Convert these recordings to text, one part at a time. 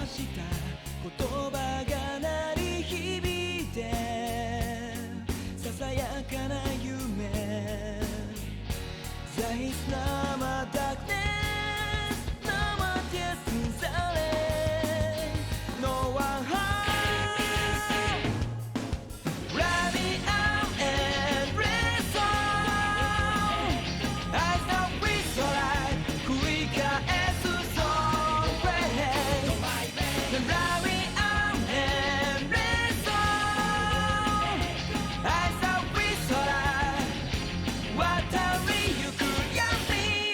した言葉が鳴り響いてささやかな夢 There is no more darkness, no more tears in silence. No one home. Let me out and breathe on. I know it's alright. 繰り返す song play. Let me out and breathe on. I know it's alright. 渡りゆく闇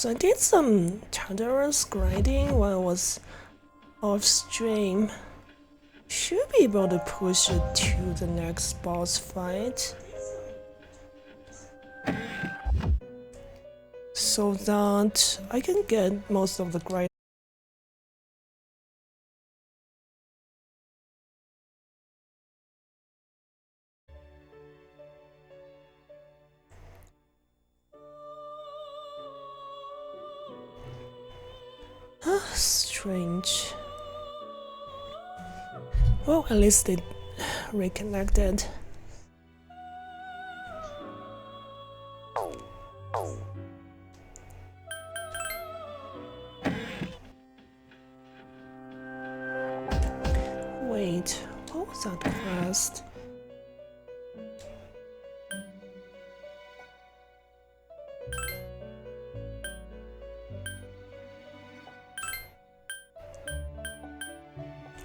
So I did some Tartarus grinding while I was off stream. Should be able to push it to the next boss fight. So that I can get most of the grind. Strange. Well, at least it reconnected. Wait, what was that quest?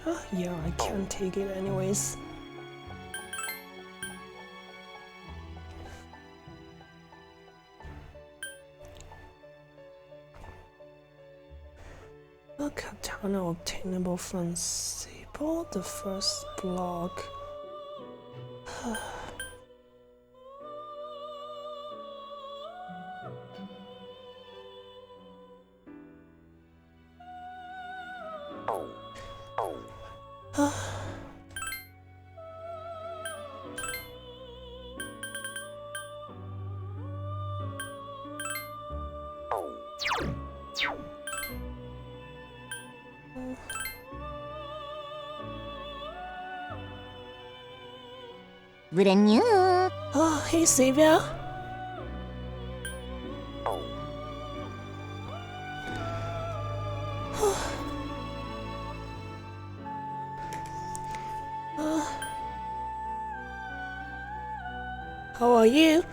Oh, yeah, I can't take it anyways. A katana obtainable from Sable, the first block. Brand new. Oh, hey Xavier. How are you?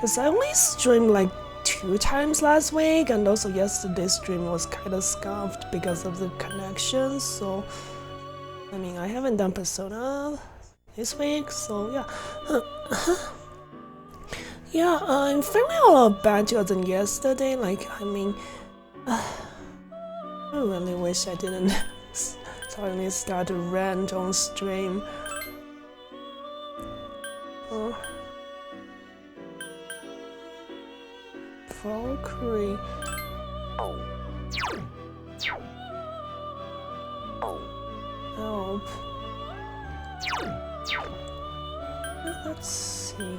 Cause I only streamed like 2 times last week, and also yesterday's stream was kind of scuffed because of the connection. So, I mean, I haven't done Persona this week, so yeah. Yeah, I'm feeling a lot better than yesterday. Like, I mean, I really wish I didn't suddenly start to rant on stream. Valkyrie. Help. Let's see.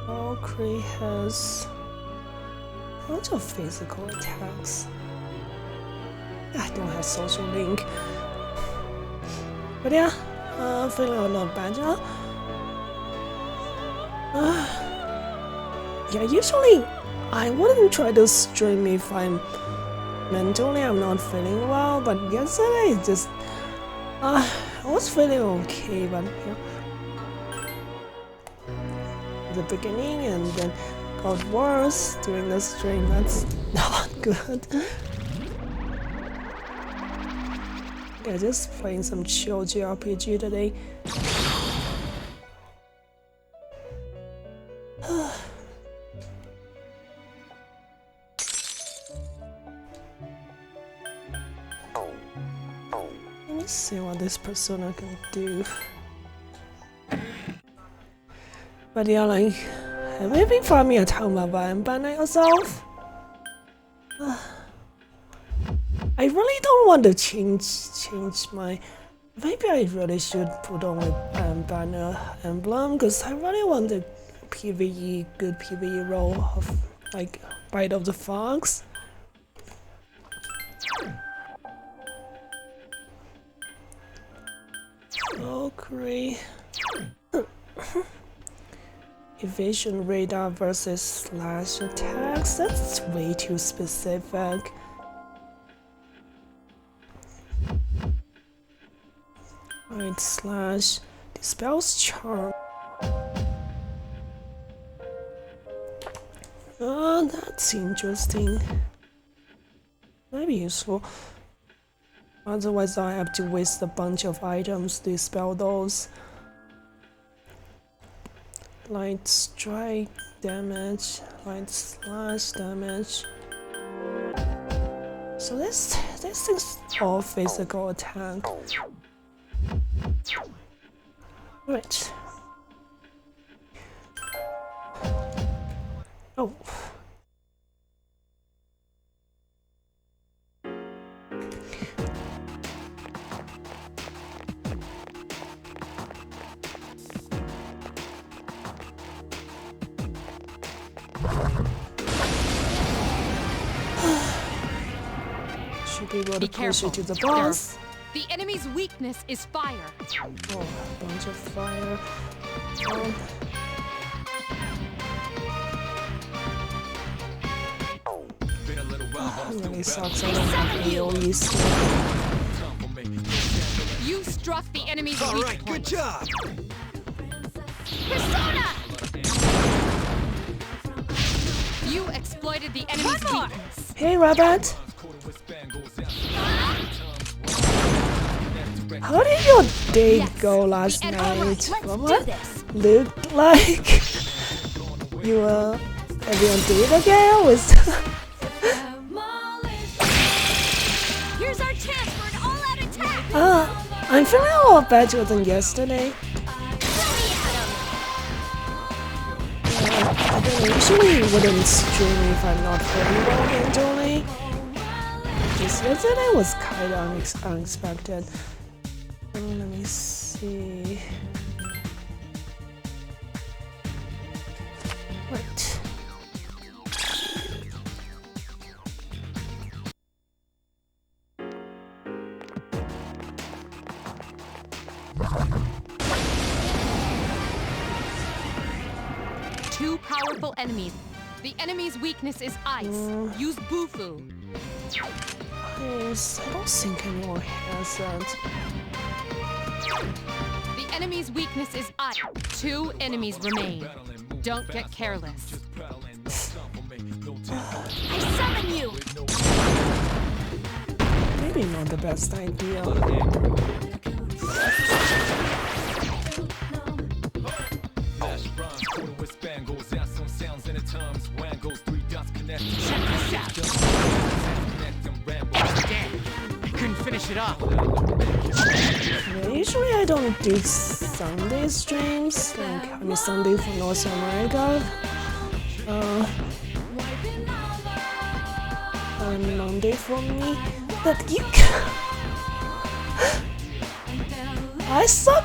Valkyrie has a bunch of physical attacks. I don't have social link. But yeah, feeling a lot better. Yeah, usually I wouldn't try to stream if I'm mentally not feeling well, but yesterday just I was feeling okay, but yeah, the beginning and then got worse during the stream. That's not good. Yeah, just playing some chill JRPG today. Let's see what this persona can do. But yeah, like, have you been farming at home by night yourself? I really don't want to change my. Maybe I really should put on a banner emblem because I really want the good PVE role of like Bite of the Fox. Valkyrie. Evasion radar versus slash attacks. That's way too specific. Right, slash dispels charm. Oh, that's interesting. Might be useful. Otherwise, I have to waste a bunch of items to dispel those. light strike damage, light slash damage. So this is all physical attack. Right. Oh. Should be able to push it to the boss. The enemy's weakness is fire. Oh, a bunch of fire. Really sucks. I don't have AoE still. You struck the enemy's weak point. Good job. Persona! You exploited the enemy's weakness. Hey, Rabbit. How did your day go last night? What looked like you were everyone did again with. Here's our chance for an all-out attack. I'm feeling a lot better than yesterday. I usually wouldn't stream if I'm not feeling well mentally. Because yesterday was kind of unexpected. Let me see. Right. Two powerful enemies. The enemy's weakness is ice. Use Bufu. Ice. I don't think anyone has that. The enemy's weakness is ice. Two enemies remain. Don't get careless. I summon you! Maybe not the best idea. I couldn't finish it up. Yeah, usually I don't do Sunday streams, Sunday for North America. And Monday for me. But you I saw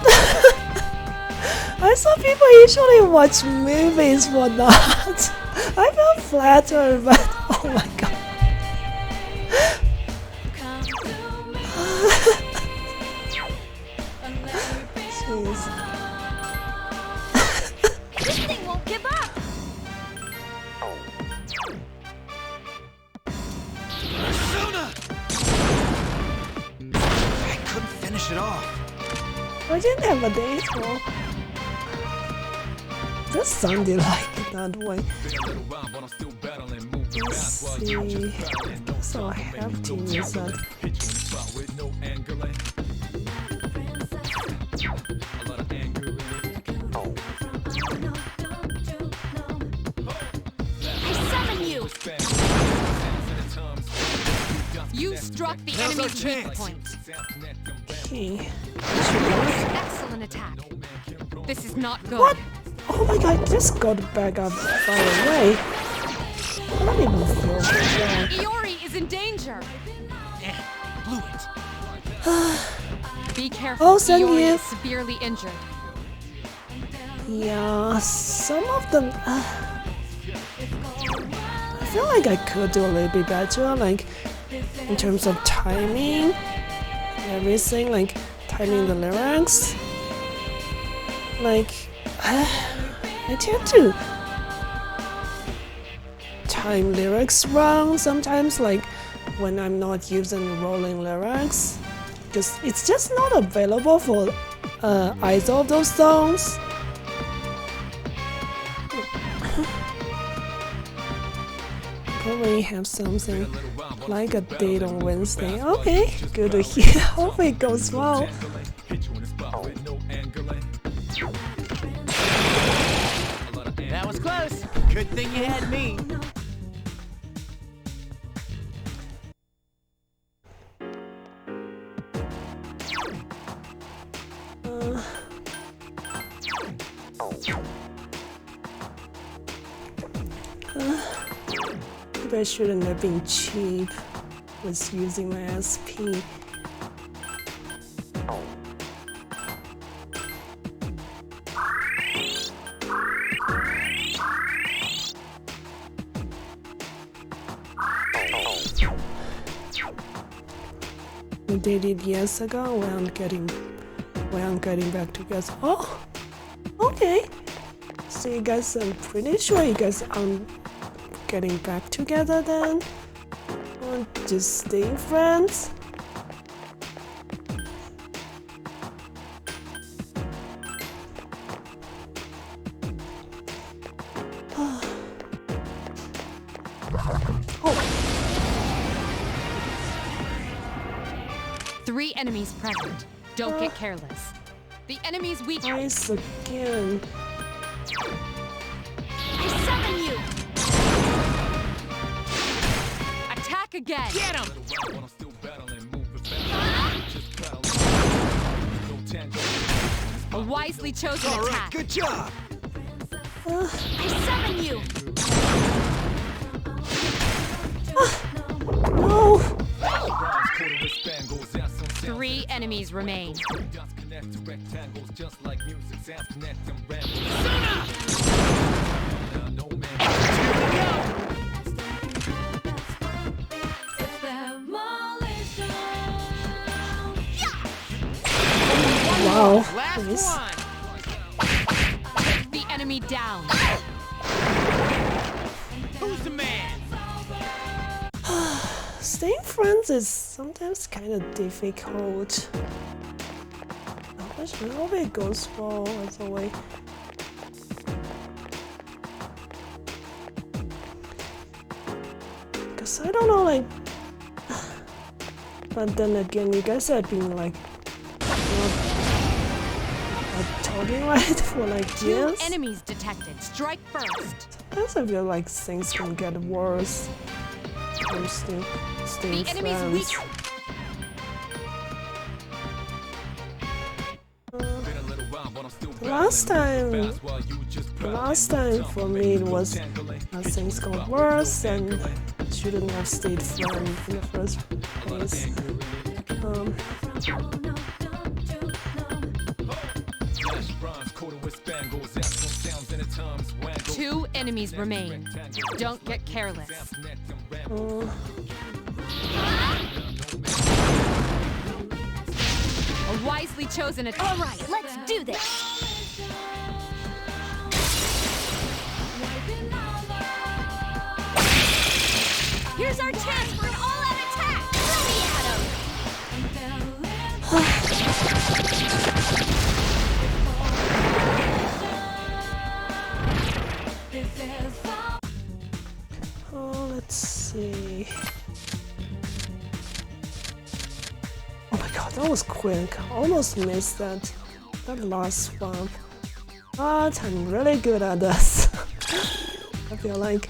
I saw people usually watch movies for that. I felt flattered, but oh my god. Jeez. This thing won't give up! Persona! I couldn't finish it off. I didn't have a date for. That sounded like that way. Let's see. So I have to use that. I summon you! You struck the enemy's weak point. Okay. Excellent attack. This is not good. What? Oh my god, just got back up far away. I don't even feel good. Iori is in danger. Blew it. Be careful. Oh, thank Iori you. is severely injured. Yeah, some of them. I feel like I could do a little bit better, like in terms of timing, everything, like timing the lyrics. Like, I tend to time lyrics wrong sometimes, like when I'm not using rolling lyrics, because it's just not available for either of those songs. Probably have something like a date on Wednesday. Okay, good to hear. Hope it goes well. close. Good thing you had me. Maybe I shouldn't have been cheap with using my SP. We did it years ago when I'm getting back together. Oh, okay. So you guys, I'm pretty sure you guys aren't getting back together then, or just staying friends. Oh. 3 enemies present. Don't get careless. The enemy's weak. Twice again. I summon you. Attack again. Get him! A wisely chosen All right, attack. good job. I summon you. No. 3 enemies remain. Wow. Last Nice. one. Take the enemy down. Who's the man? Staying friends is sometimes kind of difficult. I hope it goes well as a way. Cause I don't know, like. But then again, you guys have been like not talking right for like 2 years. enemies detected. Strike first. Sometimes I feel like things can get worse. I'm still staying The enemy's friends. weak. The last time for me it was things got worse and shouldn't have stayed friends in the first place. 2 enemies remain. Don't get careless. A wisely chosen attack. All right, let's do this. Here's our chance for an all-out attack. Let me at him. Oh, let's see. Oh my god, that was quick. I almost missed that last one. But I'm really good at this. I feel like.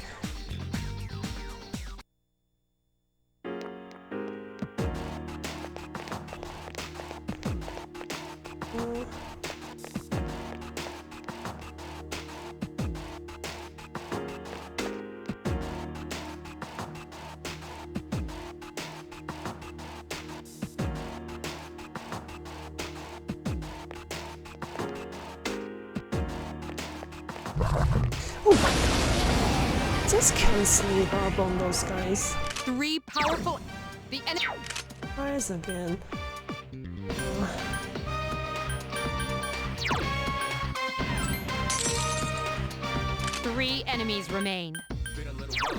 Oh my god. Just can't sleep up on those guys. 3 powerful. The enemy. Rise again. 3 enemies remain.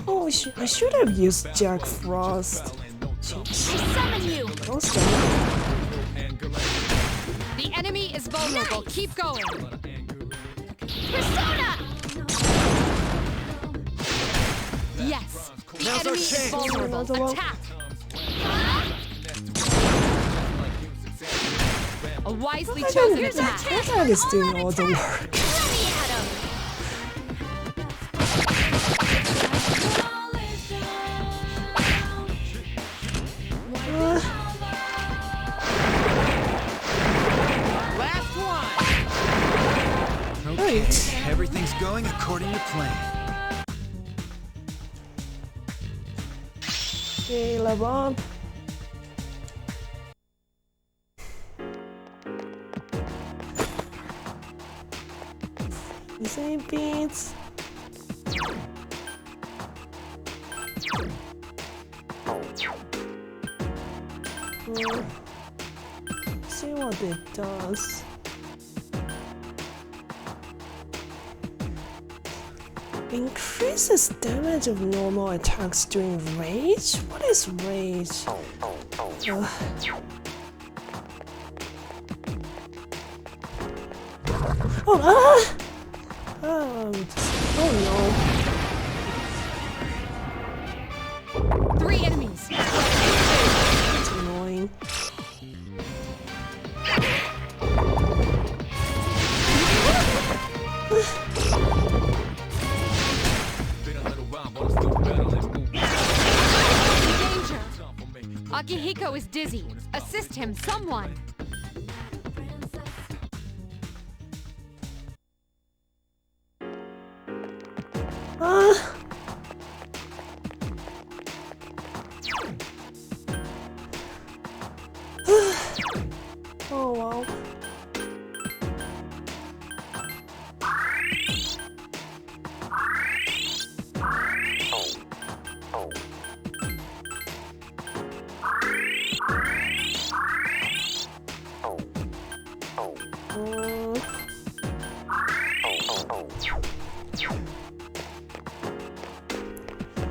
Oh, I should have used Jack Frost. Jeez. Summon you. Those guys. The enemy is vulnerable. Keep going. Persona. Yes. The Now's our enemy is chance. vulnerable. Another one. Attack. A wisely chosen That attack. guy is doing all the work. Let me at him. Everything's going according to plan. Okay, level up. Same beats. See what it does. Increases damage of normal attacks during rage? What is rage? Oh, oh no. 3 enemies. That's annoying. Danger! Akihiko is dizzy. Assist him, someone. Oh wow.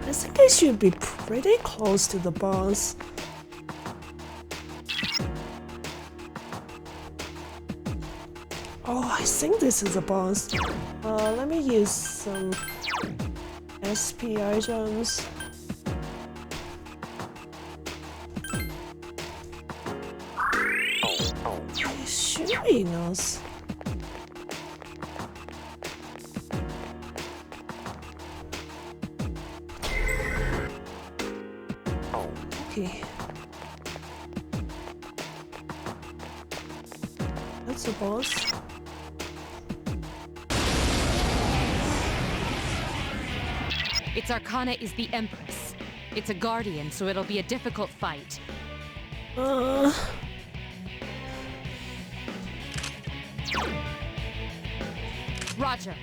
I think I should be pretty close to the boss. Oh, I think this is a boss. Let me use some SP items. It should be nice. Okay. That's a boss. Its Arcana is the Empress. It's a guardian, so it'll be a difficult fight. Roger.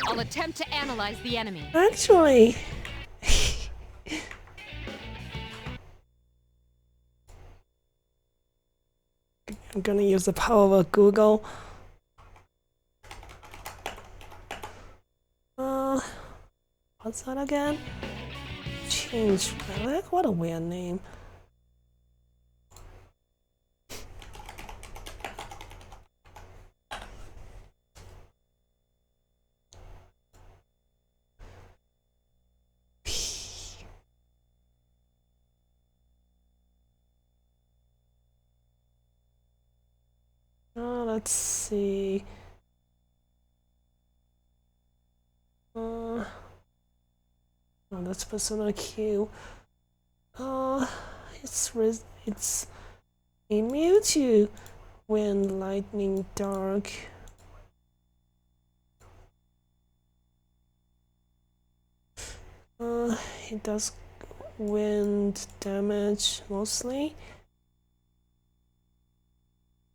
I'll attempt to analyze the enemy. Actually, I'm gonna use the power of Google. What's that again? Change relic? What a weird name. Let's see. Oh, that's Persona Q. It's immune to wind, lightning, dark. It does wind damage mostly.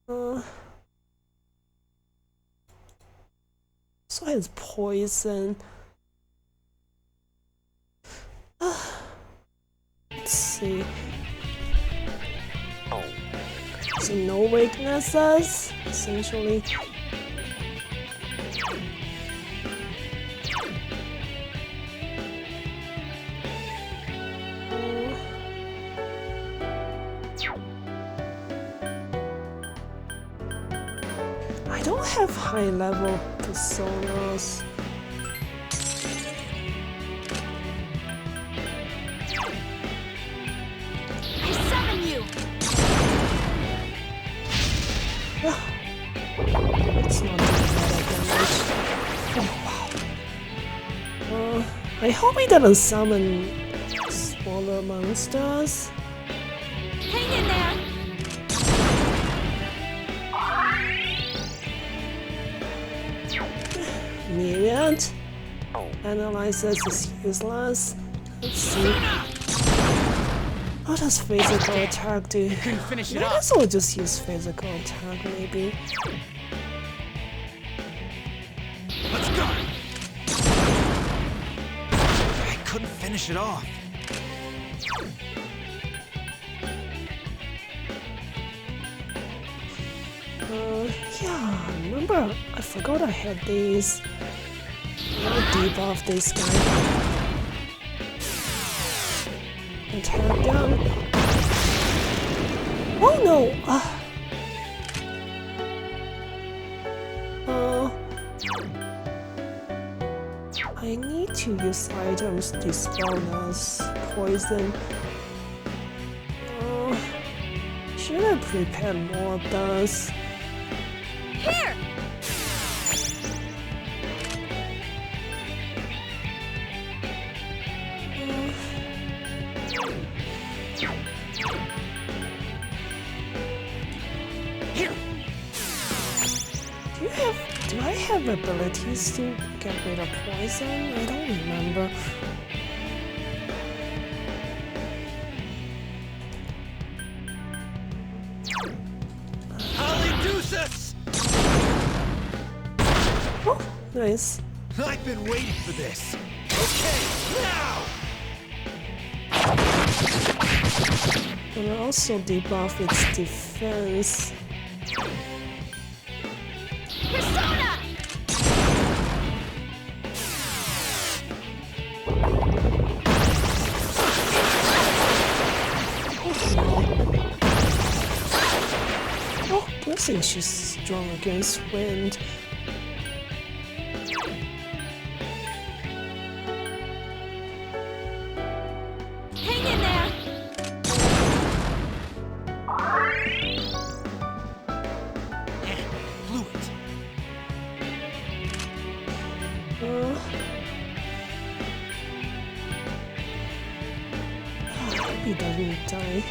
So it has poison. Let's see. So no weaknesses, essentially. I don't have high level personas. I summon you. It's not that damage. Oh wow. I hope it doesn't summon smaller monsters. Hang in there. Miria? analyzes is useless. Let's see. What does physical attack do? Couldn't finish it Might up. as well just use physical attack, maybe. Let's go! I couldn't finish it off. Yeah, remember, I forgot I had these. I'll debuff this guy. Attack down. Oh no! I need to use items to dispel this poison. Should I prepare more of those? Here! Here. Do I have abilities to get rid of poison? I don't remember. Hallelujah! Oh, nice. I've been waiting for this. Okay, now! And I also debuff its defense. Persona! Oh, guessing she's strong against wind. Hang in there! Blew it. He doesn't die.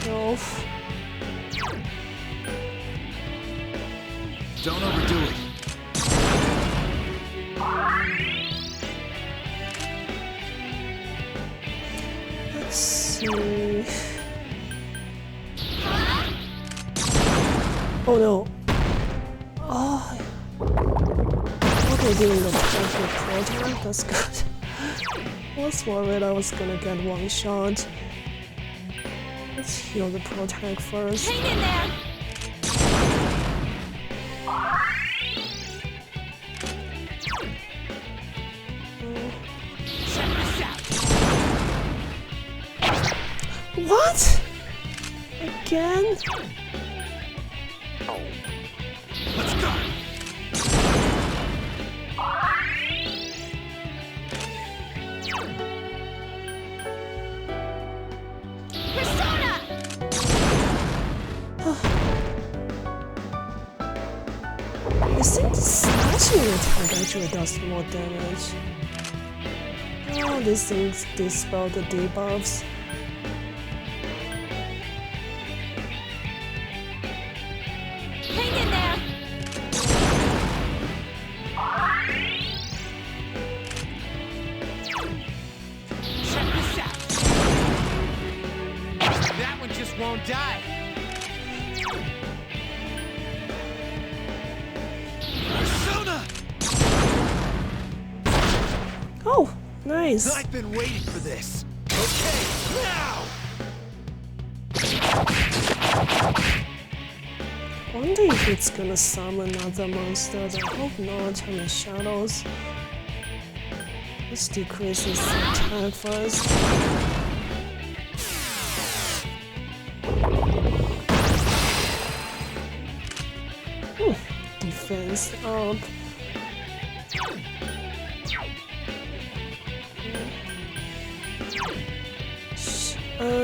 No. Don't overdo it. Let's see. Oh no. Oh. Okay, doing the perfect proton. That's good. I was worried I was gonna get one shot. Let's heal the protect first. Hang in there! Check this out. What? Again? Let's go! Persona! I think the slashing attack actually does more damage. Oh, these things dispel the debuffs. Hang in there! Check this out. That one just won't die. Persona! Oh, nice. I've been waiting for this. Okay, now! Wonder if it's gonna summon other monsters. I hope not. I'm in shadows. Let's decrease its attack first. Defense up.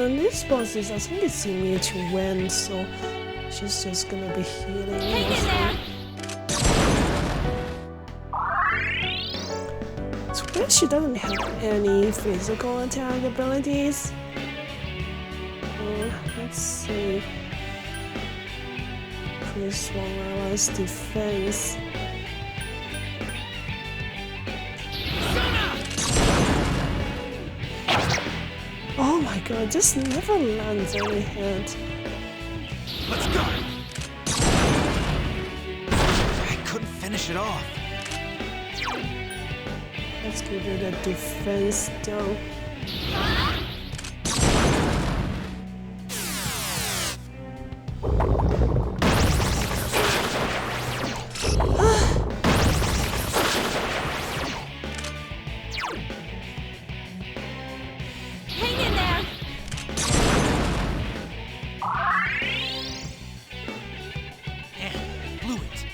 This boss is, I think it's immune to wind, so she's just gonna be healing. Hang in there! It's weird she doesn't have any physical attack abilities. Let's see. increase one ally's defense. Oh my god, this never lands any hit. Let's go! I couldn't finish it off. Let's give it a defense though. Hang in there. Blew it.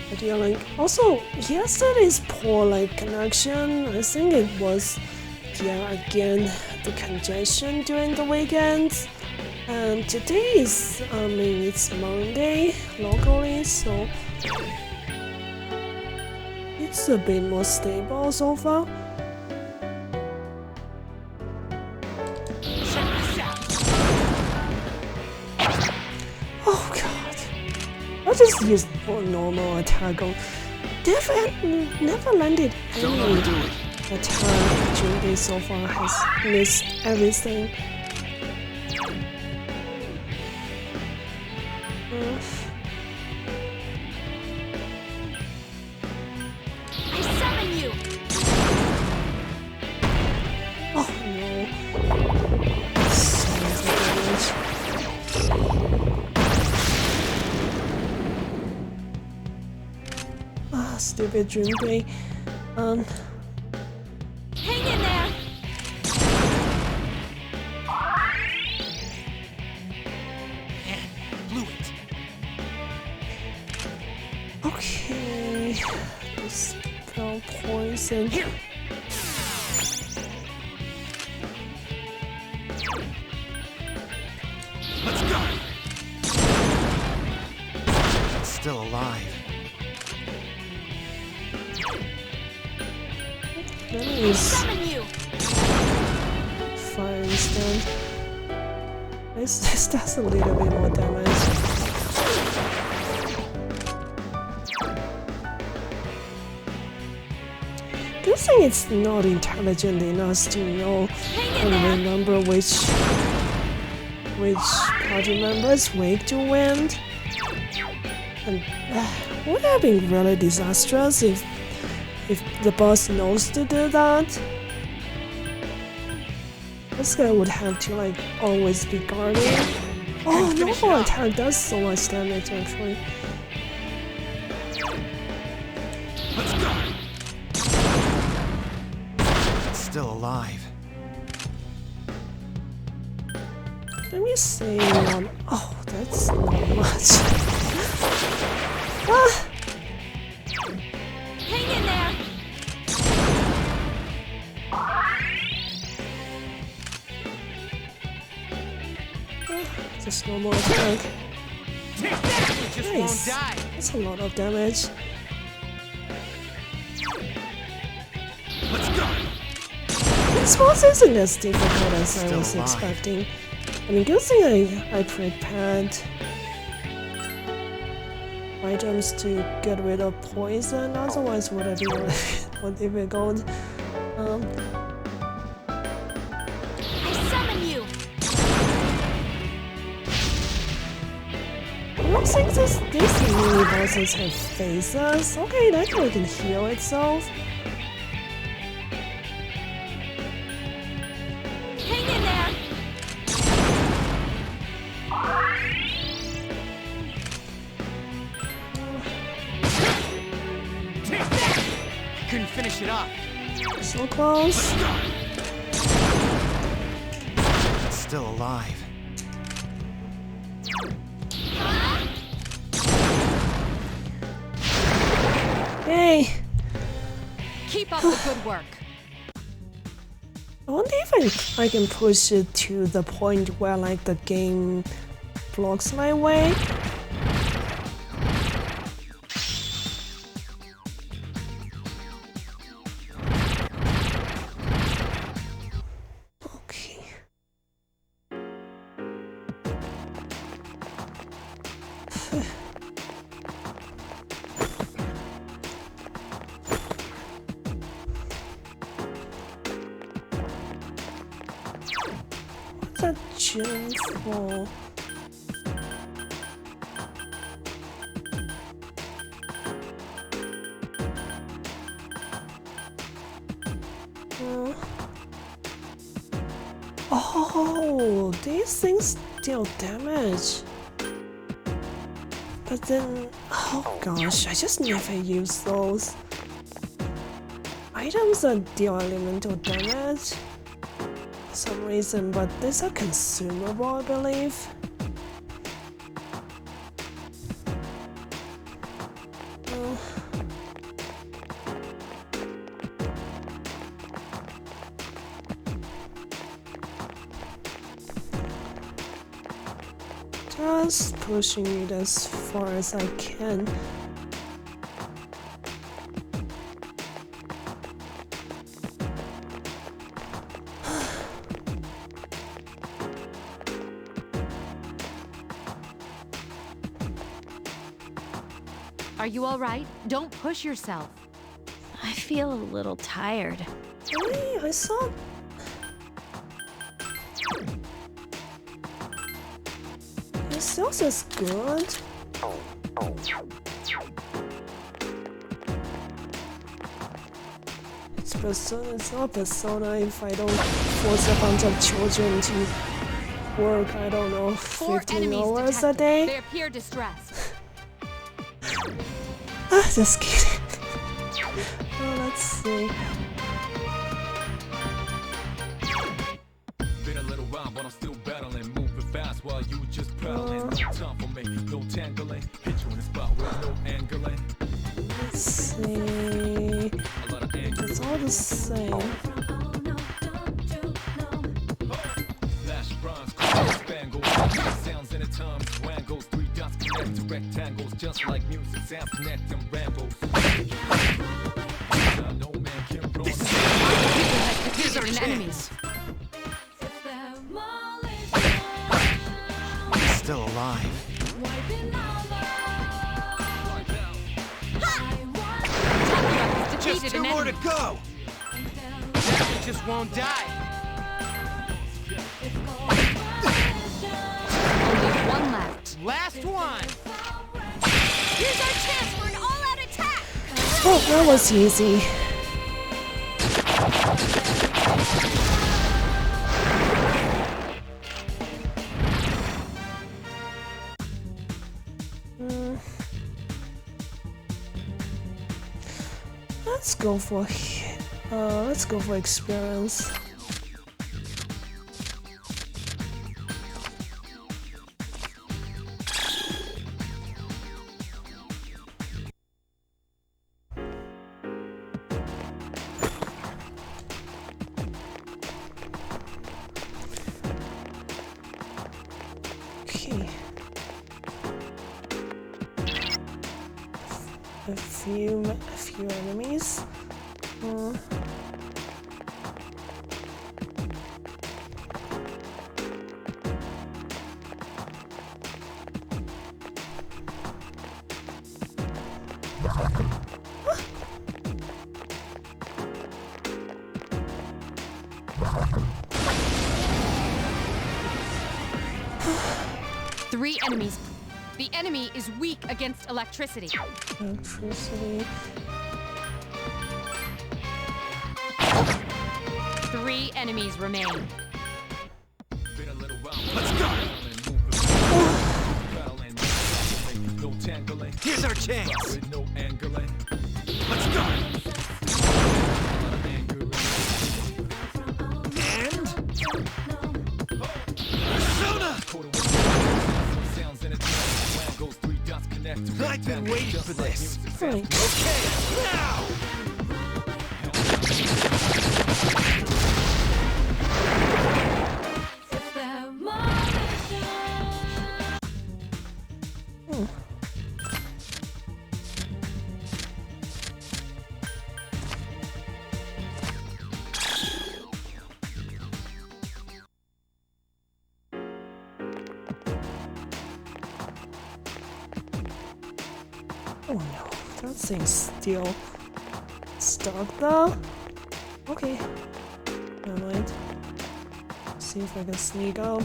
But yeah, like also yesterday's poor like connection. I think it was again the congestion during the weekends. And today is it's Monday locally, so it's a bit more stable so far. Check this out. Oh god. I'll just use normal attack on. Never landed Don't any overdo it. attack during this so far, has missed everything. I summon you. Oh no. So much damage. Stupid Junpei. Hang in there. Blew it. Okay. Dispel poison. Here. Let's go! It's still alive. Let me use Summon you. fire instead. This does a little bit more damage. Good thing it's not intelligent enough to know and remember which party members wake to win. And would have been really disastrous if the boss knows to do that. This guy would have to like always be guarding. Oh, normal attack does so much damage actually. Let's go! It's still alive. Let me see one. Oh, that's not much. Ah! Hang in there. Just normal attack. Take that! We just Nice. won't die. That's a lot of damage. Let's go! This boss isn't as difficult as I Still was alive. expecting. I mean, good thing I prepared items to get rid of poison, otherwise would have been really more difficult. I summon you. I don't think these mini bosses have phases. Okay, that one can heal itself. Hang in there. Take that! Couldn't finish it off. So close. It's still alive. Yay! Keep up the good work. I wonder if I can push it to the point where like the game blocks my way. Okay. What's that gem for? Oh, these things deal damage. But then, oh gosh, I just never use those. Items that deal elemental damage for some reason, but these are consumable, I believe. Just pushing it as far as I can. Are you all right? Don't push yourself. I feel a little tired. Hey, I saw. This else is good. It's Persona. It's not Persona if I don't force a bunch of children to work, I don't know, 4 15 enemies hours a detected. day. They appear distressed. Just kidding. Oh, let's see. Been a little while, but I'm still battling, moving fast while you just prowling. No time for me, no tangling. Hit you in the spot with no angling. Let's see. A lot of angles. It's all the same. Flash bronze, spangles, sounds in a time, wangles, 3 dots connect to rectangles, just like music, sounds connect and rambles. No man can run. These are enemies. Still alive. Defeated an enemy. go. That one just won't die. Only one left. Last one. Here's our chance for an all-out attack! Oh, that was easy. Let's go for experience. Okay. A few enemies. Three enemies. The enemy is weak against electricity. Electricity. 3 enemies remain. Been a little while. Let's go. No tangling. Here's our chance. With no angling. Let's go. And Persona. Sounds in a tone. Goes 3 dots connect. I've been waiting for this. Right. Okay, now. Oh no, that thing's still stuck though. Okay, never mind. see if I can sneak up.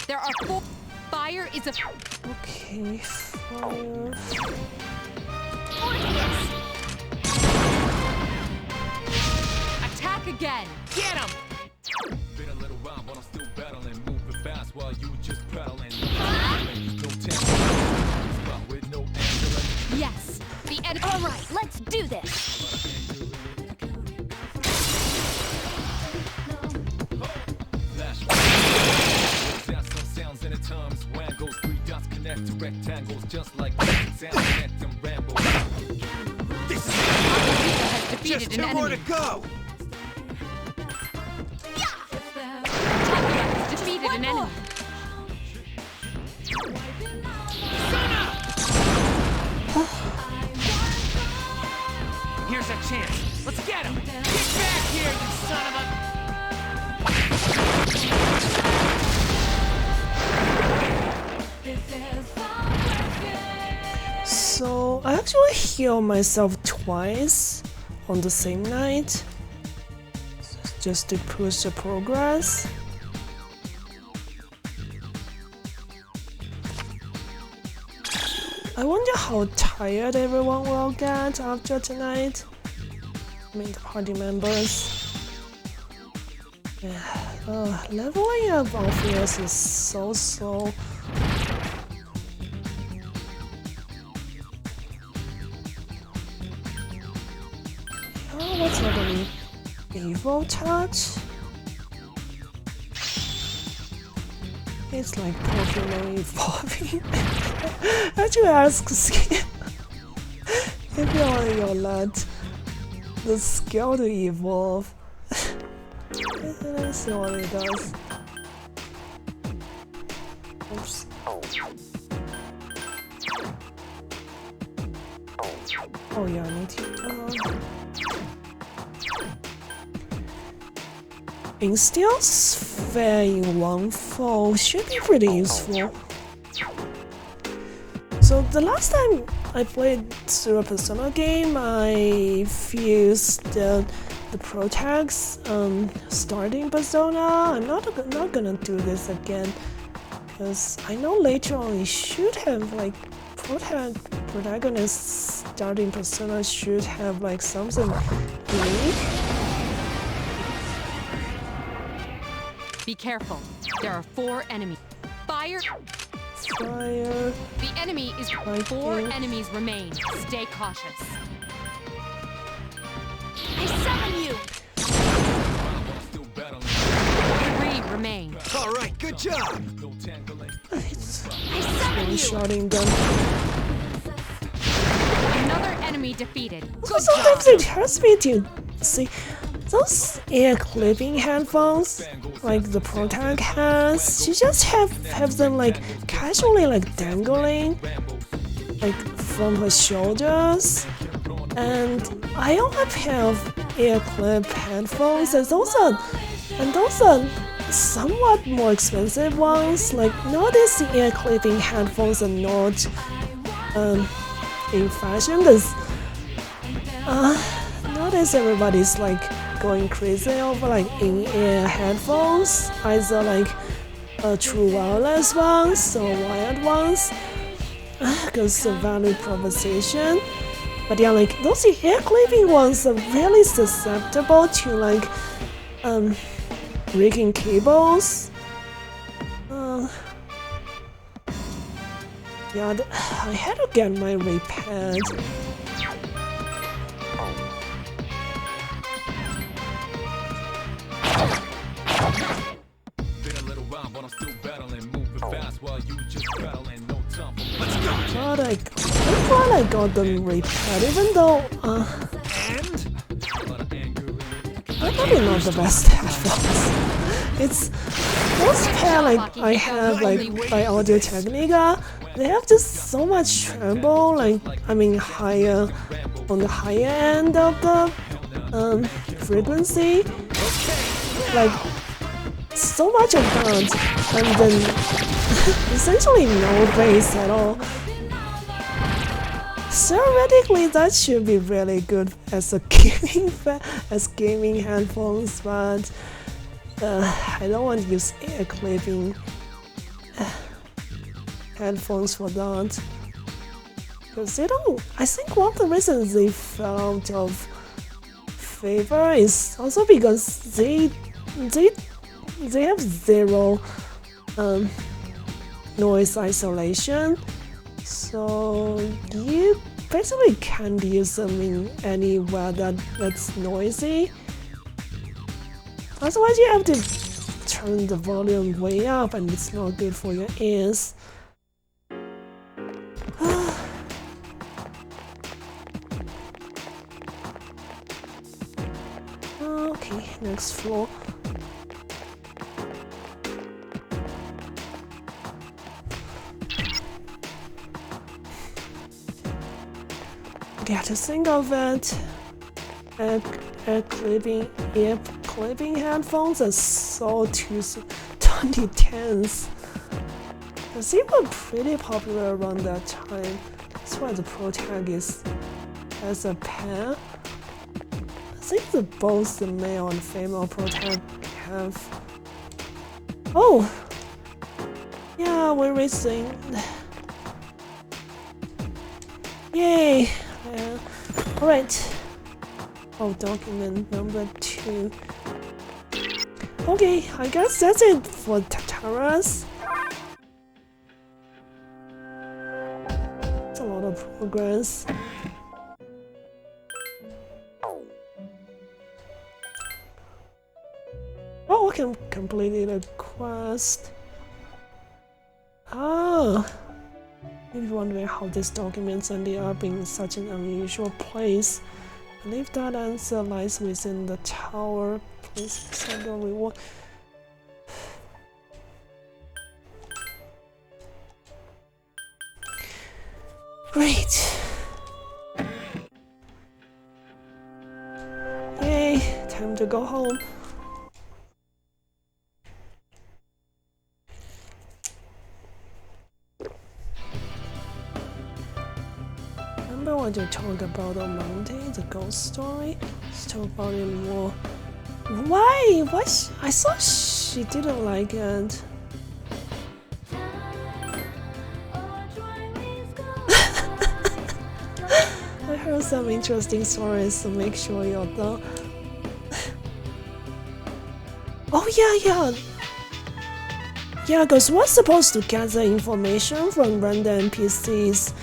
There are 4. Fire is a. Okay, fire. Attack again. Get him! Been a little while, but I'm still battling. Moving fast while you just pedaling. No tempo. Spot with no angle. Yes. The enemy. All right, let's do this. That's some sounds in the times. Wangles, 3 dots connect to rectangles, just like sounds connect them rambles. This is has defeated just an 2 more to enemy. go! Has defeated an enemy. Here's our chance. Let's get him! Get back here, you son of a... So I actually healed myself twice on the same night, just to push the progress. I wonder how tired everyone will get after tonight. I mean, the party members. Yeah, leveling up Orpheus is so slow. Oh, what's not an evil touch? It's like Pokemon evolving. Actually, ask Skin if you'll let the skill to evolve. Let's see what it does. Oops. Oh yeah, I need to. Instill Sphere in one fall should be pretty useful. So the last time I played through a Persona game, I fused the Protects starting Persona. I'm not gonna do this again because I know later on it should have like protagonist starting Persona should have like something unique. Be careful. There are 4 enemies. Fire. Fire. The enemy is. Right 4 there. enemies remain. Stay cautious. I summon you. Still battling. 3 remain. All right, good job! No tangling. It's I summon you. one-shotting them. Another enemy defeated. So sometimes it hurts me to see those ear clipping headphones like the Protag has. You just have them like casually like dangling like from her shoulders. And I own a pair of ear clip headphones, and those are somewhat more expensive ones. Like nowadays, the ear clipping headphones are not in fashion because nowadays everybody's like going crazy over like in-ear headphones, either like true wireless ones or wired ones, because of value proposition. But yeah, like those ear clipping ones are really susceptible to like breaking cables. Yeah, I had to get mine repaired. Been a little while, but I'm still battling. Moving fast while you just battling. No time for Let's go! But I'm glad I got them repaired, even though And? a lot of anger. they're probably not the best headphones. It's those pair like I have like by Audio Technica. They have just so much tremble, like I mean higher on the higher end of the frequency, like so much of that, and then essentially no bass at all. theoretically that should be really good as a gaming headphones, but I don't want to use ear clipping headphones for that. Because they don't. I think one of the reasons they fell out of favor is also because they have zero noise isolation, so you basically can't use them in anywhere that's noisy. Otherwise, you have to turn the volume way up, and it's not good for your ears. Okay, next floor. Yeah, to think of it, ear clipping headphones are so 2010s. They were pretty popular around that time. That's why the ProTag has a pair. I think both the male and female ProTag have. Oh! Yeah, we're racing. Yay! Alright. Oh, document number 2. Okay, I guess that's it for Tataras. It's a lot of progress. Oh, I can complete a quest. Ah! Maybe wondering how these documents ended up in such an unusual place. I believe that answer lies within the tower. Please accept your reward. Great! Yay! Time to go home. Remember what you talked about on Monday, the ghost story? Let's talk about it more. Why? What? I thought she didn't like it. I heard some interesting stories, so make sure you're done. Oh yeah. Yeah, because we're supposed to gather information from random NPCs.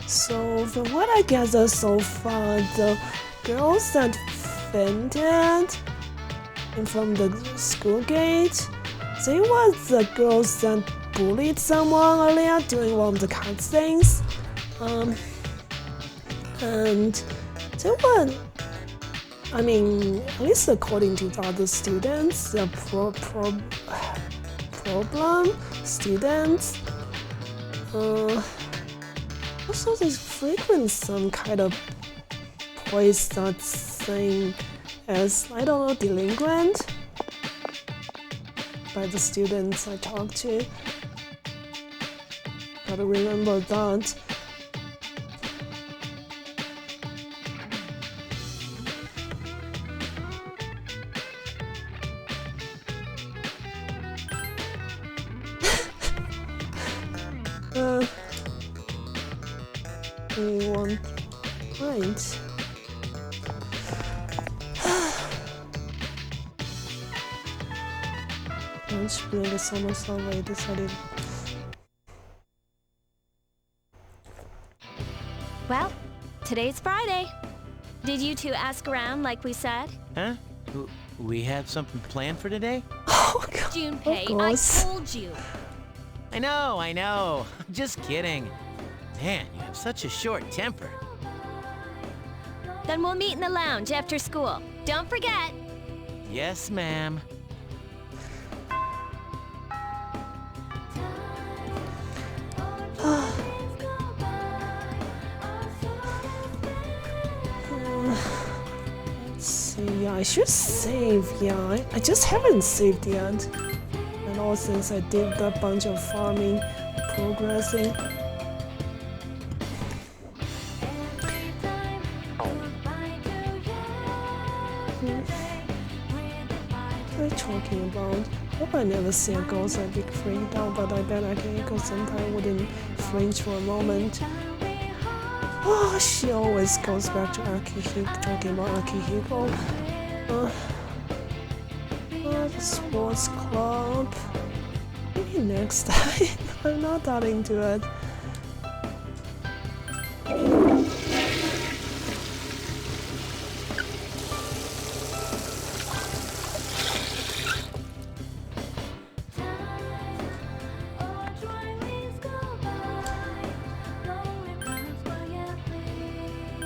So from what I gather so far, the girls that fainted and from the school gate, they were the girls that bullied someone earlier during one of the cutscenes. And they were, I mean, at least according to the other students, the problem students. Also, they frequent some kind of voice that's saying as, I don't know, delinquent by the students I talked to. Gotta remember that. One point. Once during the summer survey decided. Well, today's Friday. Did you two ask around like we said? Huh? We have something planned for today? Oh god. Junpei, Of I course. told you. I know. I'm just kidding. Man, you have such a short temper. Then we'll meet in the lounge after school. Don't forget. Yes, ma'am. Let's see, yeah, I should save, yeah. I just haven't saved yet. And all since I did that bunch of farming, progressing. talking about. Hope I never see a ghost I big freaked out, but I bet I can echo sometimes wouldn't flinch for a moment. Oh, she always goes back to Akihiko, talking about Akihiko. The sports club. Maybe next time. I'm not that into it.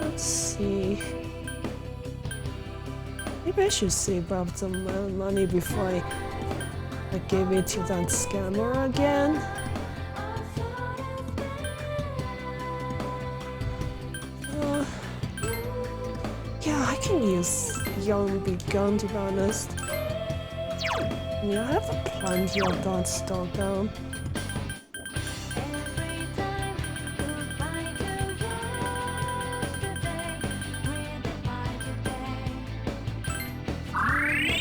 Let's see. Maybe I should save up some money before I give it to that scammer again. Yeah, I can use young big gun to be honest. Yeah, I have plenty of that stock down.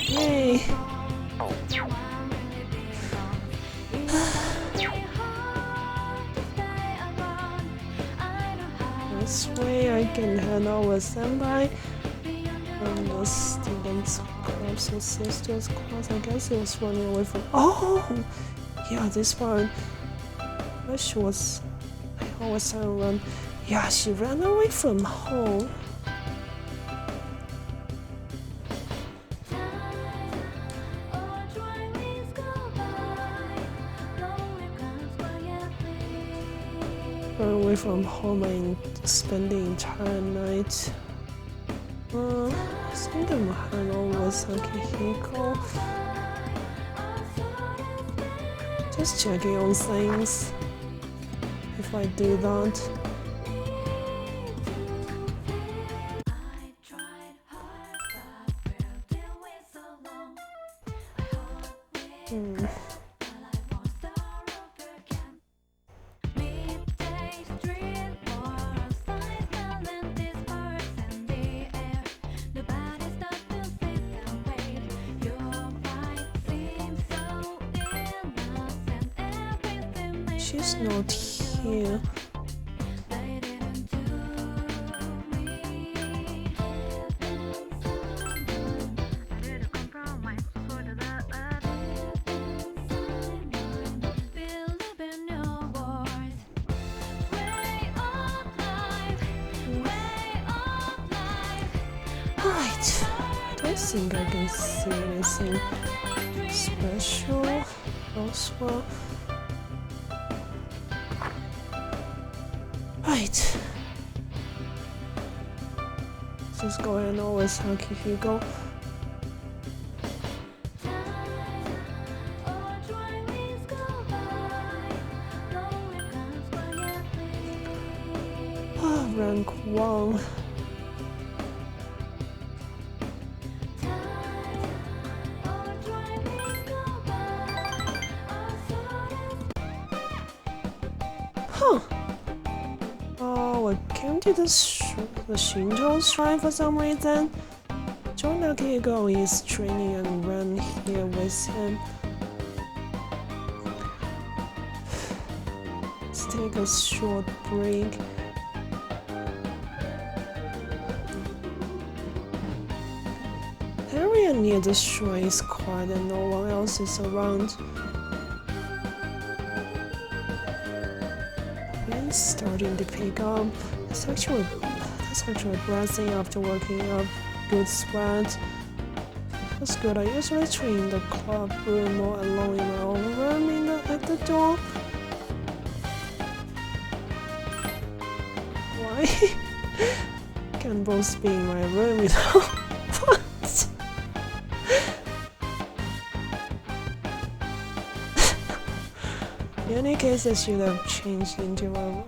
Yay! This way I can hand over Senpai from the students' clubs or sisters' class. I guess it was running away from. Oh! Yeah, this one. Where she was. I always saw her run. Yeah, she ran away from home. Run away from home and spend the entire night. I think the Mahano was Akihiko. Just checking on things. If I do that. She's not here. Right. I don't think I can see anything special elsewhere. Right. Just go and always Akihiko. Rank 1. Huh. Oh, I came to the Shinto Shrine for some reason. John Akihiko is training and ran here with him. Let's take a short break. The area near the shrine is quiet and no one else is around. Wind's starting to pick up. That's actually a blessing after working up good sweat. That's good. I usually train in the club room or alone in my own room at the door. Why? Can both be in my room, you know? What? In any case, I should have changed into my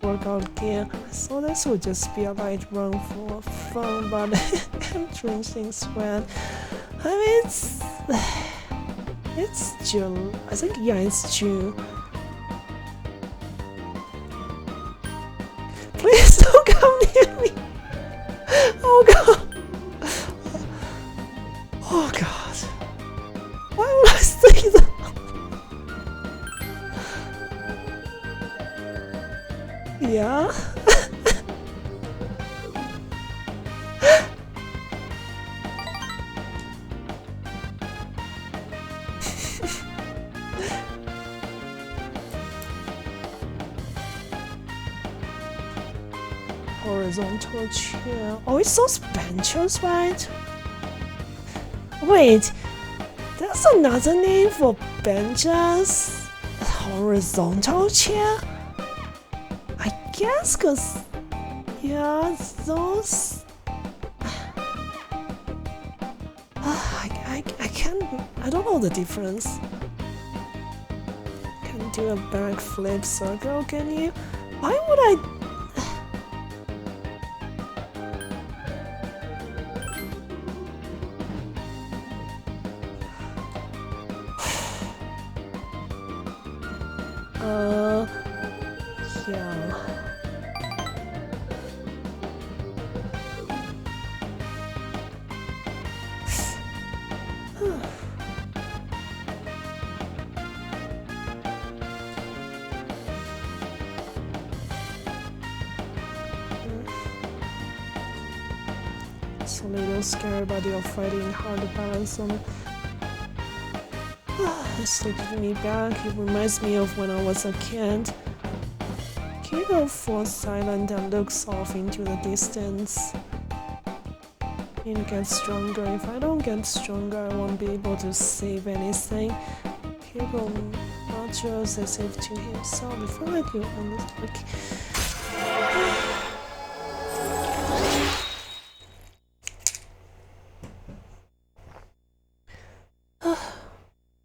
workout gear. I thought this would just be a light run for fun, but I'm drenching sweat. I mean, it's June. I think, yeah, it's June. Please don't come near me. Oh god. Oh god. horizontal chair. Oh, it's those benches, right? Wait, there's another name for benches? Horizontal chair? I guess cause yeah, those I can't, I don't know the difference. Can do a backflip circle, can you? Why would I? Yeah. It's a little scary, but you're fighting hard to balance on it. It's taking me back. It reminds me of when I was a kid. Kiko falls silent and looks off into the distance. It gets stronger. If I don't get stronger, I won't be able to save anything. Kiko mutters as if to himself. I feel like you're on this.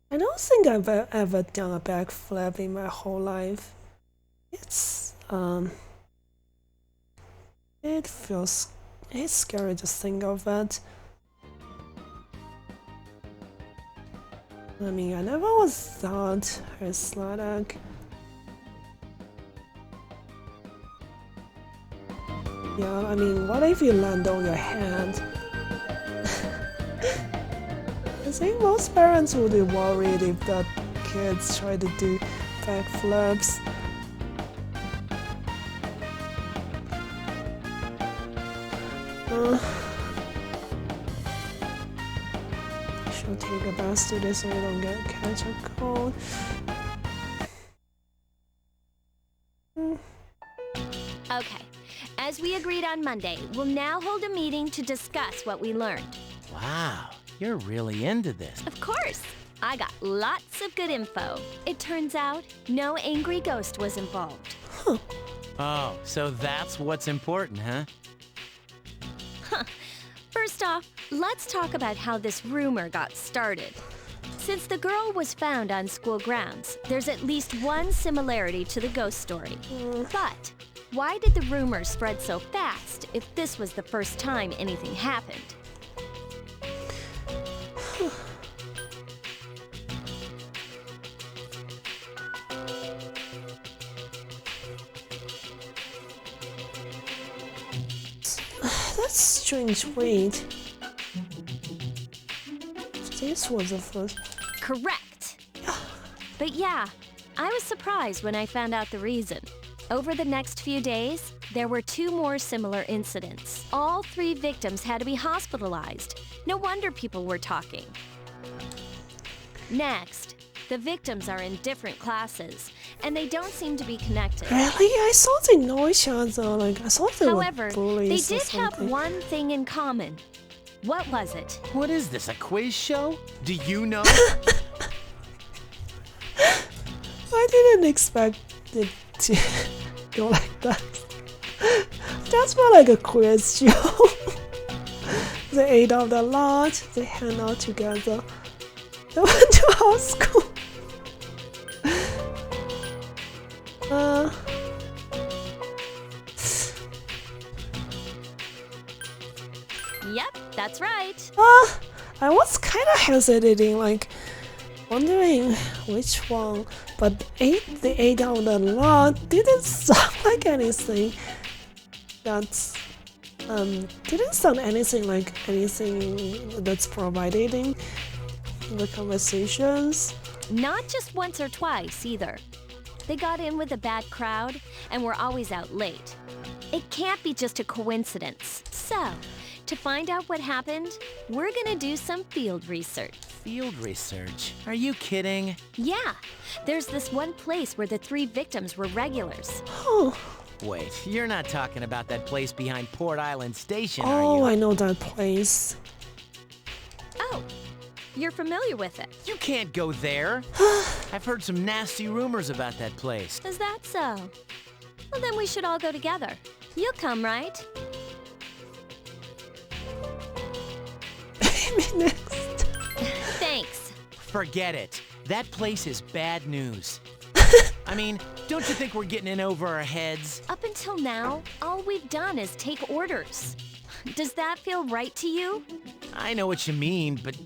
I don't think I've ever done a backflip in my whole life. It's it's scary to think of it. I mean, I never was thought athletic. Yeah, I mean, what if you land on your hand? I think most parents would be worried if their kids try to do backflips. I should take a bath today so I don't catch a cold. Okay, as we agreed on Monday, we'll now hold a meeting to discuss what we learned. Wow, you're really into this. Of course, I got lots of good info. It turns out no angry ghost was involved. Oh, so that's what's important, huh? First off, let's talk about how this rumor got started. Since the girl was found on school grounds, there's at least one similarity to the ghost story. But why did the rumor spread so fast if this was the first time anything happened? That's strange. Wait. This was the first. Correct. But yeah, I was surprised when I found out the reason. Over the next few days, there were 2 more similar incidents. All 3 victims had to be hospitalized. No wonder people were talking. Next, the victims are in different classes, and they don't seem to be connected. Really? I thought they know each other. Like, I thought they However, were bullies they or did have something. one thing in common. What was it? What is this, a quiz show? Do you know? I didn't expect it to go like that. That's more like a quiz show. They ate out a lot. They hang out together. They went to our school. Yep, that's right. I was kind of hesitating, like wondering which one, but they ate out a lot. Didn't sound like anything. That's didn't sound anything like anything that's provided in the conversations. Not just once or twice, either. They got in with a bad crowd and were always out late. It can't be just a coincidence. So, to find out what happened, we're gonna do some field research. Field research? Are you kidding? Yeah, there's this one place where the 3 victims were regulars. Oh, Wait, you're not talking about that place behind Port Island Station, are Oh, you? I know that place. Oh, you're familiar with it. You can't go there. I've heard some nasty rumors about that place. Is that so? Well, then we should all go together. You'll come, right? Next. Thanks. Forget it. That place is bad news. I mean, don't you think we're getting in over our heads? Up until now, all we've done is take orders. Does that feel right to you? I know what you mean, but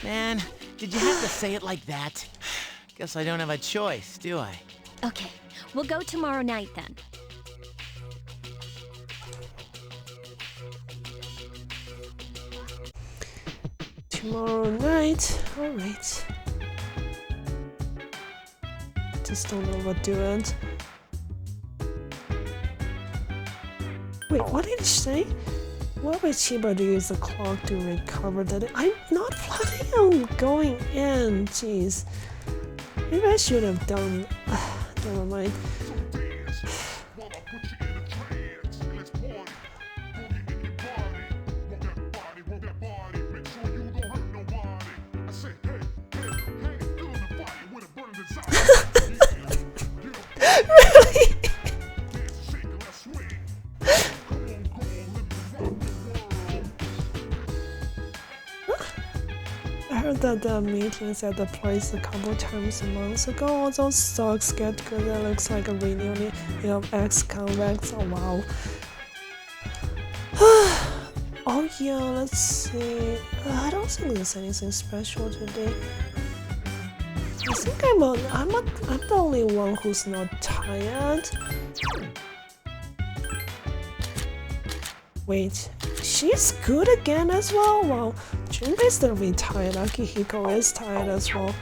man, did you have to say it like that? Guess I don't have a choice, do I? Okay, we'll go tomorrow night then. Tomorrow night. Alright. Just don't know what to do it. Wait, what did he say? What would cheaper to use the clock to recover that? I'm not planning on going in. Jeez. Maybe I should have done. Never mind. Really? I heard that the meetings at the place a couple times a month ago, all those stocks get good. That looks like a reunion of ex-convicts. Oh wow. Oh yeah, let's see. I don't think there's anything special today. I think I'm the only one who's not tired. Wait, she's good again as well? Wow, Junpei's gonna be tired. Akihiko is tired as well.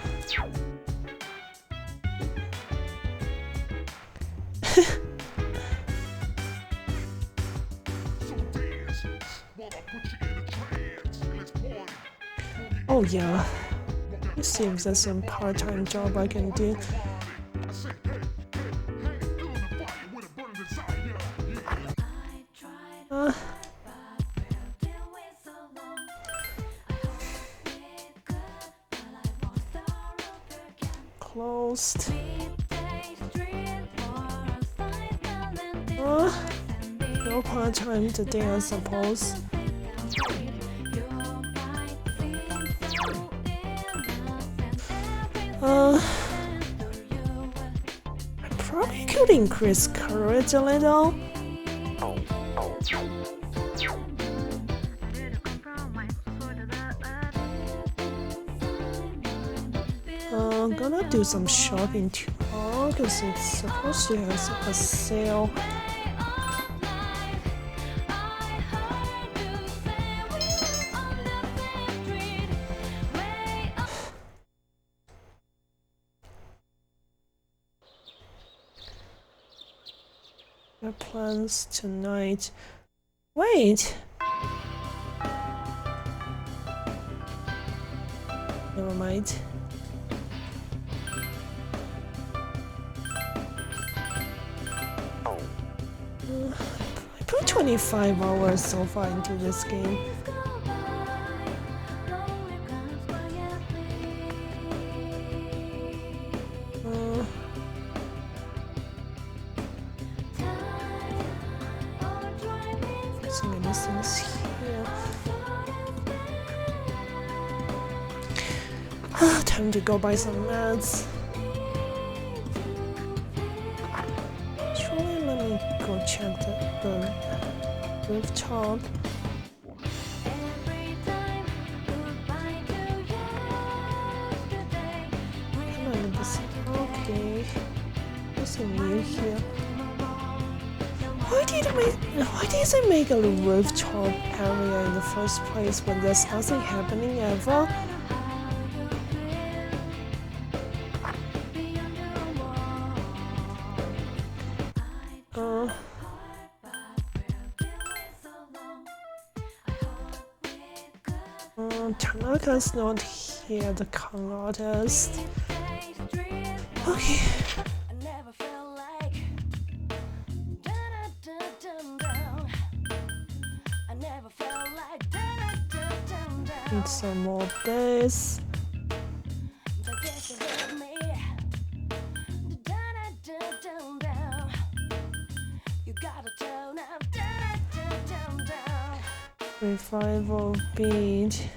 Oh yeah. Let's see if there's some part-time job I can do. Closed. No part-time today, I suppose. I probably could increase courage a little. I'm gonna do some shopping tomorrow because it's supposed to have a sale. Your plans tonight. Wait! Never mind. I put 25 hours so far into this game. So many things here. Time to go buy some meds. Actually, let me go check the rooftop. Come on, this. Okay. There's a view here. Why did they make a rooftop area in the first place when there's nothing happening ever? Tanaka's not here, the con artist. Okay. Need some more bass. Revival beat.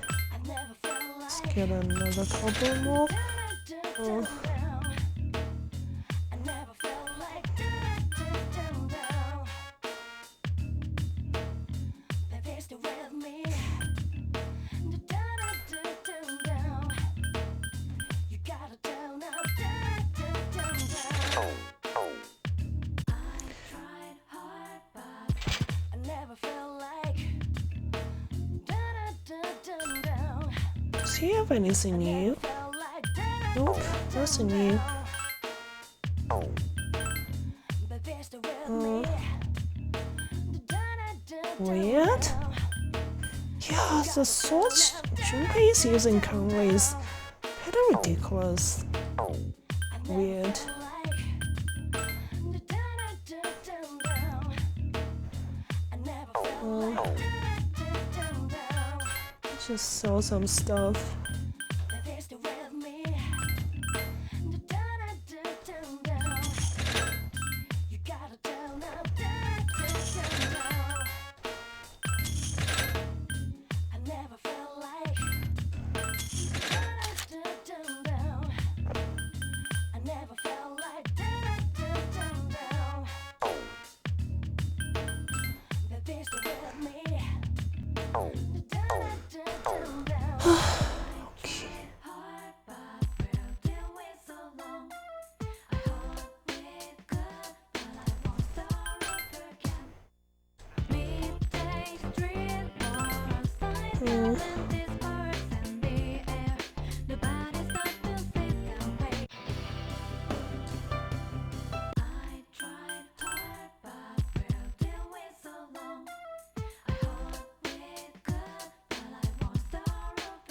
Let's get another couple more. Oh. Does he have anything new? Nope, nothing new. Weird? Yeah, the sword Junpei is using currently is kinda ridiculous. Weird. Just saw some stuff.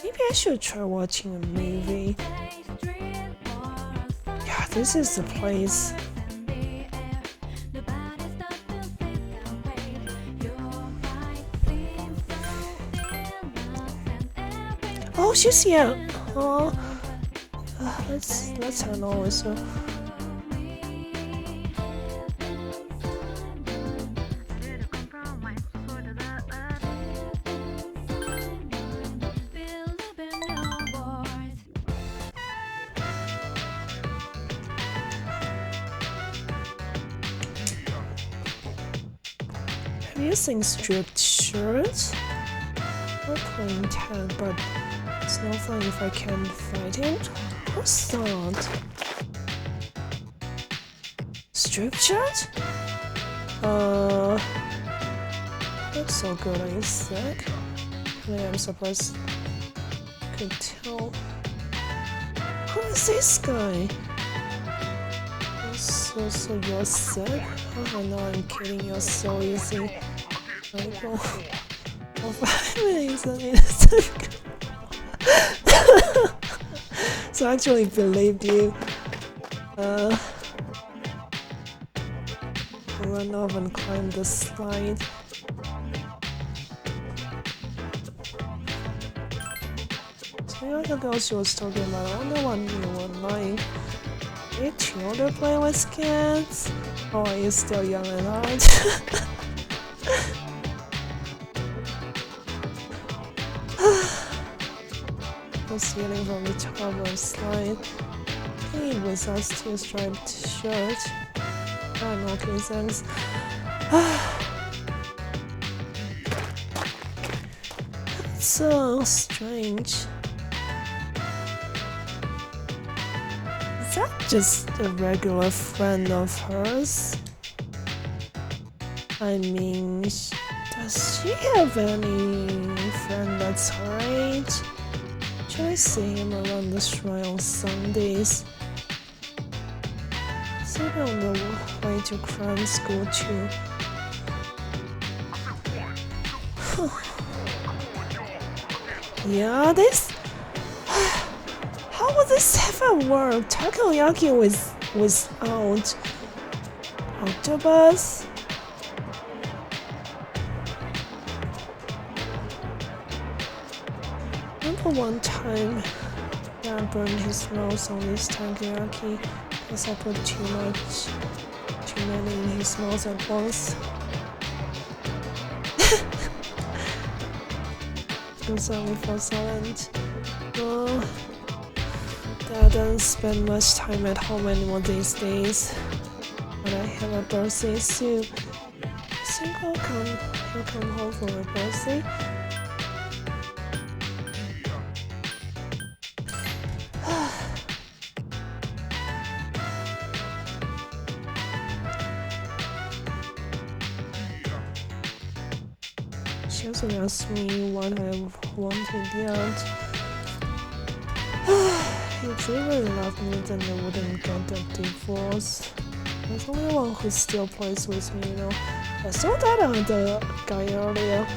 Maybe I should try watching a movie. Yeah, this is the place. Oh, she's here. Oh, let's turn over. So. I'm using stripped shirts. We're playing tag, but it's no fun if I can't fight it. What's that? Strip shirt? Looks so good, are you sick? Yeah, I'm surprised I could tell. Who is this guy? So you're sick? Oh no, I'm kidding, you're so easy. I go for 5 minutes and it's so I actually believed you. Run off and climb the slide. So the other girl she was talking about, I wonder what you were like. Are you children play with kids? Or are you still young at heart? Was yelling from the top of the slide. He with us two striped shirt. Okay, thanks. That's so strange. Is that just a regular friend of hers? I mean, does she have any friend that's her age? Should I see him around the shrine on Sundays? Is he on the way to crime school too? Yeah, this... How would this ever work? Takoyaki without octopus? Remember one time Dad burned his nose on this takoyaki because I put too many in his nose at once. I'm sorry for silent. Well, Dad doesn't spend much time at home anymore these days. But I have a birthday soon. I think he'll come home for my birthday. She also asked me what I wanted yet. If they really loved me, then they wouldn't get a divorce. There's only one who still plays with me, you know. I saw that the guy earlier.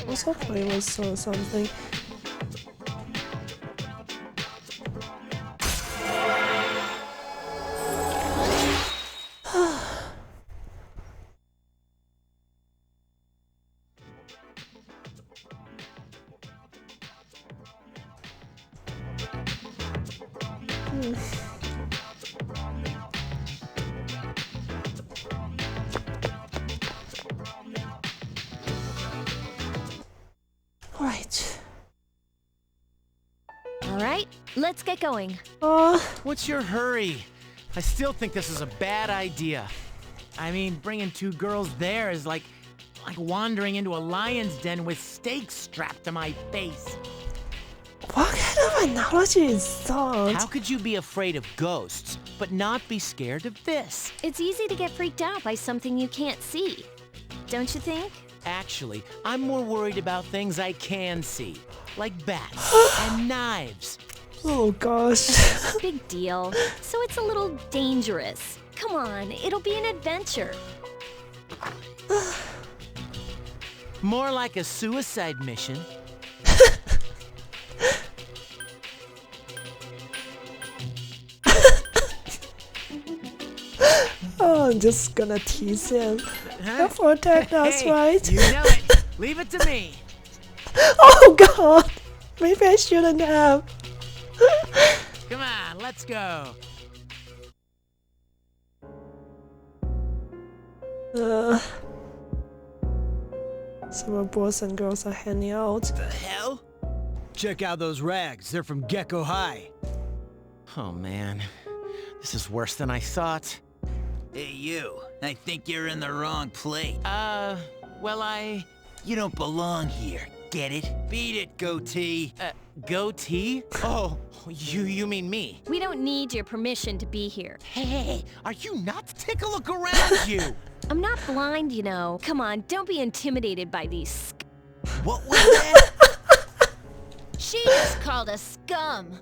Also playing with or something. Right. All right, let's get going. What's your hurry? I still think this is a bad idea. I mean, bringing 2 girls there is like wandering into a lion's den with stakes strapped to my face. What kind of analogy is that? How could you be afraid of ghosts, but not be scared of this? It's easy to get freaked out by something you can't see. Don't you think? Actually, I'm more worried about things I can see, like bats and knives. Oh gosh. Big deal. So it's a little dangerous. Come on, it'll be an adventure. More like a suicide mission. Oh, I'm just gonna tease him. He'll protect us, Hey, right? you know it. Leave it to me. Oh god! Maybe I shouldn't have. Come on, let's go. Several boys and girls are hanging out. The hell? Check out those rags. They're from Gecko High. Oh man, this is worse than I thought. Hey, you. I think you're in the wrong place. Well, You don't belong here. Get it? Beat it, goatee. goatee? Oh, you mean me? We don't need your permission to be here. Hey, are you nuts? Take a look around you. I'm not blind, you know. Come on, don't be intimidated by these What was that? She just called us scum.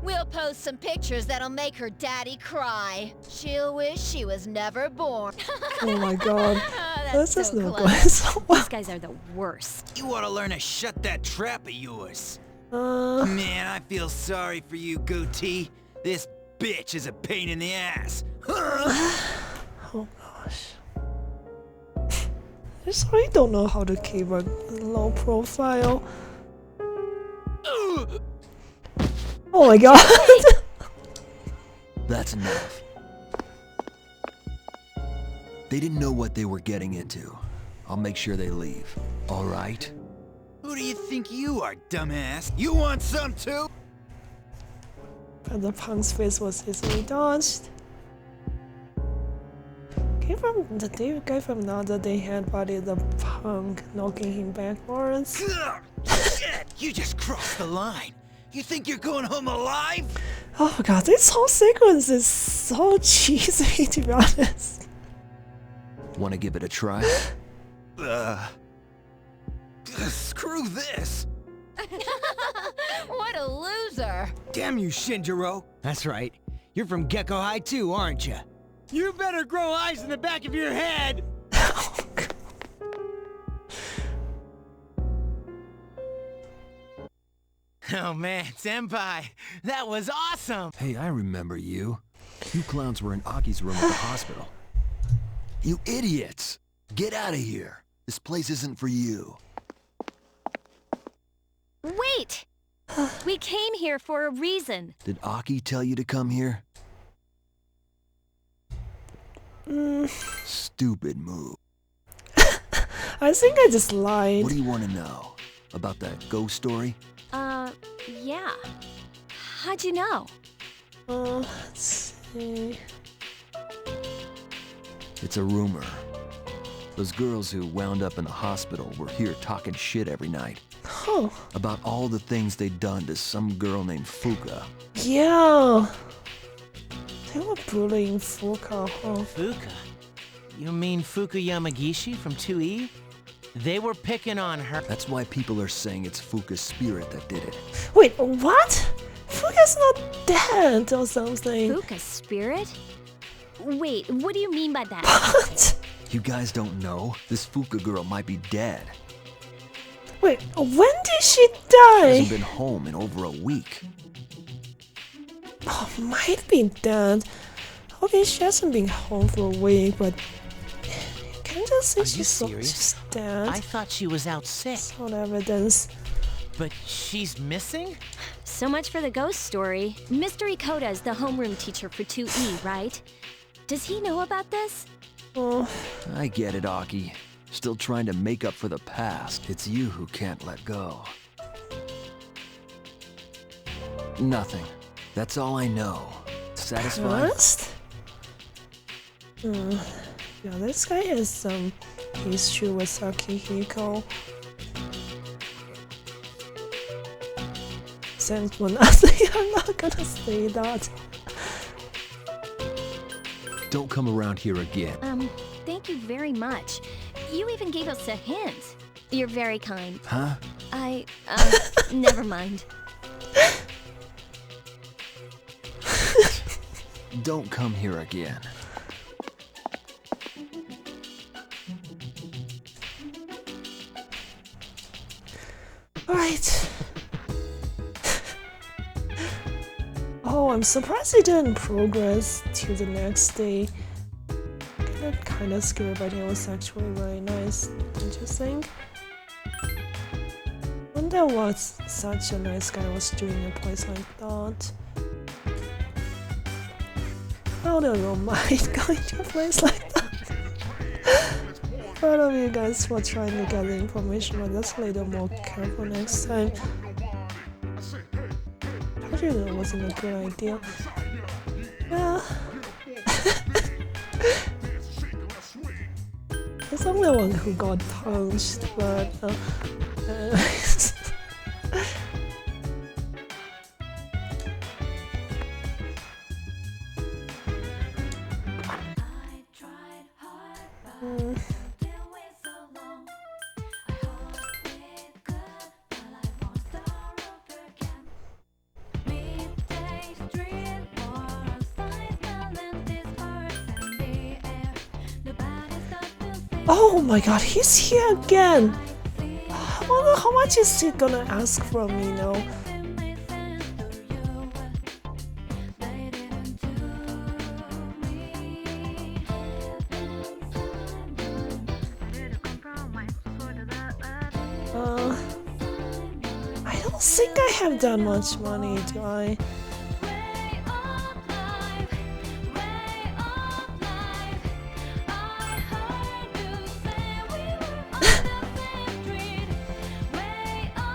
We'll post some pictures that'll make her daddy cry. She'll wish she was never born. Oh my god. That's This is so not clever. going so well. These guys are the worst. You ought to learn to shut that trap of yours. Uh, Man, I feel sorry for you, goatee. This bitch is a pain in the ass. oh gosh. I just really don't know how to keep a low profile. Oh my god. That's enough. They didn't know what they were getting into. I'll make sure they leave. All right? Who do you think you are, dumbass? You want some too? But the punk's face was easily dodged. The guy from another day had bodied the punk, knocking him backwards. Ugh, shit! You just crossed the line. You think you're going home alive? Oh my god, this whole sequence is so cheesy, to be honest. Want to give it a try? Screw this. What a loser. Damn you, Shinjiro. That's right. You're from Gecko High too, aren't you? You better grow eyes in the back of your head. Oh man, Senpai, that was awesome! Hey, I remember you. You clowns were in Aki's room at the hospital. You idiots! Get out of here. This place isn't for you. Wait! We came here for a reason. Did Aki tell you to come here? Stupid move. I think I just lied. What do you want to know? About that ghost story? Yeah. How'd you know? Let's see. It's a rumor. Those girls who wound up in the hospital were here talking shit every night. Oh. About all the things they'd done to some girl named Fuka. Yeah. They were bullying Fuka, huh? Fuka? You mean Fuka Yamagishi from 2E? They were picking on her. That's why people are saying it's Fuka's spirit that did it. Wait, what? Fuka's not dead or something. Fuka's spirit? Wait, what do you mean by that? What? You guys don't know? This Fuka girl might be dead. Wait, when did she She die? hasn't been home in over a week. Oh, might be dead. Okay, she hasn't been home for a week, but can you just say Are you she's serious? dead? I thought she was out sick. It's not evidence. But she's missing? So much for the ghost story. Mr. Ikoda is the homeroom teacher for 2E, right? Does he know about this? Oh, I get it, Aki. Still trying to make up for the past. It's you who can't let go. Nothing. That's all I know. Satisfied? past? Yeah, this guy has some history with Akihiko. Since when I'm not gonna say that. Don't come around here again. Thank you very much. You even gave us a hint. You're very kind. Huh? Never mind. Don't come here again. Alright. Oh, I'm surprised he didn't progress to the next day. Kind of scary, but it was actually very nice, don't you think? Wonder what such a nice guy was doing in a place like that. I don't mind going to a place like that. Proud of you guys for trying to get the information, but just a little more careful next time. I told you that wasn't a good idea. Yeah. There's only one who got punched, but anyways. Oh my god, he's here again! I wonder how much is he gonna ask from me now? I don't think I have that much money, do I?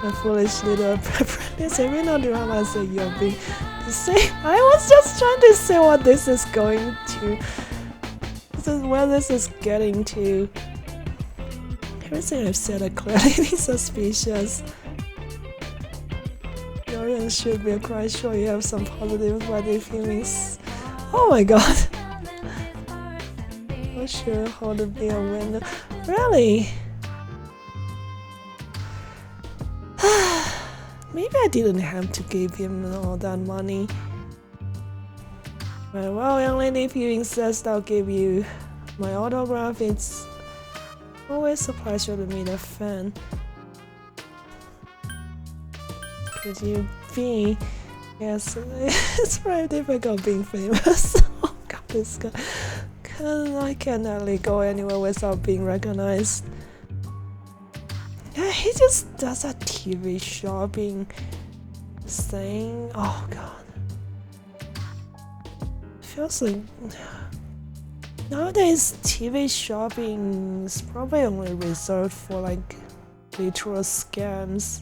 A foolish little apprentice. I may not realize that you're being the same. I was just trying to say what this is going to. This is where this is getting to. Everything I've said are clearly suspicious. Your should be quite sure you have some positive body feelings. Oh my god. Not sure how to be a winner. Really? Maybe I didn't have to give him all that money. But well, young lady, if you insist, I'll give you my autograph. It's always a pleasure to meet a fan. Could you be? Yes, it's very difficult being famous. Oh god, this guy. 'Cause I can't really go anywhere without being recognized. Yeah, he just does a TV shopping thing. Oh god. Feels like nowadays TV shopping is probably only reserved for like literal scams.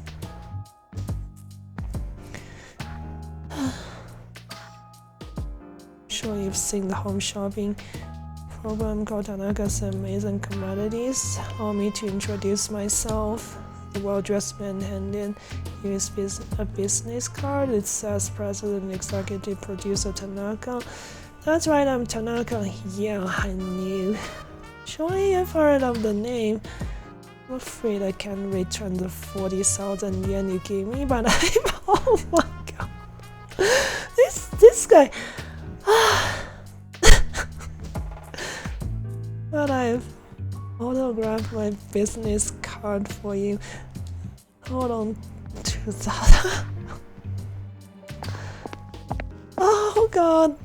Sure you've seen the home shopping program called Tanaka's Amazing Commodities. Allow me to introduce myself. The well-dressed man handed you a business card. It says President Executive Producer Tanaka. That's right, I'm Tanaka. Yeah, I knew. Surely you've heard of the name. I'm afraid I can't return the 40,000 yen you gave me, but oh my god. This guy. But I've autographed my business card for you. Hold on, 2,000. Oh god.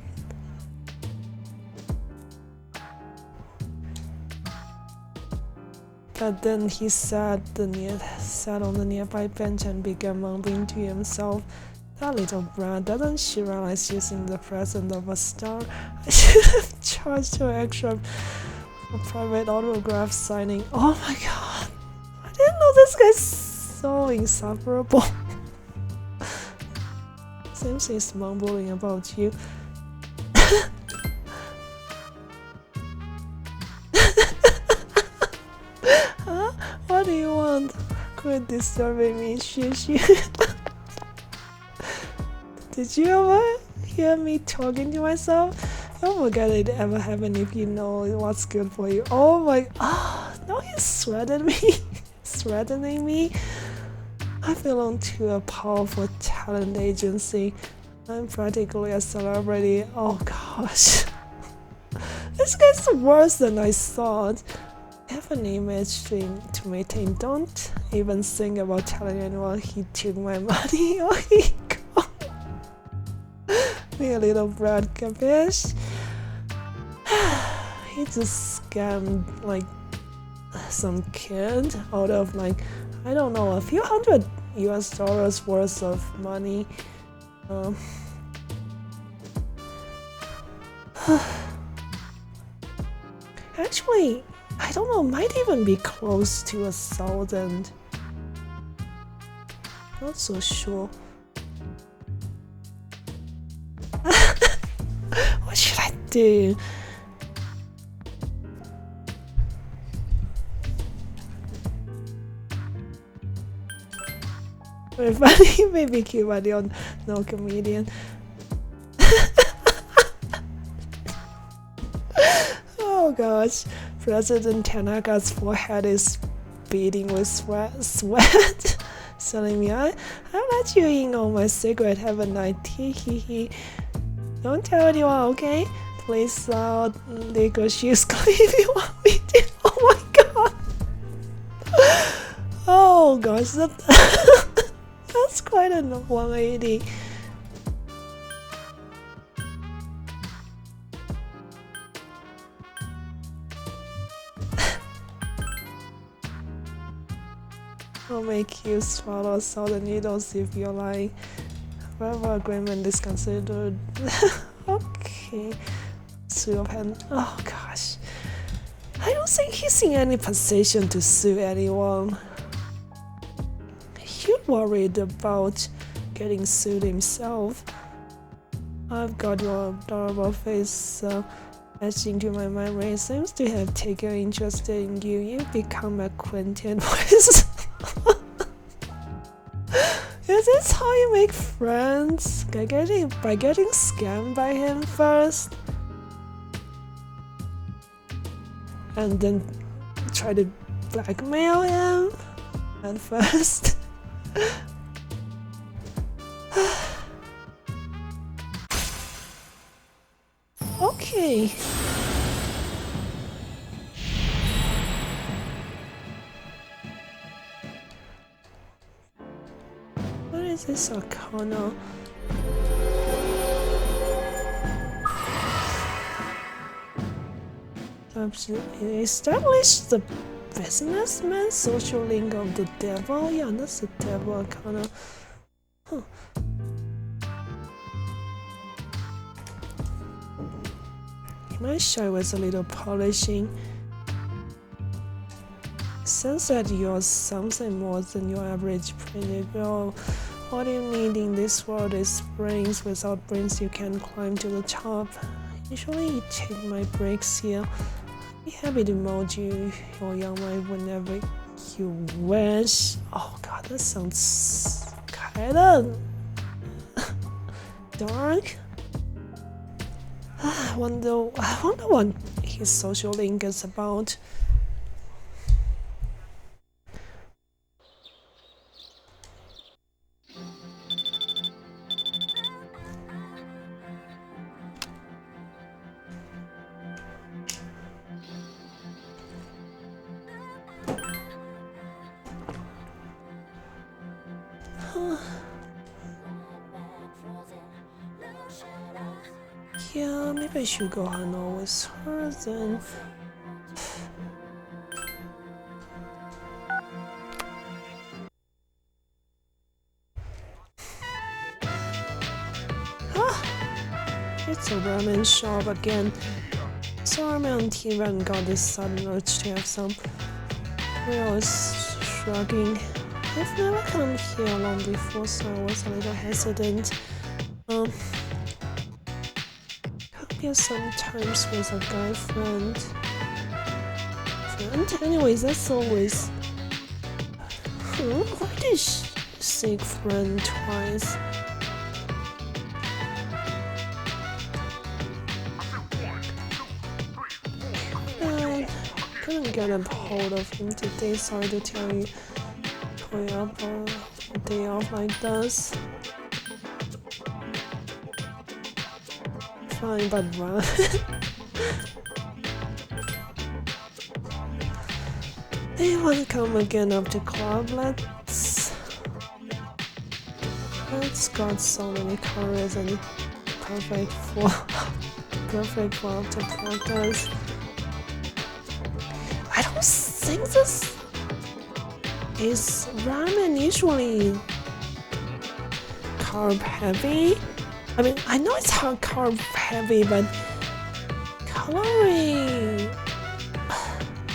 But then he sat on the nearby bench and began mumbling to himself. That little brat, doesn't she realize using the presence of a star? I should have charged her extra for private autograph signing. Oh my god. I didn't know this guy's so insufferable. Seems he's mumbling about you. Huh? What do you want? Quit disturbing me, Shushi. Did you ever hear me talking to myself? Oh my god, it ever happen if you know what's good for you. Oh my, now he's threatening me. Threatening me? I belong to a powerful talent agency. I'm practically a celebrity. Oh gosh. This guy's worse than I thought. I have an image to maintain. Don't even think about telling anyone he took my money. Oh, he got me a little brat cabbage. He just scammed like some kid out of like, I don't know, a few hundred US$ worth of money. Actually, I don't know, might even be close to 1,000. Not so sure. What should I do? Very funny, maybe cute, but you're no comedian. Oh gosh, President Tanaka's forehead is beating with sweat. Telling me, I let you in on my secret, haven't I? Hee. Don't tell anyone, okay? Please legal shoes clean if you want me to. Oh my god. Oh gosh, that's quite a 180. I'll make you swallow 1,000 needles if you're lying. Whatever agreement is considered. Okay. Sue of hand. Oh gosh. I don't think he's in any position to sue anyone. He's worried about getting sued himself. I've got your adorable face etched into my memory. It seems to have taken interest in you. You've become acquainted with. Is this how you make friends? By getting scammed by him first? And then try to blackmail him at first? Okay. What is this arcana? establish the businessman social link of the devil. Yeah, that's the devil kind of. Huh. My show was a little polishing. Sense that you're something more than your average pretty girl. What you need in this world is brains. Without brains, you can climb to the top. Usually, you take my breaks here. Be happy to mold you your young life whenever you wish. Oh god, that sounds kinda dark. I wonder what his social link is about. Yeah, maybe I should go hang out with her then. It's a ramen shop again. Saw ramen on TV and got this sudden urge to have some. Wheels shrugging. I've never come here alone before, so I was a little hesitant. Come here sometimes with a guy friend. Anyways, that's always. Why did she say friend twice? Couldn't get a hold of him today. Sorry to tell you. Going up on a day off like this. Fine, but run. They want to come again after club. Let's got so many colors and perfect for after practice. I don't think this is ramen usually carb heavy. I mean, I know it's hard carb heavy, but calorie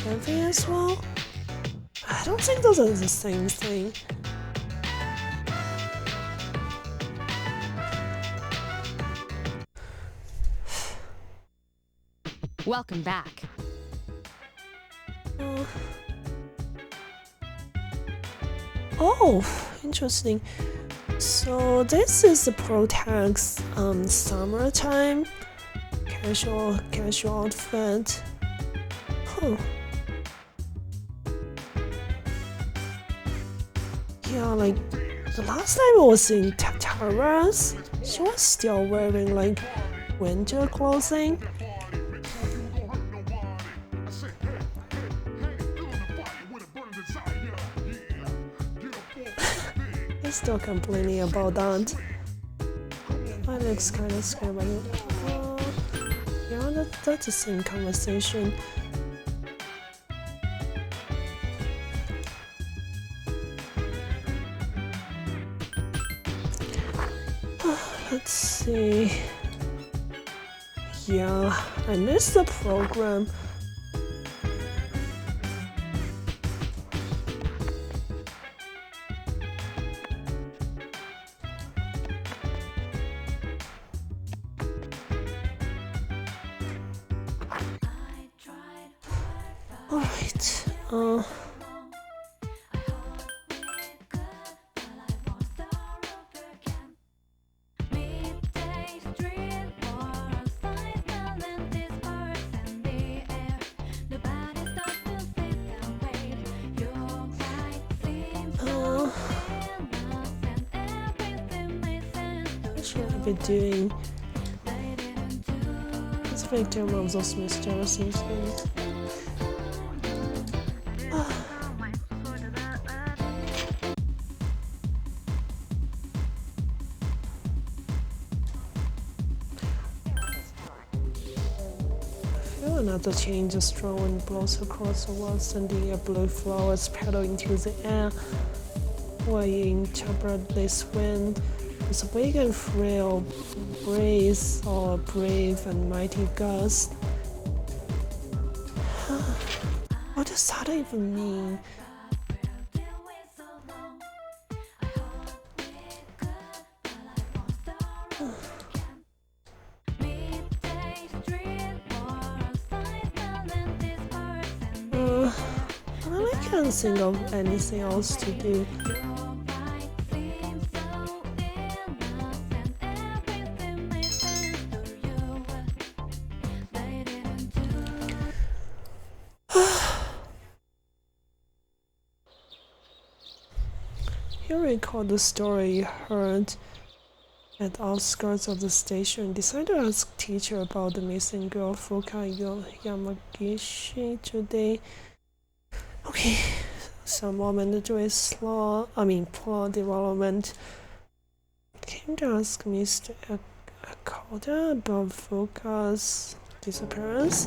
heavy as well. I don't think those are the same thing. Welcome back. Oh, interesting. So this is the Protex summertime casual outfit. Huh. Yeah, like the last time I was in Tara's, she was still wearing like winter clothing. Still complaining about that. That looks kind of scary, but yeah, that's the same conversation. Let's see. Yeah, I missed the program. Alright, what should I be doing? It's a victim of those mysterious things. Feel another change, a strong wind blows across the wall, sending a blue flowers petal into the air. While you interpret this wind as a big and frail breeze or a brave and mighty gust. What does that even mean? I really can't think of anything else to do. You recall the story you heard at the outskirts of the station. Decided to ask teacher about the missing girl Fuka Yamagishi today. Okay, some more mandatory plot development. Came to ask Mr. Akoda about Fuka's disappearance.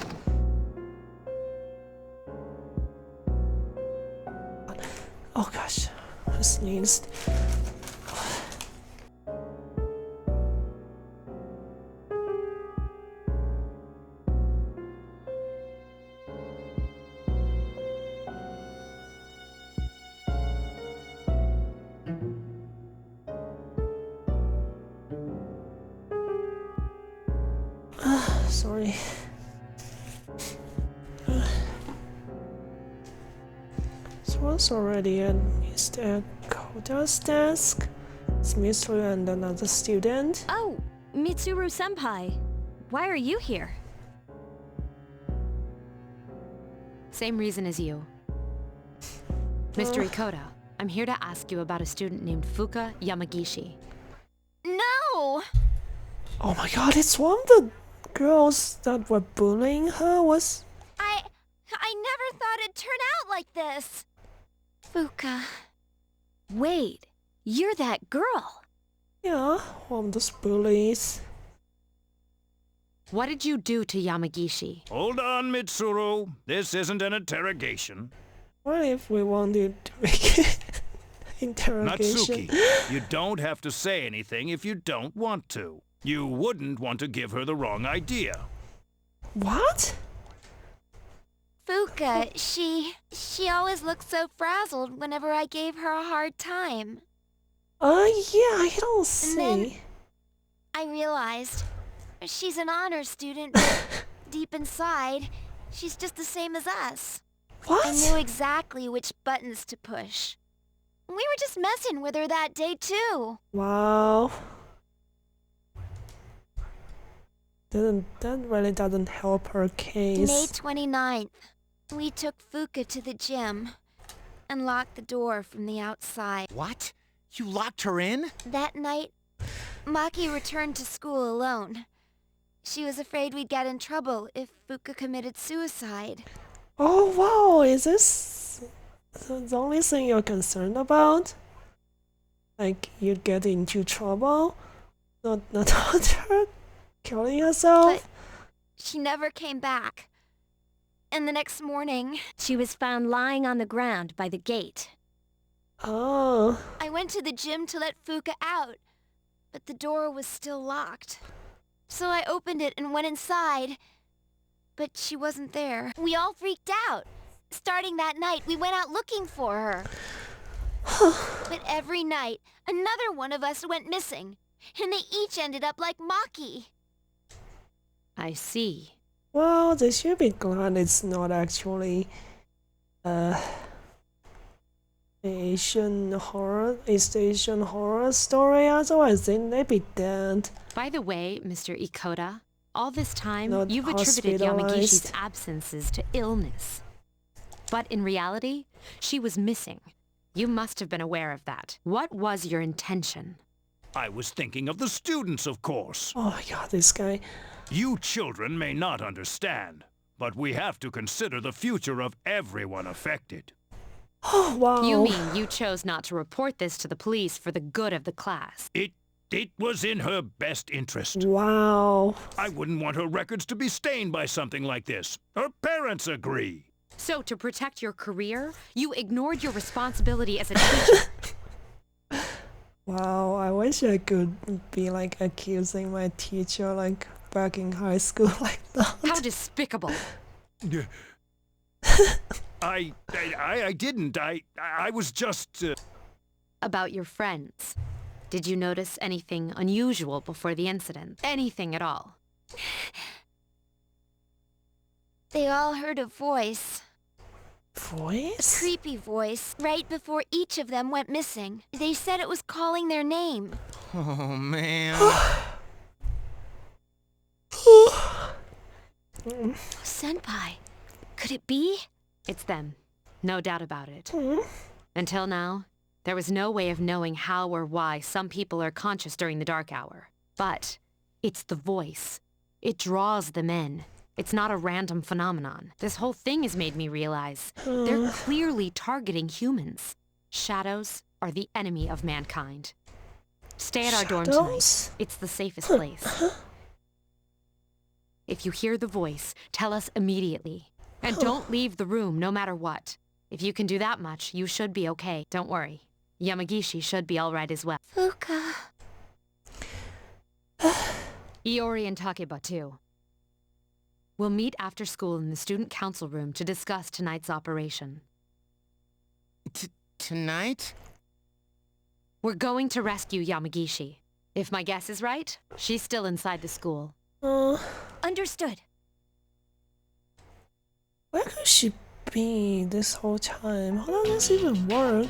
Oh gosh, I sneezed. Sorry. Someone's already at Mr. Koda's desk. It's Mitsuru and another student. Oh, Mitsuru-senpai. Why are you here? Same reason as you. Mr. Ikoda, I'm here to ask you about a student named Fuka Yamagishi. No! Oh my god, it's one of the girls that were bullying her, was... I never thought it'd turn out like this. Fuka. Wait, you're that girl. Yeah, one of those bullies. What did you do to Yamagishi? Hold on, Mitsuru. This isn't an interrogation. What if we wanted to make it interrogation? Natsuki, you don't have to say anything if you don't want to. You wouldn't want to give her the wrong idea. What? Fuka, she always looked so frazzled whenever I gave her a hard time. Yeah, I don't see. then I realized she's an honor student, but deep inside, she's just the same as us. What? I knew exactly which buttons to push. We were just messing with her that day, too. Wow. That really doesn't help her case. May 29th, we took Fuka to the gym and locked the door from the outside. What? You locked her in? That night, Maki returned to school alone. She was afraid we'd get in trouble if Fuka committed suicide. Oh wow, is this the only thing you're concerned about? Like, you'd get into trouble? Not her killing herself? But she never came back. And the next morning, She was found lying on the ground by the gate. Oh. I went to the gym to let Fuka out, but the door was still locked. So I opened it and went inside, but she wasn't there. We all freaked out. Starting that night, we went out looking for her. But every night, another one of us went missing, and they each ended up like Maki. I see. Well, they should be glad it's not actually East Asian horror story, otherwise they'd be dead. By the way, Mr. Ikoda, all this time, Not you've attributed hospitalized. Yamagishi's absences to illness. But in reality, she was missing. You must have been aware of that. What was your intention? I was thinking of the students, of course. Oh my god, this guy. You children may not understand, but we have to consider the future of everyone affected. Oh wow. You mean you chose not to report this to the police for the good of the class? It It was in her best interest. Wow. I wouldn't want her records to be stained by something like this. Her parents agree. So, to protect your career, you ignored your responsibility as a teacher. Wow, I wish I could be like accusing my teacher like back in high school like that. How despicable. I didn't. I was just... About your friends. Did you notice anything unusual before the incident? Anything at all? They all heard a voice. Voice? Creepy voice, right before each of them went missing. They said it was calling their name. Oh, man. Senpai, could it be? It's them. No doubt about it. Until now, there was no way of knowing how or why some people are conscious during the dark hour. But it's the voice. It draws them in. It's not a random phenomenon. This whole thing has made me realize they're clearly targeting humans. Shadows are the enemy of mankind. Stay at our dorm tonight. It's the safest place. If you hear the voice, tell us immediately. And don't leave the room no matter what. If you can do that much, you should be okay. Don't worry. Yamagishi should be all right as well. Fuka. Iori and Takeba too. We'll meet after school in the student council room to discuss tonight's operation. Tonight? We're going to rescue Yamagishi. If my guess is right, she's still inside the school. Understood. Where could she be this whole time? How does this even work?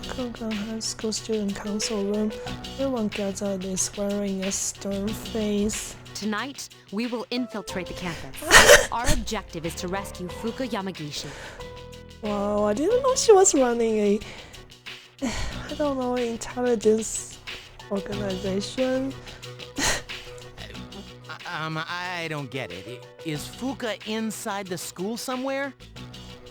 Koga High School Student Council Room. Everyone gathered is wearing a stern face. Tonight, we will infiltrate the campus. Our objective is to rescue Fuka Yamagishi. Wow, I didn't know she was running a... I don't know, intelligence organization. I don't get it. Is Fuka inside the school somewhere?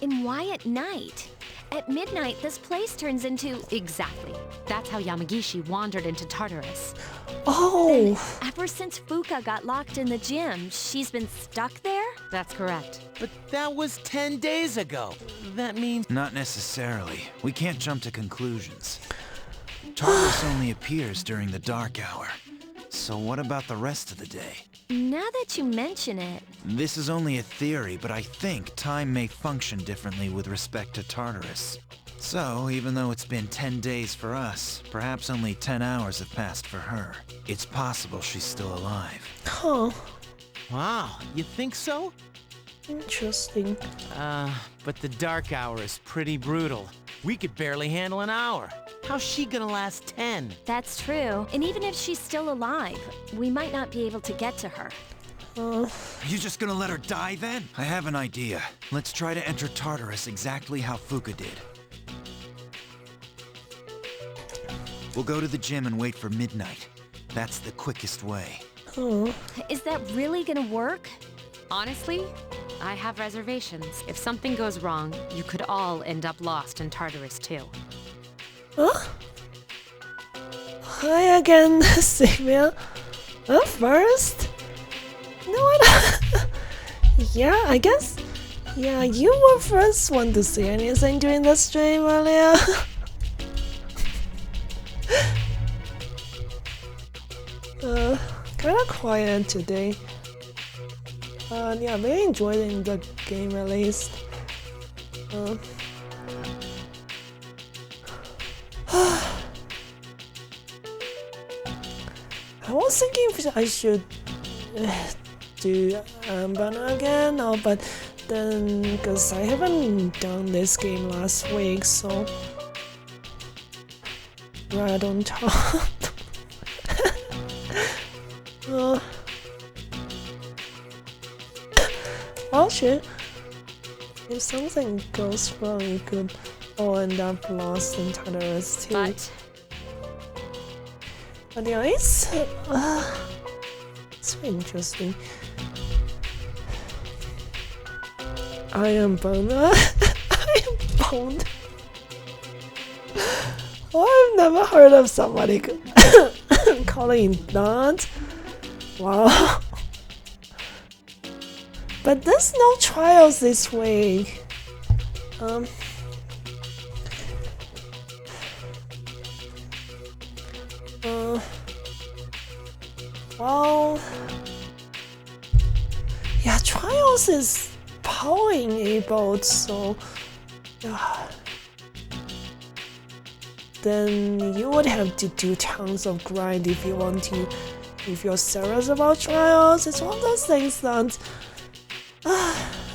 And why at night? At midnight, this place turns into... Exactly. That's how Yamagishi wandered into Tartarus. Oh! Ever since Fuka got locked in the gym, she's been stuck there? That's correct. But that was 10 days ago. That means... Not necessarily. We can't jump to conclusions. Tartarus only appears during the dark hour. So what about the rest of the day? Now that you mention it... This is only a theory, but I think time may function differently with respect to Tartarus. So, even though it's been 10 days for us, perhaps only 10 hours have passed for her. It's possible she's still alive. Huh. Wow, you think so? Interesting. But the dark hour is pretty brutal. We could barely handle an hour. How's she gonna last 10? That's true. And even if she's still alive, we might not be able to get to her. Are you just gonna let her die then? I have an idea. Let's try to enter Tartarus exactly how Fuka did. We'll go to the gym and wait for midnight. That's the quickest way. Is that really gonna work? Honestly, I have reservations. If something goes wrong, you could all end up lost in Tartarus too. Huh? Hi again, Sylvia. First? No, I don't. Yeah, I guess. Yeah, you were first one to see anything during the stream earlier. Kinda quiet today. Yeah, very enjoying the game at least. I was thinking if I should do banner again, but then because I haven't done this game last week, so right on top. Oh shit! If something goes wrong, you could all end up lost in Tartarus too. But yeah, it's very interesting. I am boned. I am boned. Oh, I've never heard of somebody calling that. Wow. But there's no trials this week. Well, yeah, trials is power-enabled, so then you would have to do tons of grind if you want to. If you're serious about trials, it's one of those things that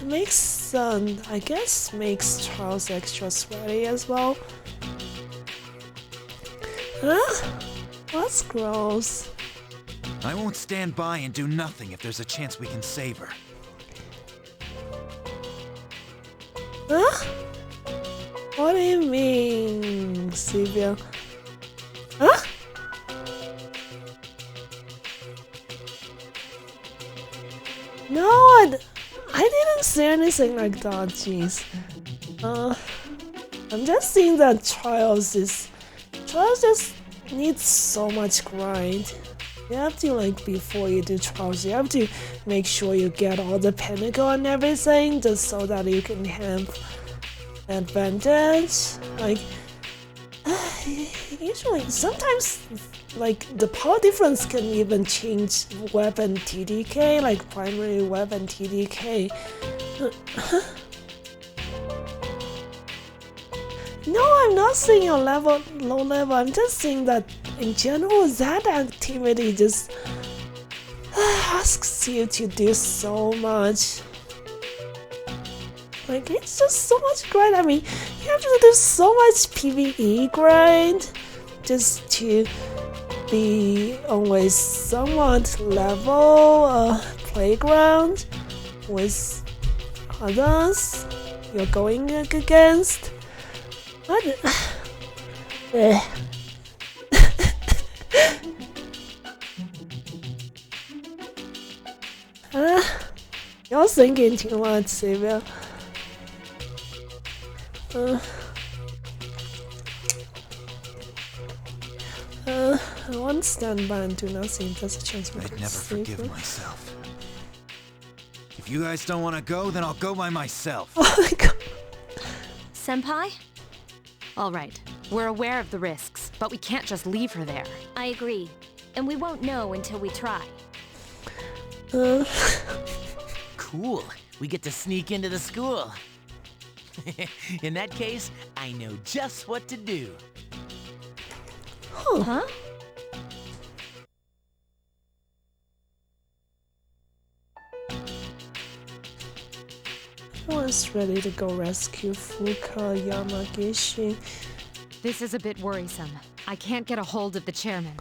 makes, I guess, makes trials extra sweaty as well. That's gross. I won't stand by and do nothing if there's a chance we can save her. Huh? What do you mean, Sylvia? Huh? No, I didn't say anything like that, jeez. I'm just saying that trials just needs so much grind. You have to, like, before you do trials, you have to make sure you get all the pinnacle and everything just so that you can have advantage. Like, usually, sometimes, like, the power difference can even change weapon TDK, like primary weapon TDK. No, I'm not saying your level low level, I'm just saying that in general that activity just asks you to do so much. Like, it's just so much grind. I mean, you have to do so much PvE grind just to be on a somewhat level playground with others you're going against. What? You're thinking too much, Sylvia. I won't stand by and do nothing. There's a chance we I'd could never save forgive her. myself. If you guys don't want to go, then I'll go by myself. Oh my god. Senpai? All right, we're aware of the risks, but we can't just leave her there. I agree. And we won't know until we try. Cool. We get to sneak into the school. In that case, I know just what to do. Huh? I was ready to go rescue Fuka Yamagishi. This is a bit worrisome. I can't get a hold of the chairman.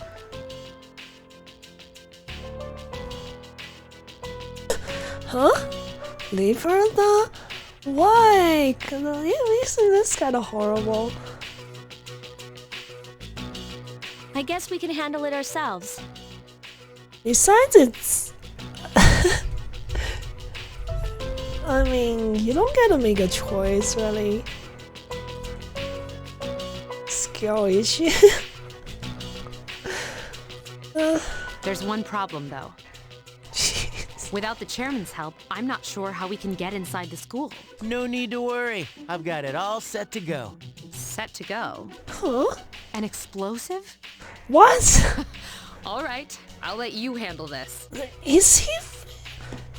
Huh? Leave her there? Why? Isn't this kind of horrible? I guess we can handle it ourselves. Besides, it's... I mean, you don't get to make a choice, really. Skill issue. There's one problem, though. Jeez. Without the chairman's help, I'm not sure how we can get inside the school. No need to worry. I've got it all set to go. Set to go. Huh? An explosive? What? All right, I'll let you handle this. Is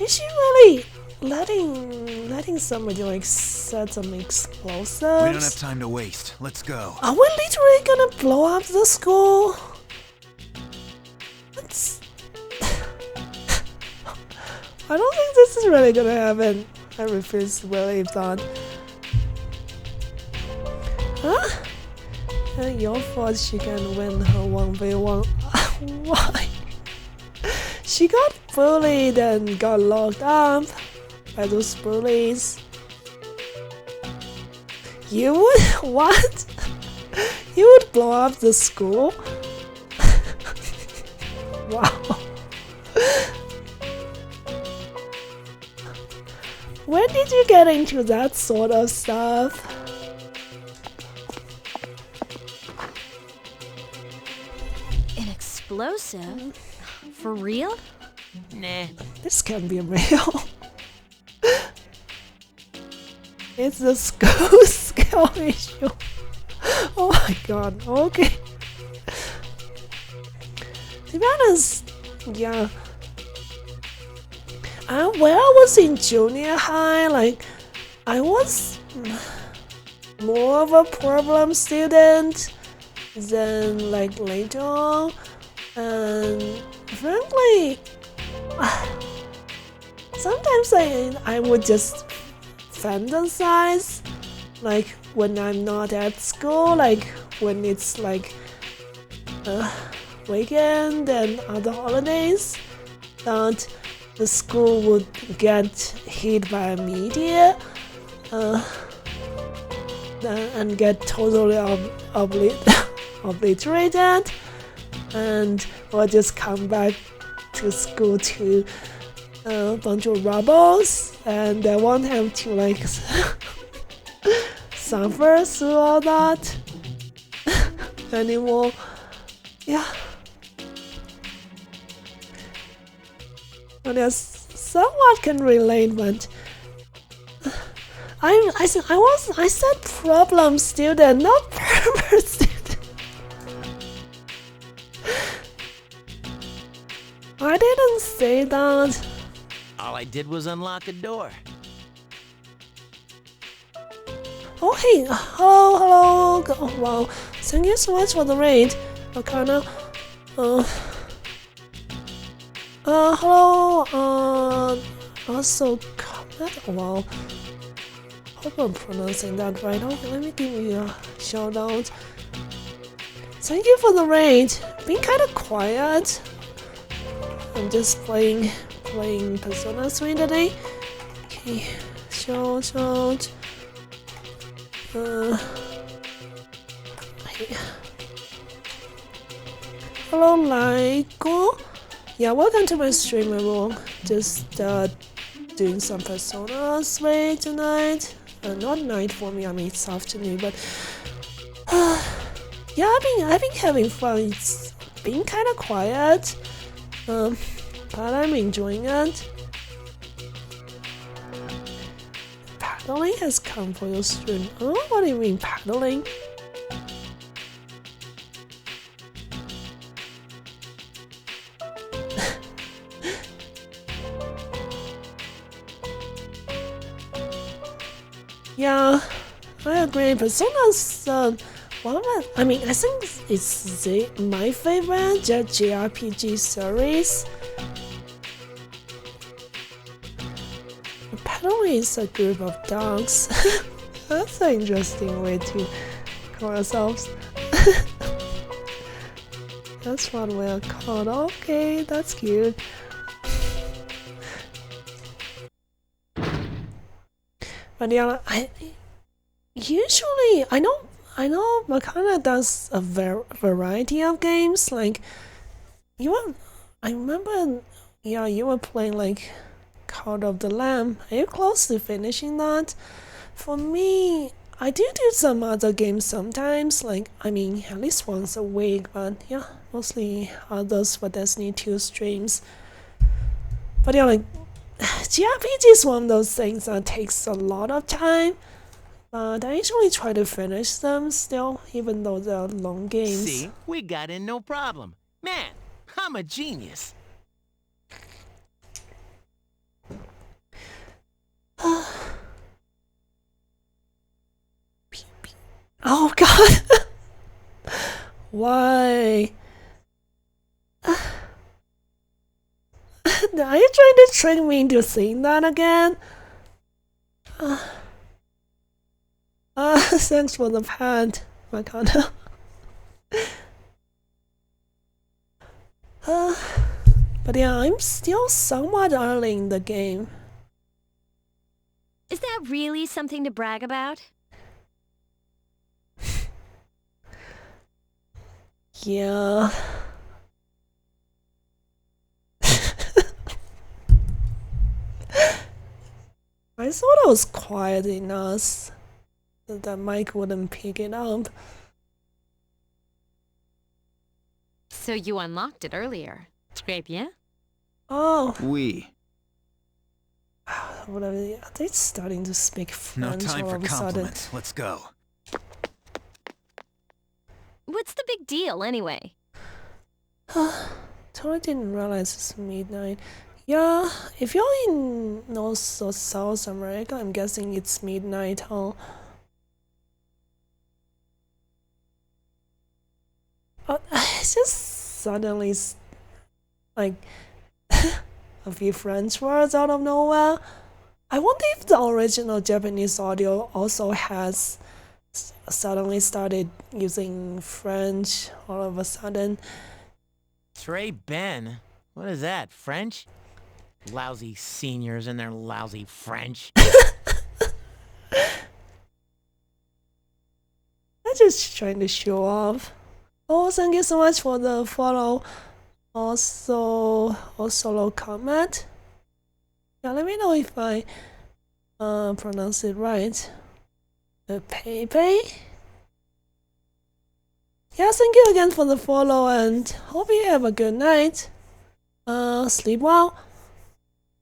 she really letting somebody, like, set some explosives? We don't have time to waste. Let's go. Are we literally gonna blow up the school? That's... I don't think this is really gonna happen. I refuse to believe that. Huh? Your fault she can win her 1v1. Why? She got bullied and got locked up by those bullies. You would? What? You would blow up the school? Wow. When did you get into that sort of stuff? explosive. For real? Nah. This can't be real. It's a skill issue. Oh my god, okay. To be honest, yeah. When I was in junior high, like, I was more of a problem student than like later on. And frankly, sometimes I would just fantasize, like when I'm not at school, like when it's like weekend and other holidays, that the school would get hit by a meteor and get totally obliterated, and we'll just come back to school to a bunch of rubbles, and I won't have to like suffer through all that anymore. Yeah. But I somewhat can relate, but I said problem student, not pervert student. I didn't say that. All I did was unlock a door. Oh hey, hello. Oh, wow, thank you so much for the raid, Akana. Hello, also comment. Wow, hope I'm pronouncing that right. Okay, let me give you a shout out. Thank you for the raid. Being kind of quiet. I'm just playing Persona 3 today. Okay, shout out. Hello, Laiko. Yeah, welcome to my stream, everyone. Just doing some Persona 3 tonight. Not night for me, I mean it's afternoon, but yeah, I've been having fun. It's been kind of quiet, but I'm enjoying it. Paddling has come for your stream. Oh, what do you mean paddling? Yeah, I agree. Persona's one of my, I mean, I think it's my favorite JRPG series. Apparently, it's a group of dogs. That's an interesting way to call ourselves. That's what we're called. Okay, that's cute. But yeah, I know Makana does a variety of games. Like I remember, yeah, you were playing like Cult of the Lamb. Are you close to finishing that? For me, I do some other games sometimes. Like I mean, at least once a week. But yeah, mostly others for Destiny 2 streams. But yeah, like. JRPG is one of those things that takes a lot of time, but I usually try to finish them still, even though they're long games. See, we got in no problem. Man, I'm a genius. Oh god! Why? Are you trying to trick me into saying that again? Thanks for the pad, Makana. But yeah, I'm still somewhat early in the game. Is that really something to brag about? Yeah. I thought I was quiet enough that the mic wouldn't pick it up. So you unlocked it earlier. Très bien. Oh, We. whatever. Are they starting to speak No French time all for of a sudden? compliments. Let's go. What's the big deal, anyway? Totally didn't realize it's midnight. Yeah, if you're in North or South America, I'm guessing it's midnight, huh? It's just suddenly like a few French words out of nowhere. I wonder if the original Japanese audio also has suddenly started using French all of a sudden. Trey Ben? What is that, French? Lousy seniors and their lousy French. I'm just trying to show off. Oh, thank you so much for the follow. Also comment. Yeah, let me know if I pronounce it right. Pepe. Yeah, thank you again for the follow and hope you have a good night. Sleep well.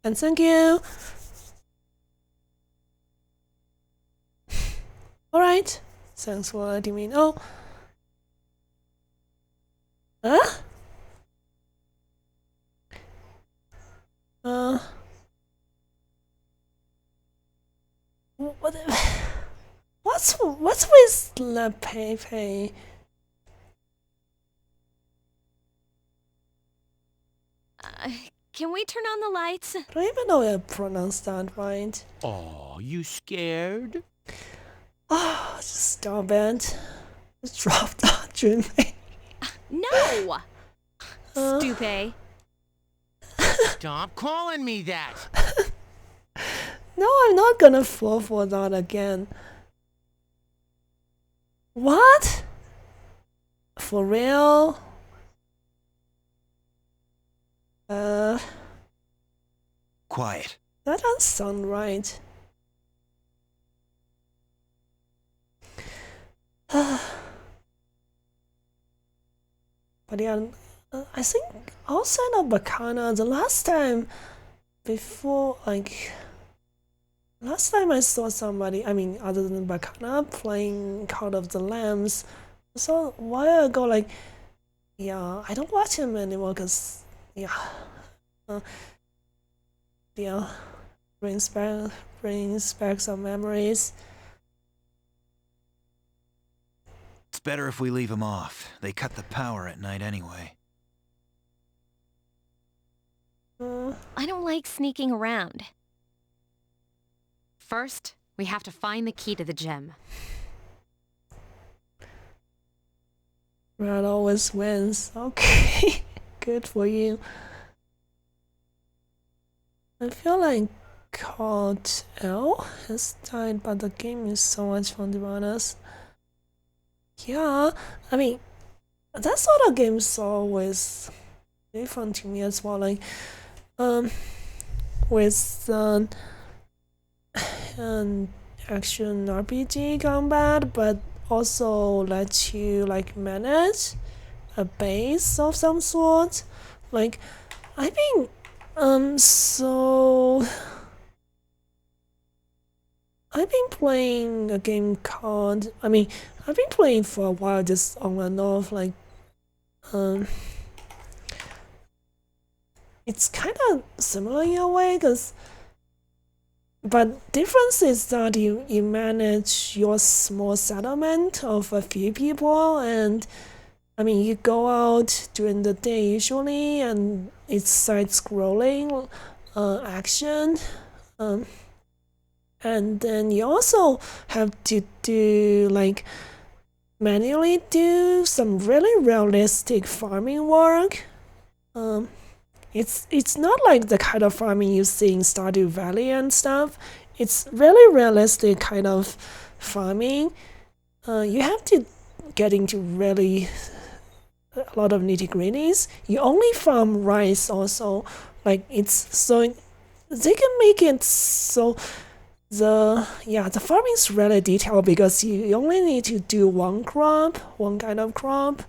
And thank you. Alright. Thanks for letting me know. Huh? What's with La Pepe? Can we turn on the lights? I don't even know if I pronounced that right. Oh, you scared? Oh, just stop it. Just drop that, Junmei. No! Stupid. Stop calling me that. No, I'm not gonna fall for that again. What? For real? Quiet. That doesn't sound right. But yeah, I think outside of Bacana, the last time I saw somebody, I mean, other than Bacana, playing Cult of the Lambs, I saw a while ago, like, yeah, I don't watch him anymore because, yeah, brings back some memories. It's better if we leave them off. They cut the power at night anyway. I don't like sneaking around. First, we have to find the key to the gem. Red always wins. Okay, good for you. I feel like Cult L has died, but the game is so much fun to be honest. Yeah, I mean, that sort of game's always very fun to me as well. Like, with an action RPG combat, but also let you like manage a base of some sort. Like, I think I've been playing a game called, I've been playing for a while, just on and off, like, it's kind of similar in a way, but difference is that you manage your small settlement of a few people, and you go out during the day usually, and it's side-scrolling action, and then you also have to do manually do some really realistic farming work. It's not like the kind of farming you see in Stardew Valley and stuff. It's really realistic kind of farming. You have to get into really a lot of nitty-gritties. You only farm rice also. It's so they can make it so the farming is really detailed because you only need to do one kind of crop.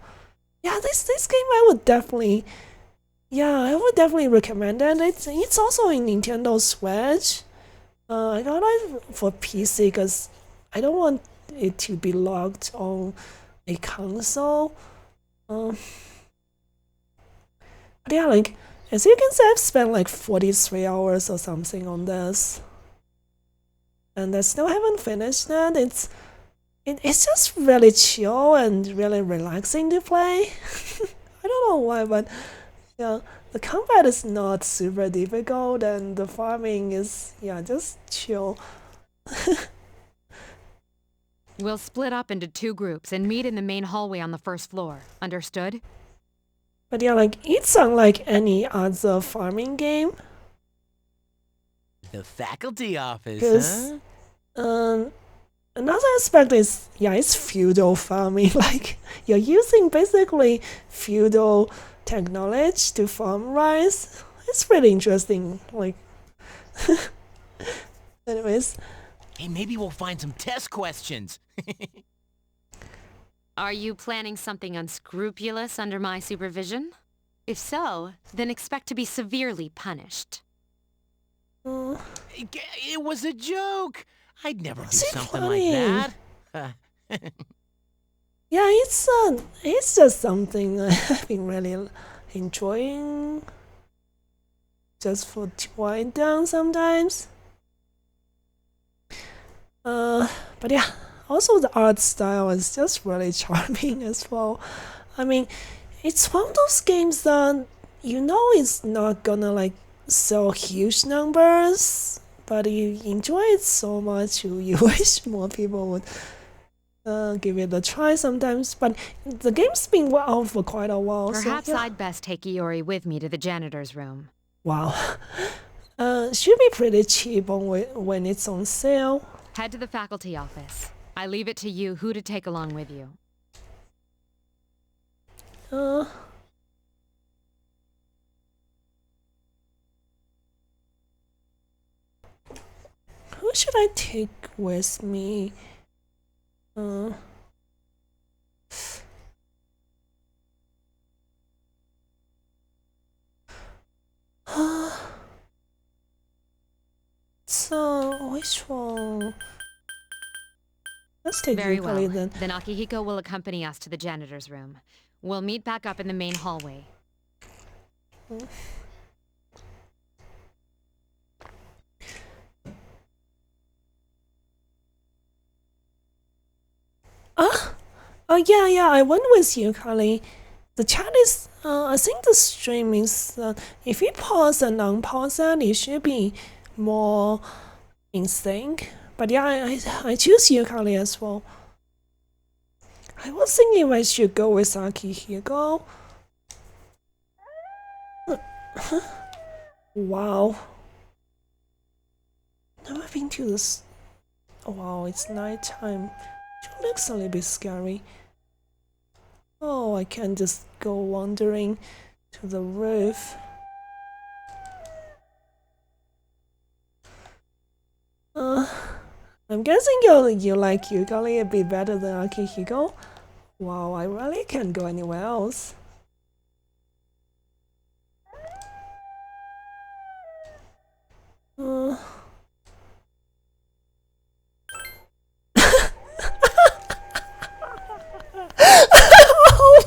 yeah, this game I would definitely recommend it. It's also in Nintendo Switch. I got it for PC because I don't want it to be logged on a console. But yeah, like as you can see, I've spent like 43 hours or something on this, and I still haven't finished that. It's just really chill and really relaxing to play. I don't know why, but yeah, the combat is not super difficult, and the farming is just chill. We'll split up into 2 groups and meet in the main hallway on the first floor. Understood? But yeah, like it's unlike any other farming game. The faculty office, 'Cause, huh? Another aspect is it's feudal farming. Like you're using basically feudal technology to farm rice. It's pretty interesting. Like, anyways. Hey, maybe we'll find some test questions. Are you planning something unscrupulous under my supervision? If so, then expect to be severely punished. It was a joke. I'd never do it something funny? like that. Yeah, it's just something I've been really enjoying. Just for to wind down sometimes. But yeah, also the art style is just really charming as well. I mean, it's one of those games that it's not gonna like sell huge numbers, but you enjoy it so much you wish more people would give it a try sometimes. But the game's been out for quite a while. Perhaps so, yeah. I'd best take Iori with me to the janitor's room. Wow. Should be pretty cheap when it's on sale. Head to the faculty office. I leave it to you who to take along with you. Who should I take with me? So, which one? Let's take Very Yukari well. then. Akihiko will accompany us to the janitor's room. We'll meet back up in the main hallway. Oh yeah, I went with you, Kali. The chat is, I think the stream is, if you pause and unpause it, it should be more in sync. But yeah, I choose you, Kali, as well. I was thinking I should go with Akihiko. Wow. Never been to this. Oh, wow, it's nighttime. It looks a little bit scary. Oh, I can't just go wandering to the roof. I'm guessing you like Yukari a bit better than Akihiko. Wow, I really can't go anywhere else. Oh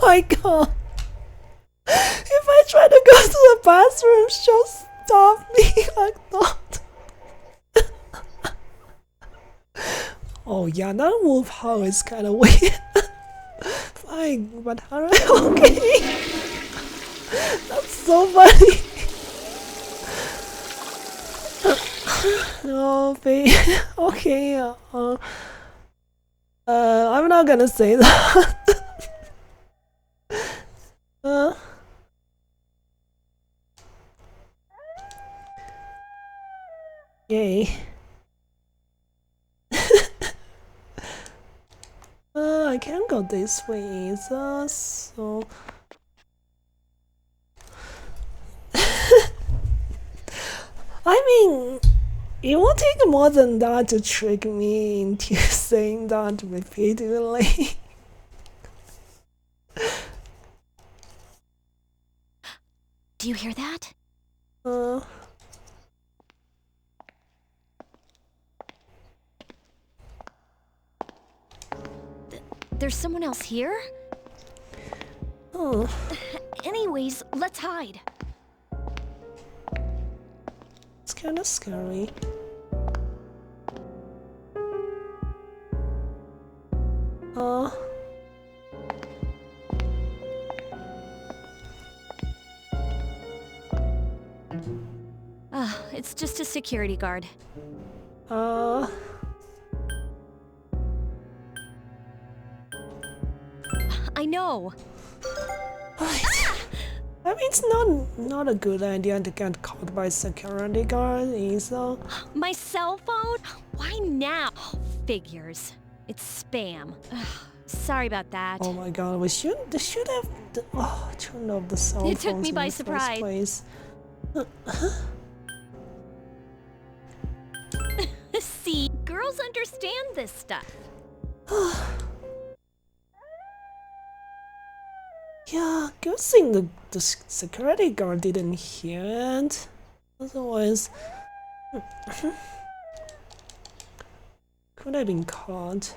my god! If I try to go to the bathroom, she'll stop me like that. Oh yeah, that wolf howl is kind of weird. Fine, but alright, okay. That's so funny. No, babe. Okay. I'm not gonna say that. Yay. I can't go this way either, so... I mean, it won't take more than that to trick me into saying that repeatedly. you hear that? There's someone else here? Oh, Anyways, let's hide. it's kind of scary. It's just a security guard. I know. I mean, it's not a good idea to get caught by security guard either. My cell phone? Why now? Figures. It's spam. Sorry about that. Oh my god, they should have turned off the cell phones. It took me in by the first surprise. place. See, girls understand this stuff. Yeah, good thing the security guard didn't hear it. Otherwise, could have been caught.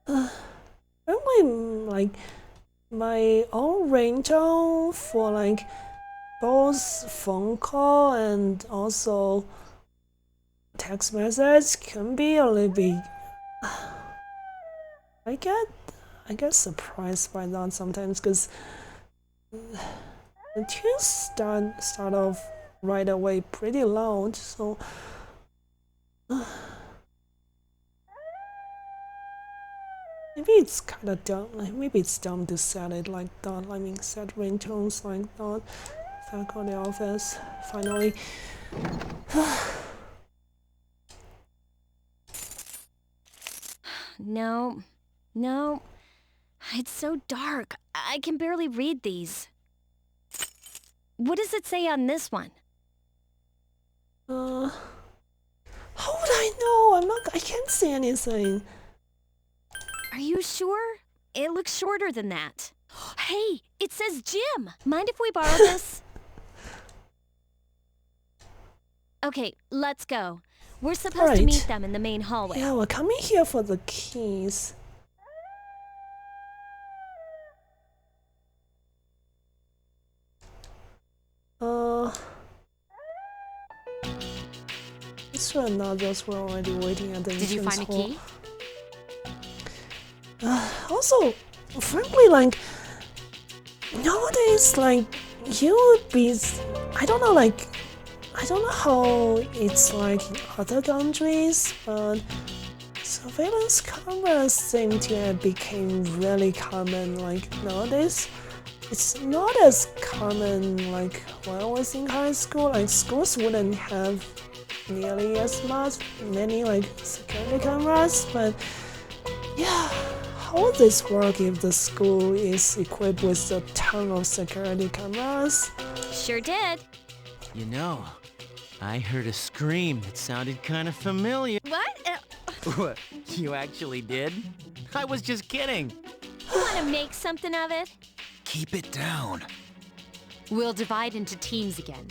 Apparently, like, my own ringtone for like both phone call and also text message can be a little bit. I get surprised by that sometimes because the tunes start off right away pretty loud, so maybe it's kind of dumb. Like, maybe it's dumb to set it like that. I mean, set ringtones like that. Back on the office, finally. No. It's so dark. I can barely read these. What does it say on this one? How would I know? I can't see anything. Are you sure? It looks shorter than that. Hey, it says gym. Mind if we borrow this? Okay, let's go. We're supposed to meet them in the main hallway. Yeah, we're coming here for the keys. This one and others were already waiting at the entrance. Did you find a key? Also, frankly, like, nowadays, like, you would be, I don't know how it's like in other countries, but surveillance cameras seem to have become really common. Like, nowadays, it's not as common like when I was in high school. Like, schools wouldn't have nearly as many like security cameras, but yeah, how would this work if the school is equipped with a ton of security cameras? Sure did. You know, I heard a scream that sounded kind of familiar. What? What? You actually did? I was just kidding. You want to make something of it? Keep it down. We'll divide into teams again.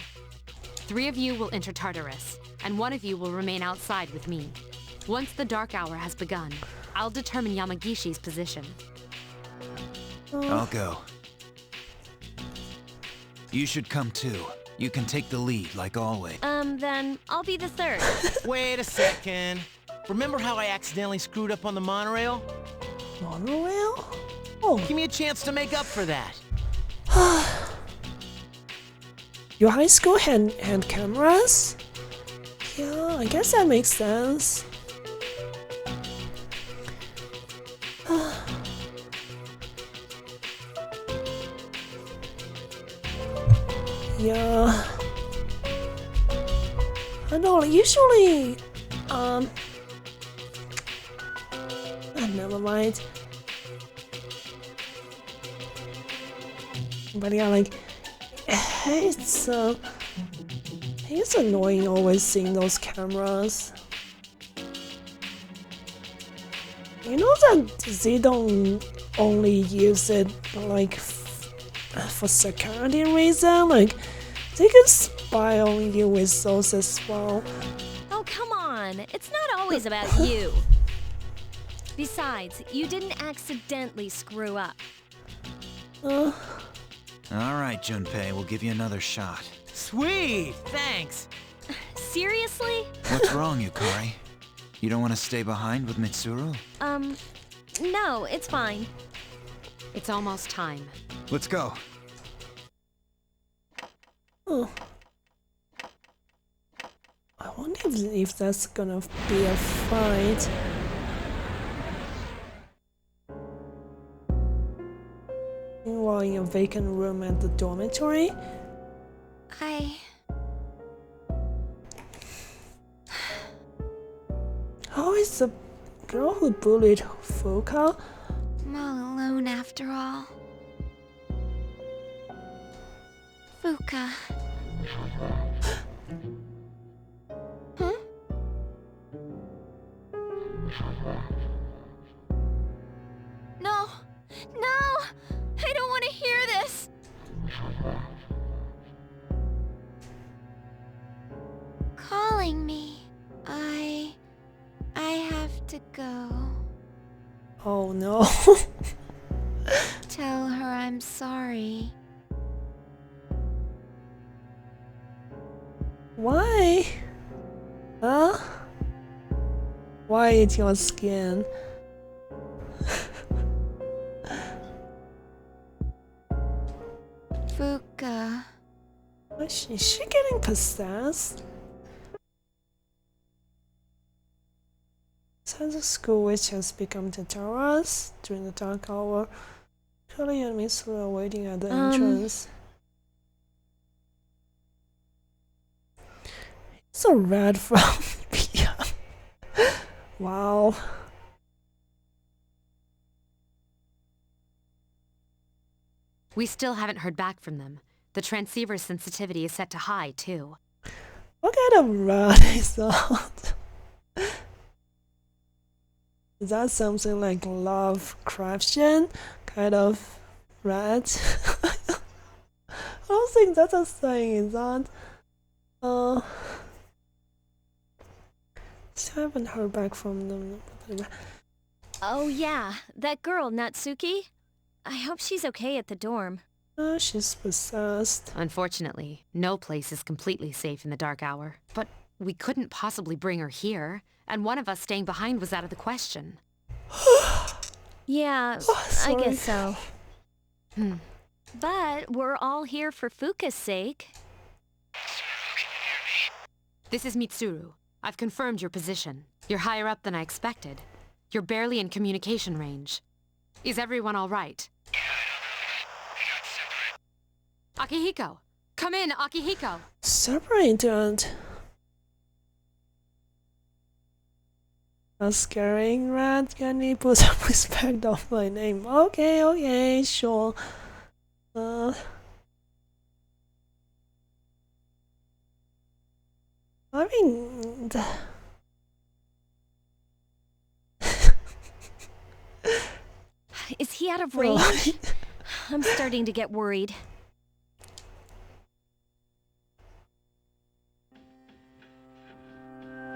3 of you will enter Tartarus, and 1 of you will remain outside with me. Once the dark hour has begun, I'll determine Yamagishi's position. I'll go. You should come too. You can take the lead, like always. Then I'll be the 3rd. Wait a second. Remember how I accidentally screwed up on the monorail? Monorail? Oh. Give me a chance to make up for that. Your high school had cameras? Yeah, I guess that makes sense. Yeah. I know, usually, never mind. But yeah, like, it's annoying always seeing those cameras. You know that they don't only use it like for security reason, like they can spy on you with those as well. Oh, come on. It's not always about you. Besides, you didn't accidentally screw up. All right, Junpei, we'll give you another shot. Sweet, thanks. Seriously? What's wrong, Yukari? You don't want to stay behind with Mitsuru? No, it's fine. It's almost time. Let's go. Oh. I wonder if that's gonna be a fight. Meanwhile, in a vacant room at the dormitory. How is the girl who bullied Fuka? I'm all alone after all. Fuka. Huh? No! No! I don't want to hear this! Calling me. I have to go. Oh no. Tell her I'm sorry. Why? Huh? Why is your skin? Fuka. Is she getting possessed? Since the school witch has become Tataras during the dark hour, Curly and Mitsuru are waiting at the entrance. It's a rat from Pia. Wow. We still haven't heard back from them. The transceiver's sensitivity is set to high, too. What kind of rat is that? Is that something like Lovecraftian kind of rat? I don't think that's a thing, is that? Still haven't heard back from them. Oh yeah, that girl, Natsuki. I hope she's okay at the dorm. She's possessed. Unfortunately, no place is completely safe in the dark hour. But we couldn't possibly bring her here, and one of us staying behind was out of the question. Yeah, I guess so. Hmm. But we're all here for Fuka's sake. This is Mitsuru. I've confirmed your position. You're higher up than I expected. You're barely in communication range. Is everyone all right? Akihiko! Come in, Akihiko! Separated. A scaring rat, can you put some respect on my name? Okay, sure. I mean... Is he out of range? I'm starting to get worried.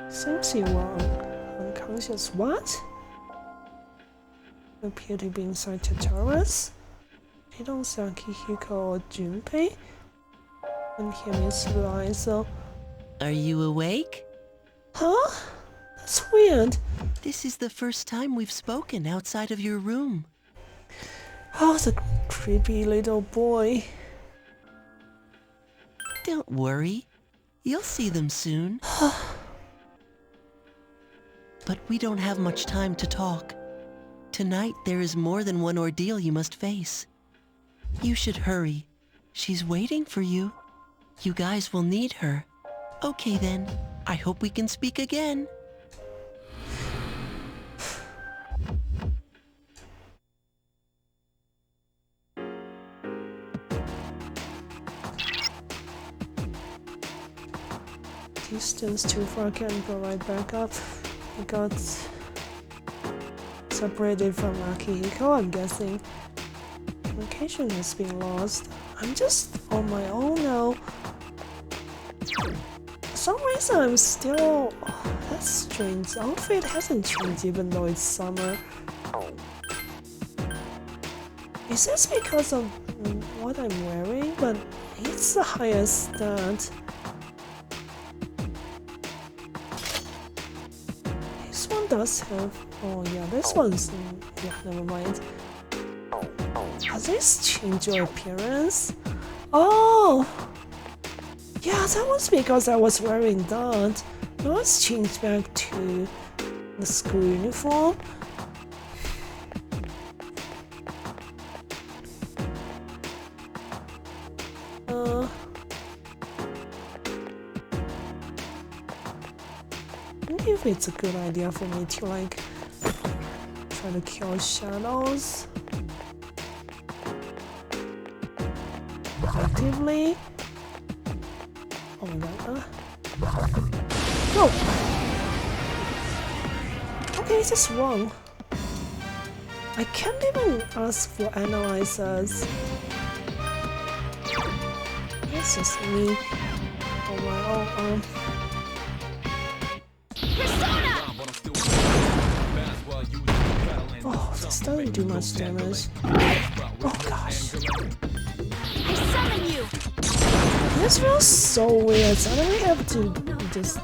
Seems you were unconscious. What? You appear to be inside Tataras? I don't see Akihiko or Junpei. And hear Mitsuru either. Are you awake? Huh? That's weird. This is the first time we've spoken outside of your room. Oh, the creepy little boy. Don't worry. You'll see them soon. But we don't have much time to talk. Tonight there is more than one ordeal you must face. You should hurry. She's waiting for you. You guys will need her. Okay then. I hope we can speak again. Distance too far, can't go right back up. I got separated from Akihiko, I'm guessing. Communication has been lost. I'm just on my own now. For some reason I'm still... Oh, that's strange. The outfit hasn't changed even though it's summer. Is this because of what I'm wearing? But it's the highest stat. This one does have... Oh yeah, this one's... Yeah, never mind. Does this change your appearance? Oh! Yeah, that was because I was wearing that. Now it's changed back to the school uniform. Maybe if it's a good idea for me to like try to kill shadows effectively. Oh my god. No! Okay, it's just wrong. I can't even ask for analyzers. This is me on my own. Oh, this doesn't do much damage. Oh gosh. I summon you! This feels so weird. Suddenly I have to just...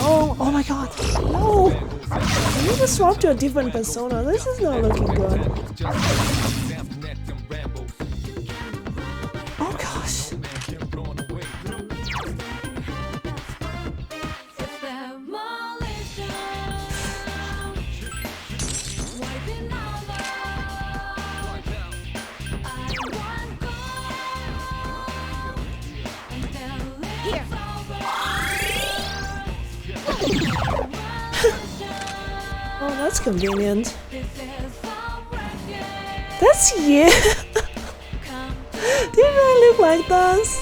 Oh my god. No! I need to swap to a different persona. This is not looking good. Oh gosh. Oh, that's convenient. That's you! Didn't I look like this?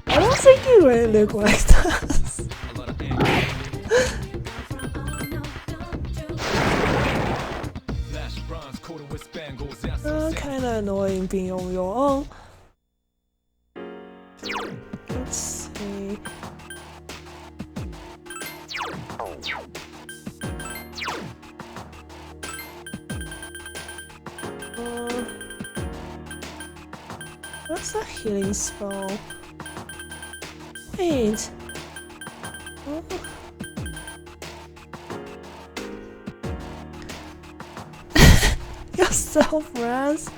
I don't think you really look like this. Kinda annoying being on your own. Let's see. What's a healing spell? Wait. Oh. Yourself, Raz.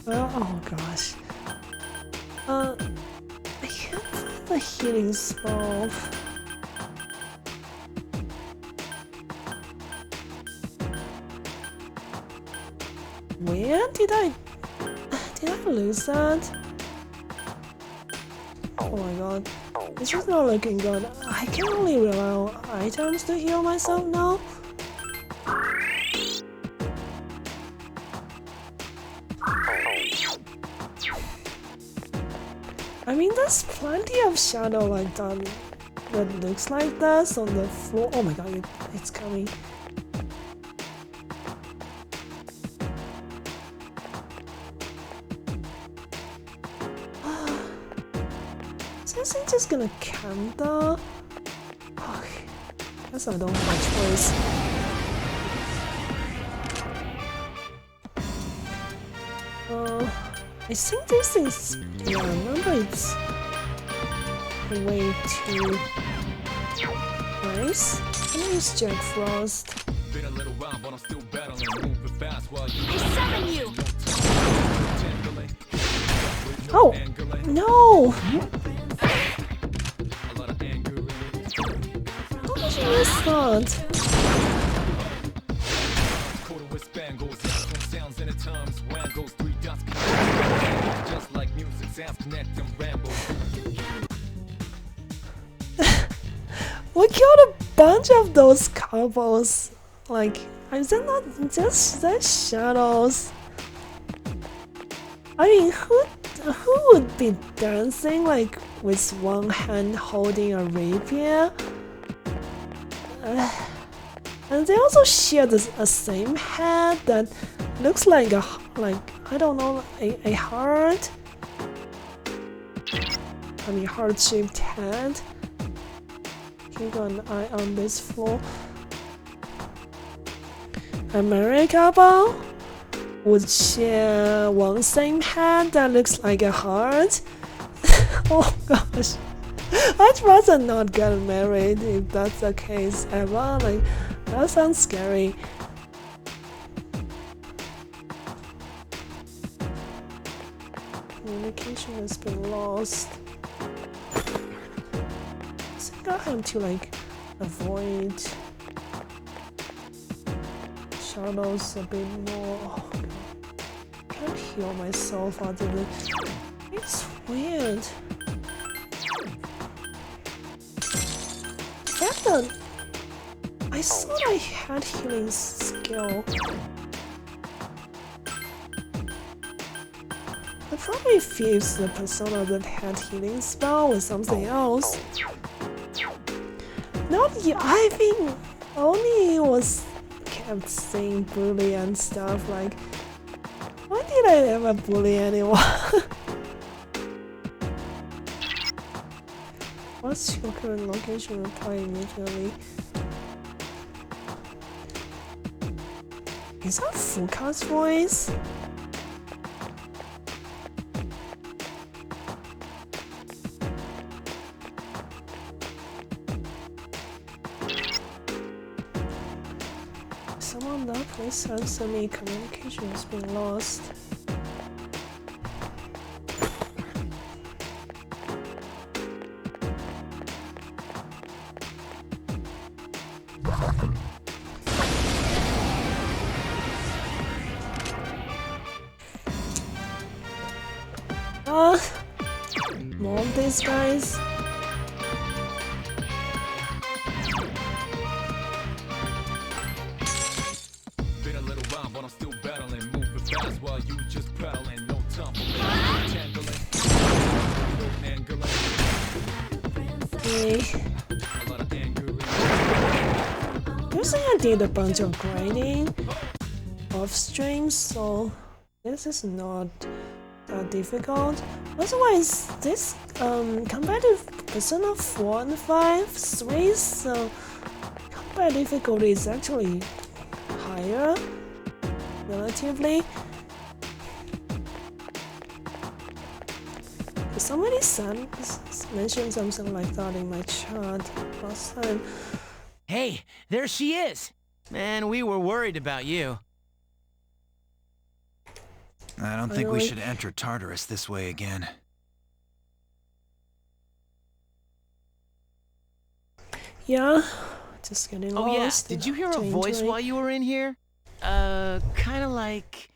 Well, oh gosh. I can't find the healing spell. Where did I lose that? Oh my god. This is not looking good. I can only rely on items to heal myself now. I mean, there's plenty of shadow like that that looks like this on the floor. Oh my god, it's coming. Is he just gonna camp though? Okay, guess I don't have a choice. I think this is... Yeah, I remember it's a way to... Nice. Can I use Jack Frost? I summon you! Oh! No! How did you miss that? times. Wangles, three dots connect. Just like music, sounds connect them ramble. We killed a bunch of those couples. Like, is that not just the shadows? I mean, who would be dancing like with one hand holding a rapier? And they also share a same head that looks like I don't know, a heart. I mean, heart-shaped head. Keep an eye on this floor. A married couple would share one same head that looks like a heart. Oh gosh, I'd rather not get married if that's the case ever. Like, that sounds scary. Communication has been lost. I think I have to like avoid shadows a bit more. Oh, God. I can't heal myself other than it's weird. That I thought I had healing skill. I probably fused the persona that had healing spell with something else. Not yet. I think only was kept saying bully and stuff. Like, why did I ever bully anyone? What's your current location? Reply immediately. Is that Fuka's voice? Someone there, please answer me. Communication has been lost. More of these guys. Been a little while, but I'm still battling. Moving fast while you just paddling. No time for me. Tangling. No angling. Okay. A lot of anger. Usually I did a bunch of grinding off stream, so this is not that difficult. Otherwise, this compared to Persona 4 and 5 Swiss, so combat difficulty is actually higher relatively. Somebody mentioned something like that in my chat last time. Hey, there she is! Man, we were worried about you. I don't think we should enter Tartarus this way again. Yeah, just getting lost. Oh yeah, did you hear a voice while you were in here? Kinda like...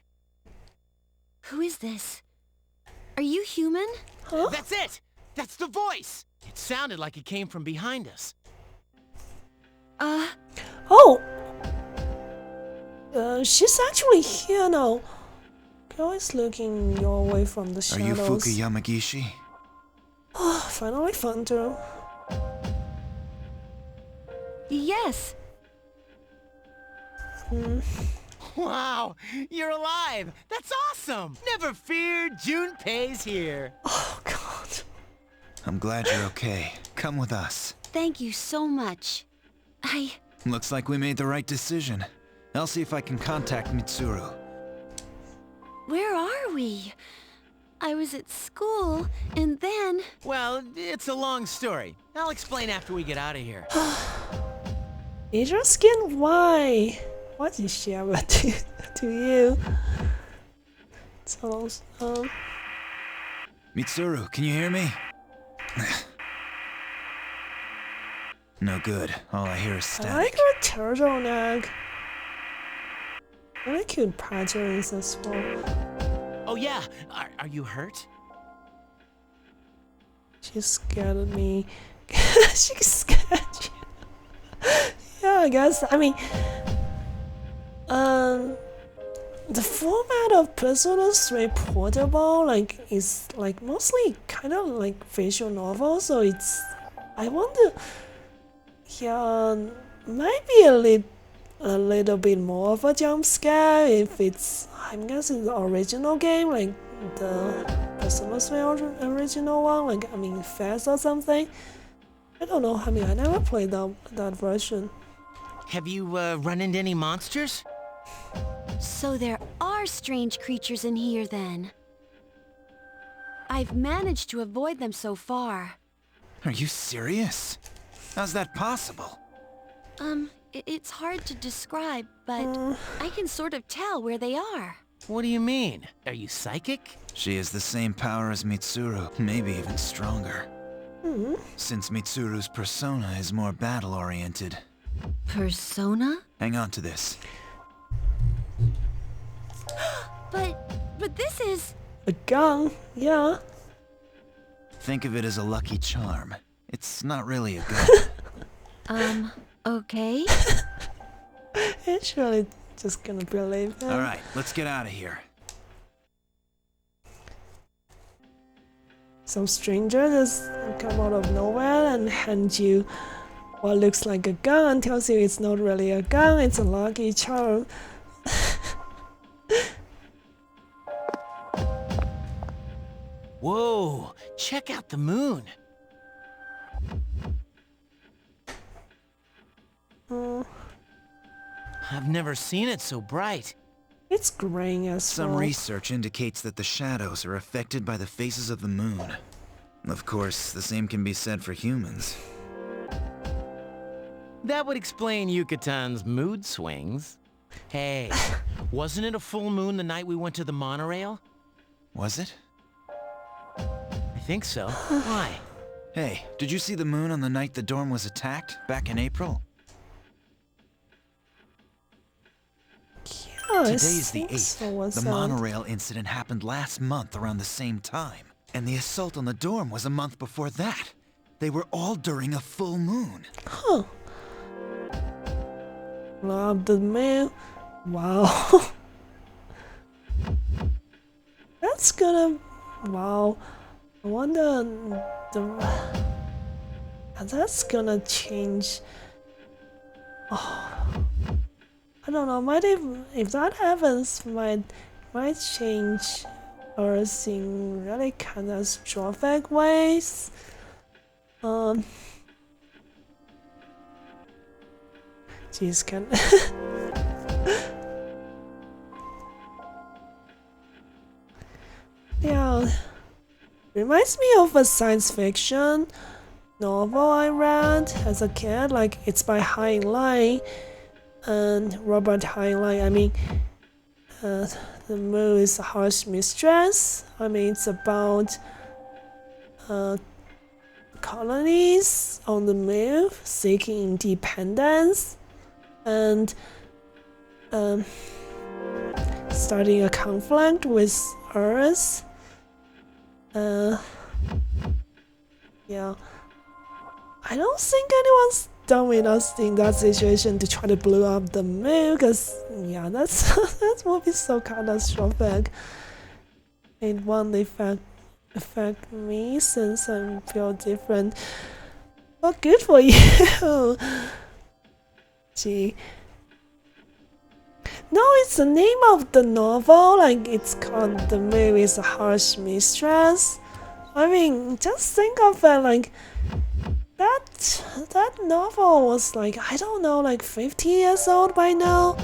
Who is this? Are you human? Huh? That's it! That's the voice! It sounded like it came from behind us. Oh! She's actually here now. Always looking your way from the shadows. Are you Fuka Yamagishi? Oh, finally found her. Yes. Wow, you're alive! That's awesome! Never fear, Junpei's here. Oh God. I'm glad you're okay. Come with us. Thank you so much. Looks like we made the right decision. I'll see if I can contact Mitsuru. Where are we? I was at school, and then... Well, it's a long story. I'll explain after we get out of here. Is your skin why? What did she ever do to you? So, Mitsuru, can you hear me? No good. All I hear is I static. like her turtleneck. Really cute patterns as well. Oh yeah, are you hurt? She scared of me. She scared you. Yeah, I guess. I mean, the format of Persona 3 Portable is mostly kind of like visual novel, so it's. I wonder. Yeah, might be a little bit more of a jump scare if it's. I'm guessing the original game, like the Persona 3 original one, like I mean Fast or something. I don't know. I mean, I never played that version. Have you run into any monsters? So there are strange creatures in here then. I've managed to avoid them so far. Are you serious? How's that possible? It's hard to describe, but I can sort of tell where they are. What do you mean? Are you psychic? She has the same power as Mitsuru, maybe even stronger. Since Mitsuru's persona is more battle-oriented. Persona? Hang on to this. But this is... A gun, yeah. Think of it as a lucky charm. It's not really a gun. Okay. It's really just gonna believe him. Alright, let's get out of here. Some stranger just come out of nowhere and hand you what looks like a gun and tells you it's not really a gun, it's a lucky charm. Whoa, check out the moon. I've never seen it so bright. It's graying as Some well. research indicates that the shadows are affected by the phases of the moon. Of course, the same can be said for humans. That would explain Yukatan's mood swings. Hey, wasn't it a full moon the night we went to the monorail? Was it? I think so. Why? Hey, did you see the moon on the night the dorm was attacked, back in April? Yeah, Today's the 8th. So The monorail incident happened last month around the same time. And the assault on the dorm was a month before that. They were all during a full moon. Huh. Love the man. Wow. That's gonna... Wow. I wonder... That's gonna change... Oh. I don't know, might if that happens, might change Earth in really catastrophic ways. Jeez, can yeah, reminds me of a science fiction novel I read as a kid. Like it's by Heinlein. And Robert Heinlein, I mean, the moon is a harsh mistress. I mean, it's about colonies on the moon seeking independence and starting a conflict with Earth. Yeah, I don't think anyone's dumb enough in that situation to try to blow up the moon, because yeah, that would be so catastrophic. It won't affect me since I feel different. Well, good for you. Gee. No, it's the name of the novel. Like it's called "The Moon is a Harsh Mistress." I mean, just think of it like. That novel was like, I don't know, like 50 years old by now,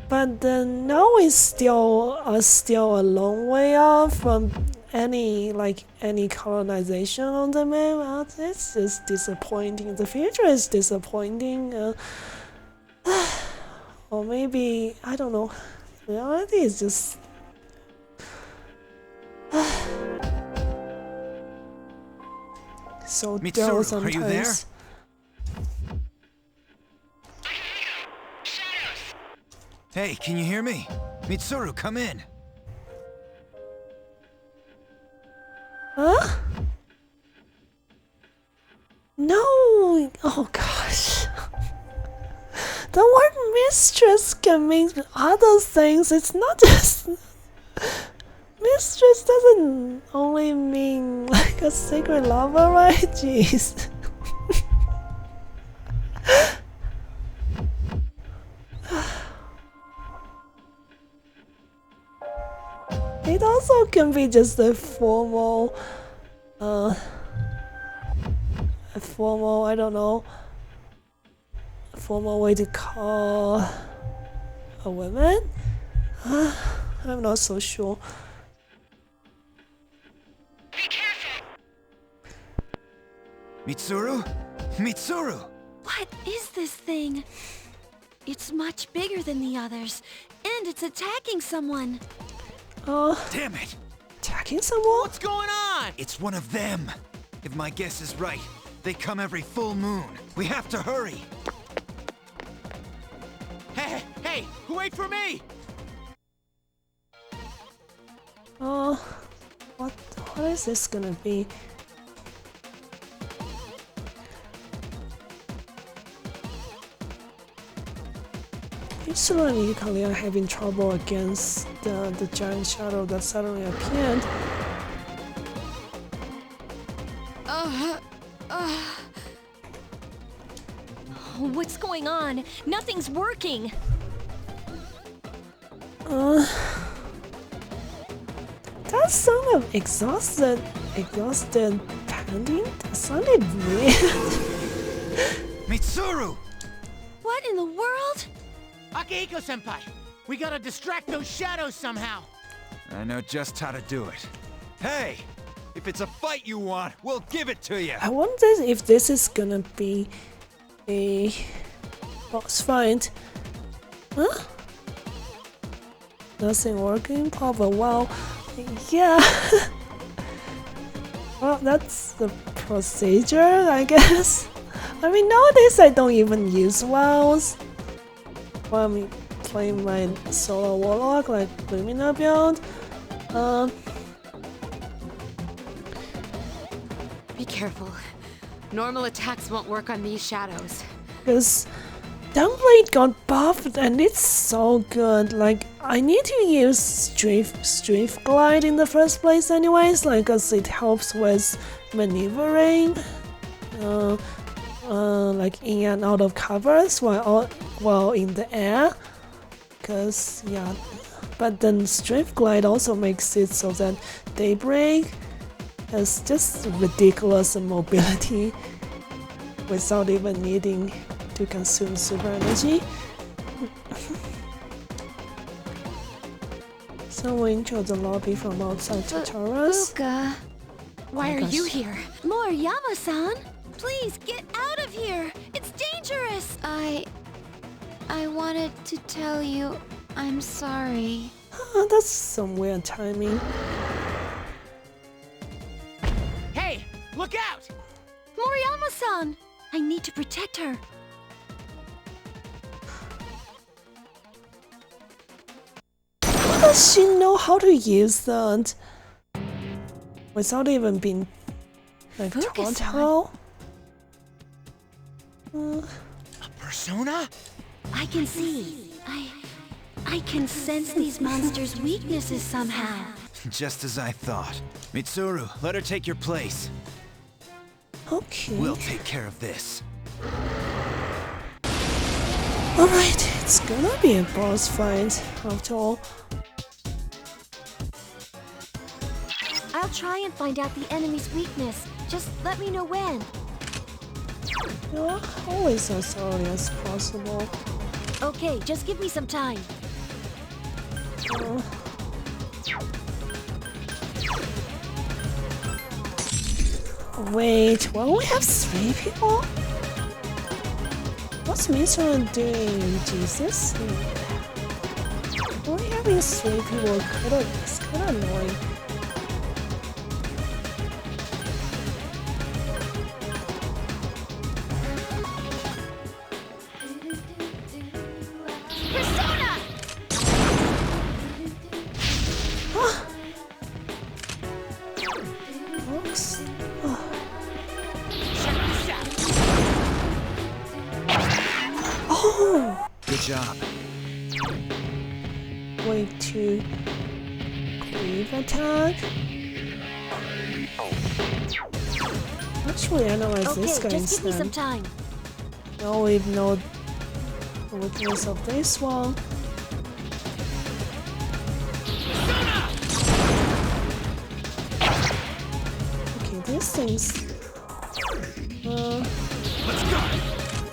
but the now is still a long way off from any colonization on the moon. Well, it's just disappointing. The future is disappointing, or maybe I don't know. Reality is just. So dull Mitsuru, sometimes. are you there? Hey, can you hear me? Mitsuru, come in. Huh? No! Oh gosh. The word mistress can mean other things. It's not just... Mistress doesn't only mean like a secret lover, right? Jeez. It also can be just a formal, I don't know, a formal way to call a woman? I'm not so sure. Be careful! Mitsuru? Mitsuru! What is this thing? It's much bigger than the others, and it's attacking someone. Damn it! Attacking someone? What's going on? It's one of them. If my guess is right, they come every full moon. We have to hurry. Hey, wait for me! What is this gonna be? Mitsuru and Yukari are having trouble against the giant shadow that suddenly appeared. What's going on? Nothing's working. That sound of exhausted panting? That sounded weird. Mitsuru! What in the world? Akihiko-senpai, we gotta distract those shadows somehow. I know just how to do it. Hey! If it's a fight you want, we'll give it to you! I wonder if this is gonna be a boss fight. Huh? Nothing working? Papa, well, yeah. Well, that's the procedure, I guess. I mean, nowadays I don't even use wows while I'm playing my solo warlock, like Lumina build. Be careful. Normal attacks won't work on these shadows. Because Downblade got buffed and it's so good. Like, I need to use Strafe Glide in the first place anyways, like, cause it helps with maneuvering, like in and out of covers while in the air. Cause yeah, but then Strafe Glide also makes it so that Daybreak has just ridiculous mobility without even needing to consume super energy. Someone entered the lobby from outside Totara's. Fuka. Why are you here? Moriyama-san, please get out of here. It's dangerous. I wanted to tell you I'm sorry. That's some weird timing. Hey, look out! Moriyama-san, I need to protect her. How does she know how to use that without even being like taught how? A persona? I can see. I can sense these monsters' weaknesses somehow. Just as I thought. Mitsuru, let her take your place. Okay. We'll take care of this. Alright, it's gonna be a boss fight after all. I'll try and find out the enemy's weakness. Just let me know when. Yeah, always as early as possible. Okay, just give me some time. Wait, well, we have 3 people? What's Mitsuru doing? Jesus. Only having 3 people is kinda annoying. Persona! Oh! Good job. Way to cleave attack. Actually, analyze Okay, this guy just give me some instead. time. Now we know the weakness of this one. Okay, these things. Let's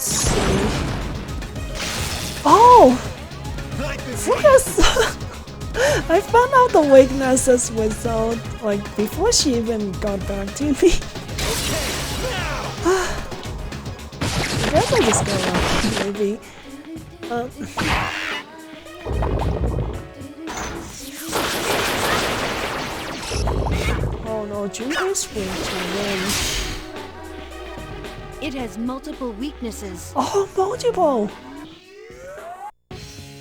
see. Oh! Focus! I found out the weaknesses without, like, before she even got back to me. I guess I just go lucky, maybe. Oh no, Junpei's way to win. It has multiple weaknesses. Oh, multiple!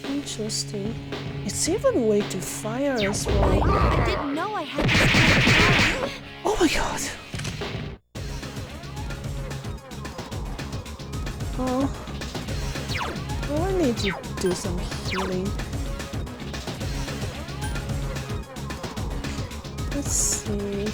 Interesting. It's even way to fire as well. I didn't know I had this kind of power. Oh my god! Oh. Well, I need to do some healing. Let's see.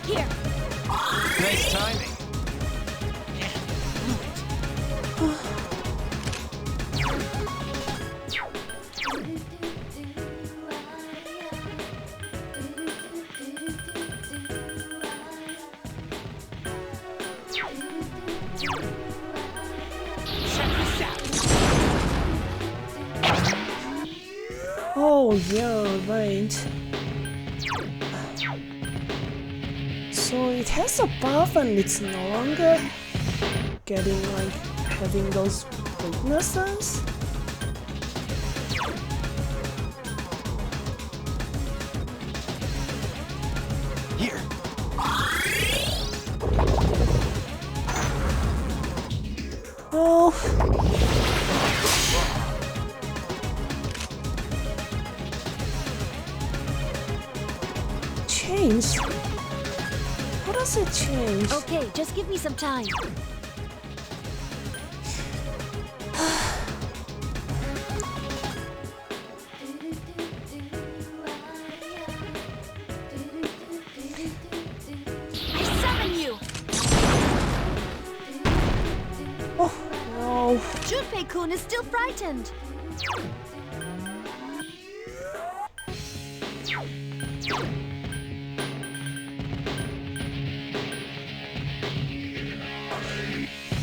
Here. Nice timing. Oh, yeah, right. So it has a buff and it's no longer getting, like, having those weaknesses? Here. Well... Change? How does it change? Okay, just give me some time. I summon you! Oh, no. Junpei-kun is still frightened.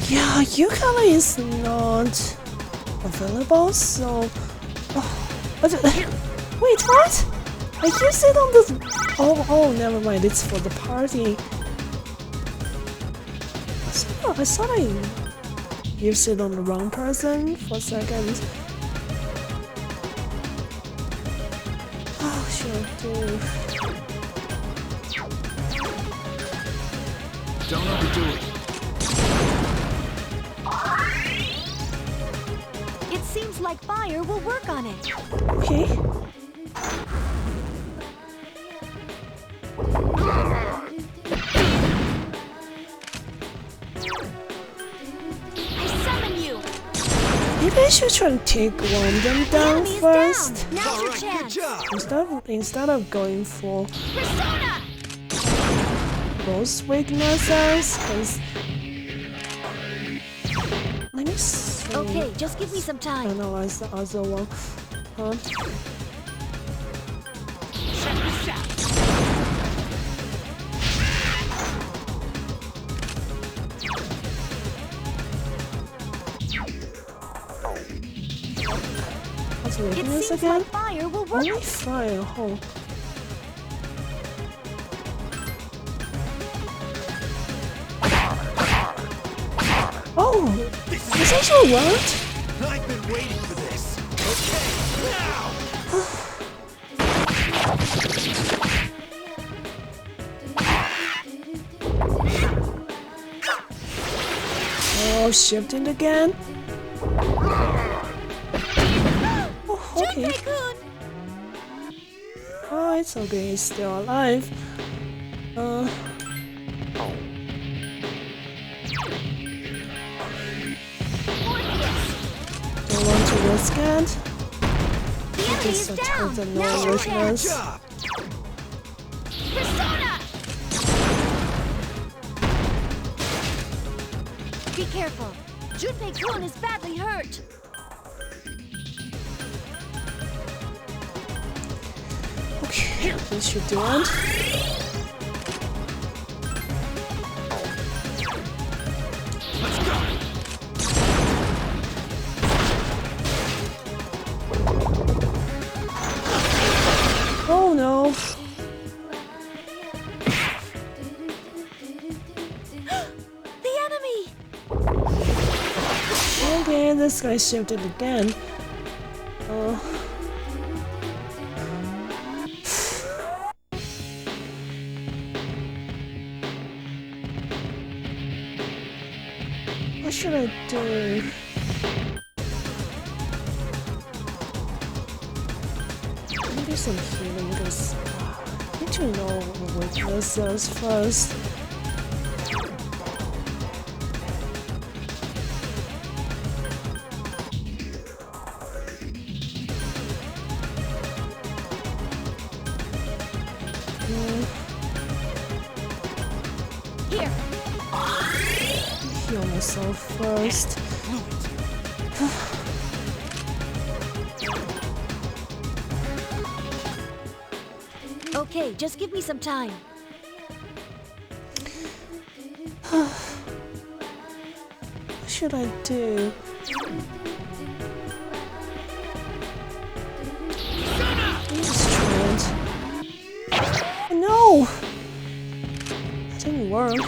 Yeah, Yukari is not available, so... Oh, wait, what? I used it on this... Oh, never mind, it's for the party. I thought I used it on the wrong person for a second. Oh, sure, do. Don't overdo it. It seems like fire will work on it. Okay. I summon you! Maybe I should try and take one of them down Enemy is first. down. Now's your Alright, good chance. job. Instead of going for Persona! those weaknesses, because... Let me see. Okay, just give me some time. Analyze the other one. What's the It weakness seems again? like fire will work. Only fire, oh. Oh! This actually worked? I've been waiting for this. Okay, now. all shifting again? Oh, okay. Oh, it's okay, he's still alive. Don't want to risk it. Just attack the non-weakness. Be careful. Junpei-kun is badly hurt. Okay, this should do it. Oh no! The enemy! Okay, this guy shifted again. What should I do? Maybe some healing, because I need to know what weaknesses first. Here. Heal myself first. Okay, just give me some time. What should I do? Let's try it. No! That didn't work.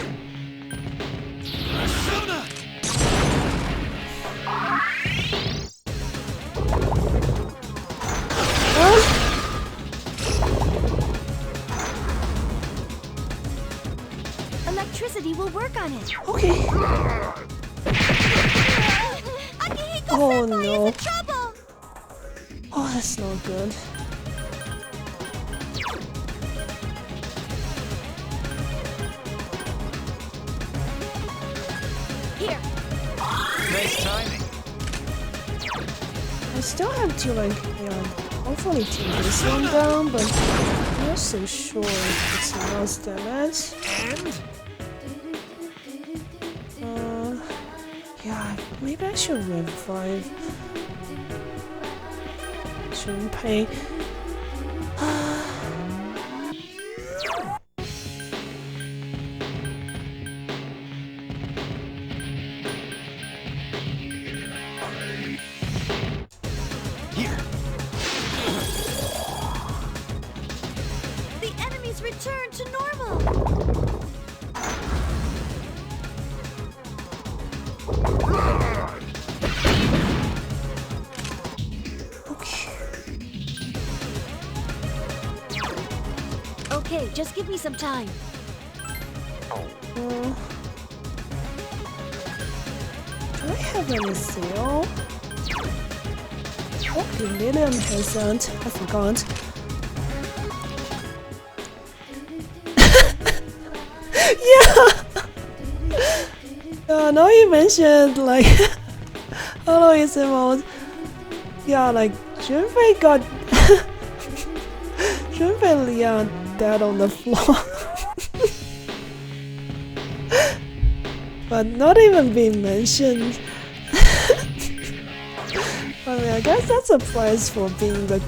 Electricity will work on it. Okay. Oh no. Trouble. Oh, that's not good. Here. Nice timing. I still have to hopefully take this one down, but I'm not so sure if it's enough damage. Yeah, maybe I should revive Junpei. Here. The enemy's returned to normal. Okay, just give me some time. Do I have any sale? Oh, the Lilium hasn't. I forgot. Yeah! Now you mentioned, like, hello, is about. Yeah, like, Junpei got. Junpei, yeah, dead on the floor. But not even being mentioned. I mean, I guess that's a price for being the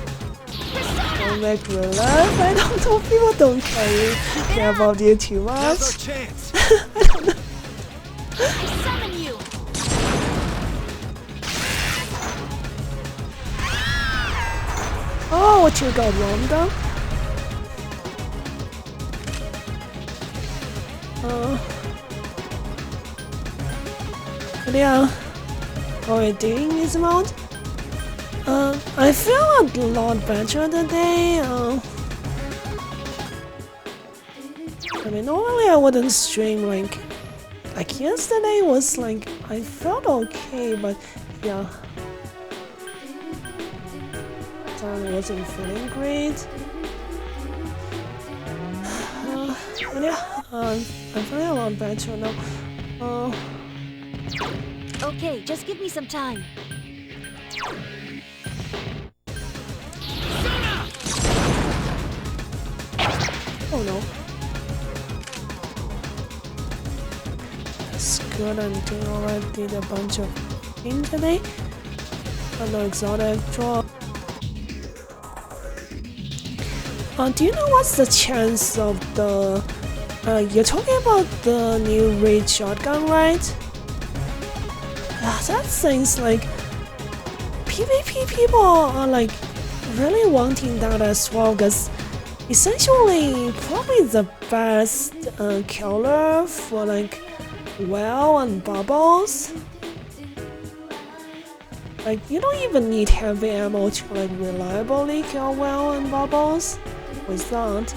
comic relief. I don't know, people don't care about you too much. I don't know. I summon you. Oh, what you got wrong though? But yeah, how are you doing this mode? I feel a lot better today. I mean, normally I wouldn't stream like Like yesterday was like, I felt okay, but yeah. I wasn't feeling great. But yeah, I'm feeling a lot better now. Okay, just give me some time. Oh no. That's good, I'm doing alright. Did a bunch of things today. No exotic draw. Do you know what's the chance of the... you're talking about the new raid shotgun, right? That thing's like... PvP people are like really wanting that as well, because essentially probably the best killer for like well and bubbles. Like you don't even need heavy ammo to like reliably kill well and bubbles with that.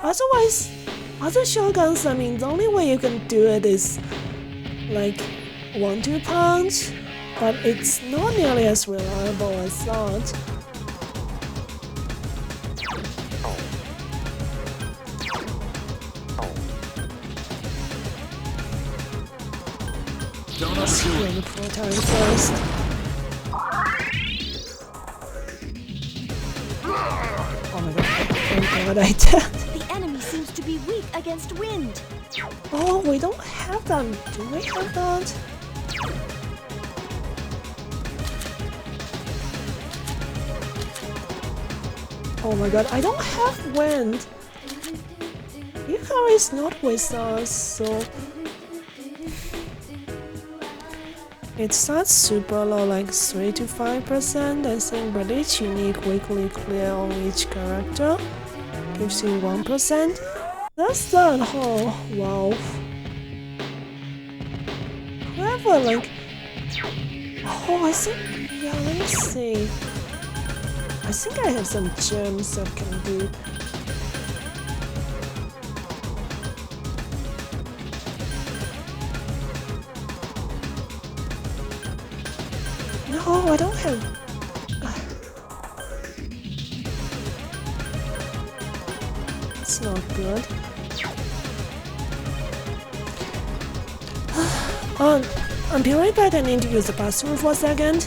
Otherwise, other shotguns, I mean, the only way you can do it is like 1-2 punch, but it's not nearly as reliable as that. Don't overdo it. The full time first. Oh my god, thank god I did. The enemy seems to be weak against wind. Oh, we don't have that. Do we have that? Oh my god, I don't have wind. Yukari is not with us, so... It starts super low, like 3 to 5%, I think, but each unique weekly clear on each character gives you 1%. That's that, oh, wow. However, like... Oh, I think... Yeah, let me see. I think I have some gems that can do... No, I don't have... It's not good. I'll be right back. I need to use the bathroom for a second.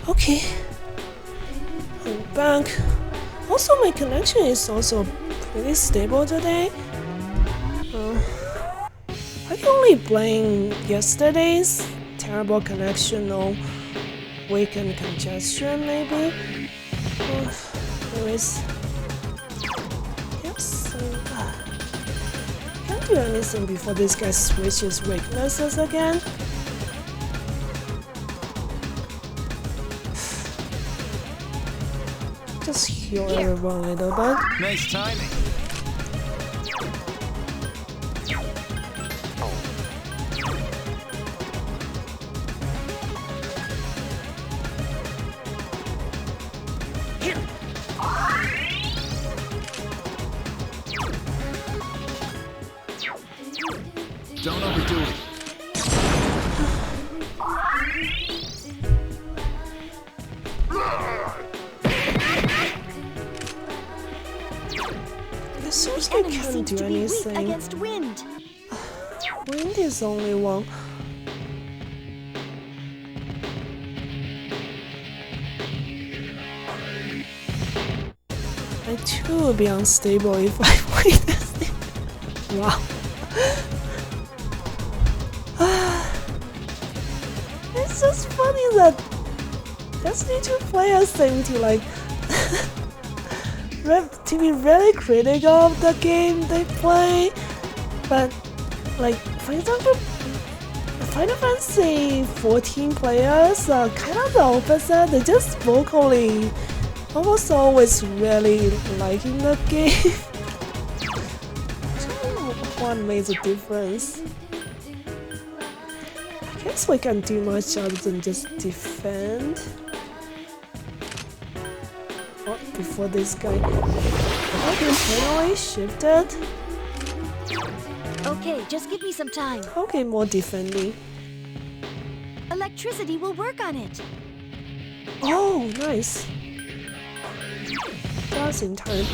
Okay. I'm back. Also, my connection is also pretty stable today. I can only blame yesterday's terrible connection or weekend congestion, maybe. Anyways, yes, can't do anything before this guy switches weaknesses again. Just heal everyone a little bit. Nice timing. Don't overdo it. I seriously Enemy can't seems do to be weak anything. against wind. Wind is only one. I too will be unstable if I play this thing. Wow. It's just funny that Destiny 2 players seem to like to be really critical of the game they play, but like for example, Final Fantasy 14 players are kind of the opposite. They just vocally almost always really liking the game. What made a difference? I guess we can't do much other than just defend. Oh, before this guy finally shifted. Okay, just give me some time. Okay, more defending. Electricity will work on it. Oh, nice. That's in time.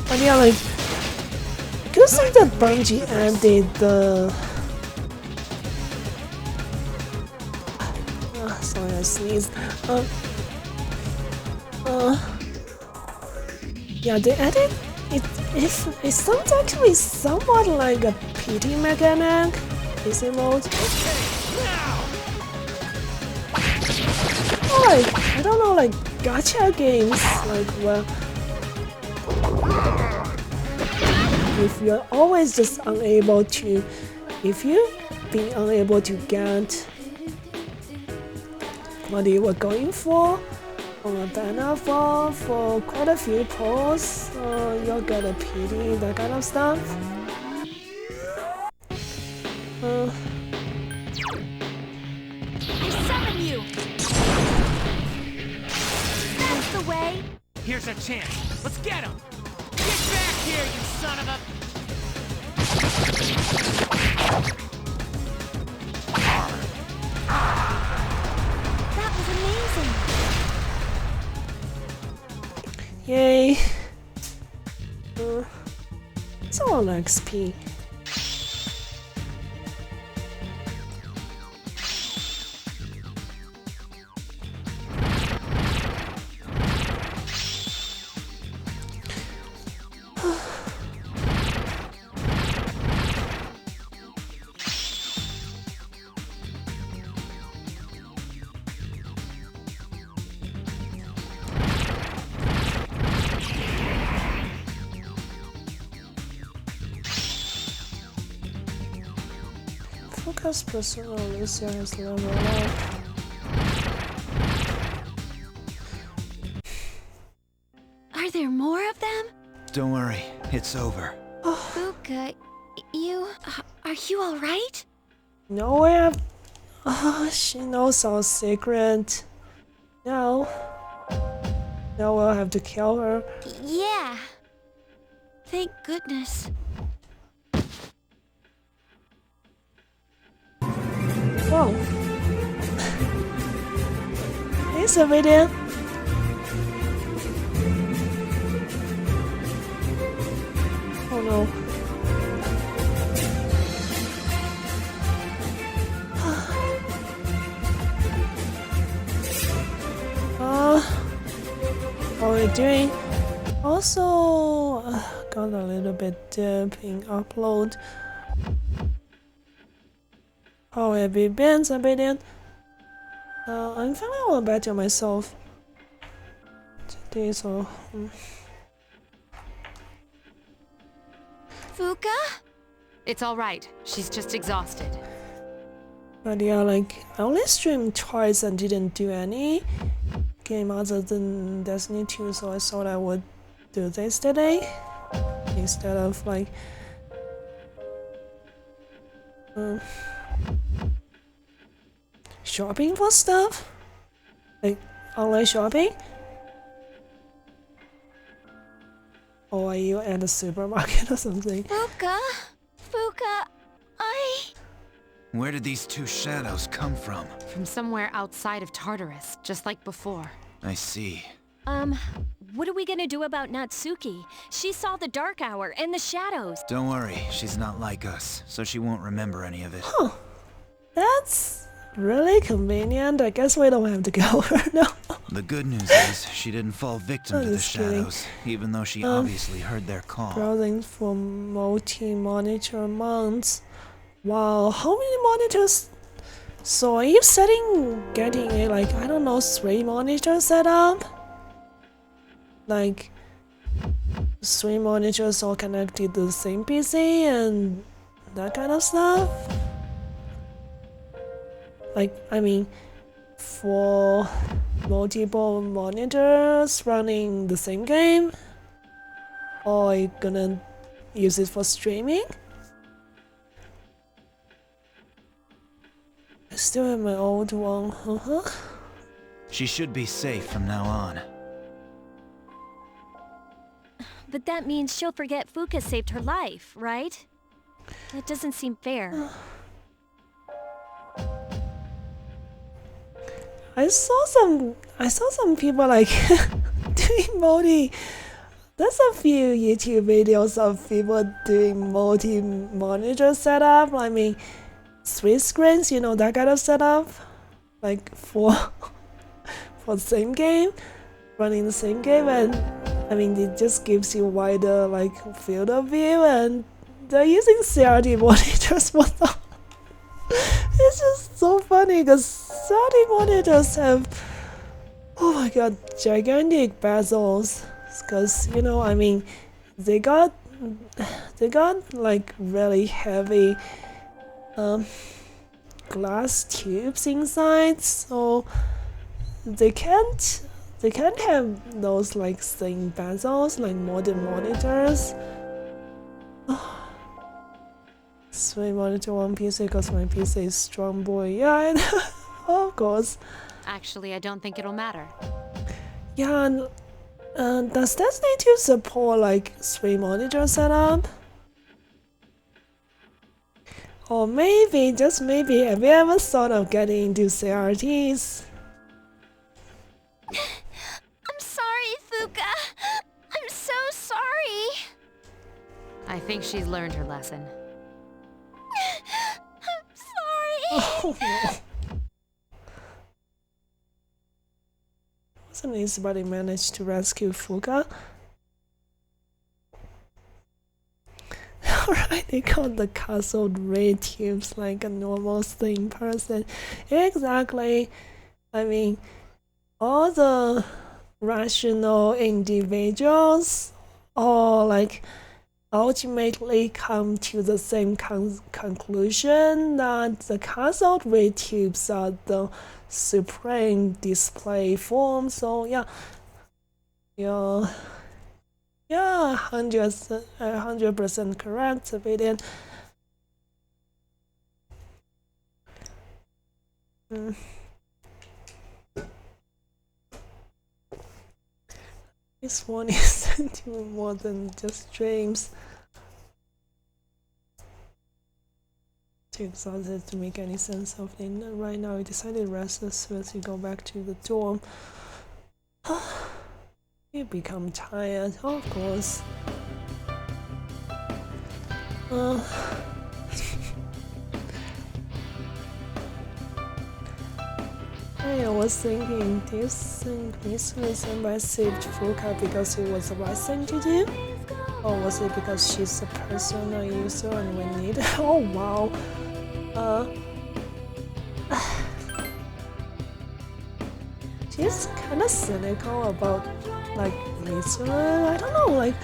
But yeah, like, good thing that Bungie added the. Sorry, I sneezed. Yeah, they added it. It sounds actually somewhat like a PT mechanic. Easy mode. Like, I don't know, like gacha games, like where if you're always just unable to, if you've been unable to get what you were going for on a banner for quite a few polls, you'll get a PD, that kind of stuff. I summon you! That's the way! Here's our chance. Let's get him! Get back here, you son of a... That was amazing. Yay! It's all on XP. Focus person Alicia has leveled up. Are there more of them? Don't worry, it's over. Fuka, are you alright? Nowhere. She knows our secret. Now we'll have to kill her. Yeah. Thank goodness. Whoa. Hey, Civilian. Oh no. I doing? Also, got a little bit dip in upload. How have you been, Sabadian? I'm feeling a little better myself today, so. Fuka? It's all right. She's just exhausted. But yeah, like, I only streamed twice and didn't do any game other than Destiny 2, so I thought I would do this today instead of like shopping for stuff, like online shopping. Or are you at a supermarket or something? Fuka? Where did these two shadows come from? From somewhere outside of Tartarus, just like before. I see. What are we gonna do about Natsuki? She saw the dark hour and the shadows. Don't worry, she's not like us, so she won't remember any of it. Huh. That's really convenient. I guess we don't have to go over now. The good news is, she didn't fall victim to the just kidding. shadows, even though she obviously heard their call. Browsing for multi-monitor mounts. Wow, how many monitors? So are you getting a, like, I don't know, 3 monitor setup? Like 3 monitors all connected to the same PC and that kind of stuff? Like, I mean, for multiple monitors running the same game? Or are you gonna use it for streaming? I still have my old one, She should be safe from now on. But that means she'll forget Fuka saved her life, right? That doesn't seem fair. I saw some people like doing multi. There's a few YouTube videos of people doing multi-monitor setup. I mean, 3 screens, you know, that kind of setup, like for the same game, running the same game, and I mean, it just gives you wider like field of view, and they're using CRT monitors for that. It's just so funny because CRT monitors have, oh my god, gigantic bezels. Because, you know, I mean, they got like really heavy glass tubes inside, so they can't have those like thin bezels like modern monitors. 3 monitor, 1 PC, because my PC is strong boy. Yeah, of course. Actually, I don't think it'll matter. Yeah, and does Destiny 2 support like 3 monitor setup? Or maybe, just maybe, have you ever thought of getting into CRTs? I'm sorry, Fuka. I'm so sorry. I think she's learned her lesson. I'm sorry. Oh. Wasn't easy, but he managed to rescue Fuka. Alright, they called the castled ray tubes like a normal thin person. Exactly. I mean, all the rational individuals all like ultimately come to the same conclusion that the castled ray tubes are the supreme display form. So yeah, 100% correct, civilian. This one is doing more than just dreams. Too exhausted to make any sense of it. Right now, I decided to rest as soon as you go back to the dorm. You become tired, of course. Hey, I was thinking, do you think Mr. Senpai saved Fuka because it was the right thing to do? Or was it because she's a personal user and we need her? Oh wow. She's kinda cynical about like Mr. I don't know, like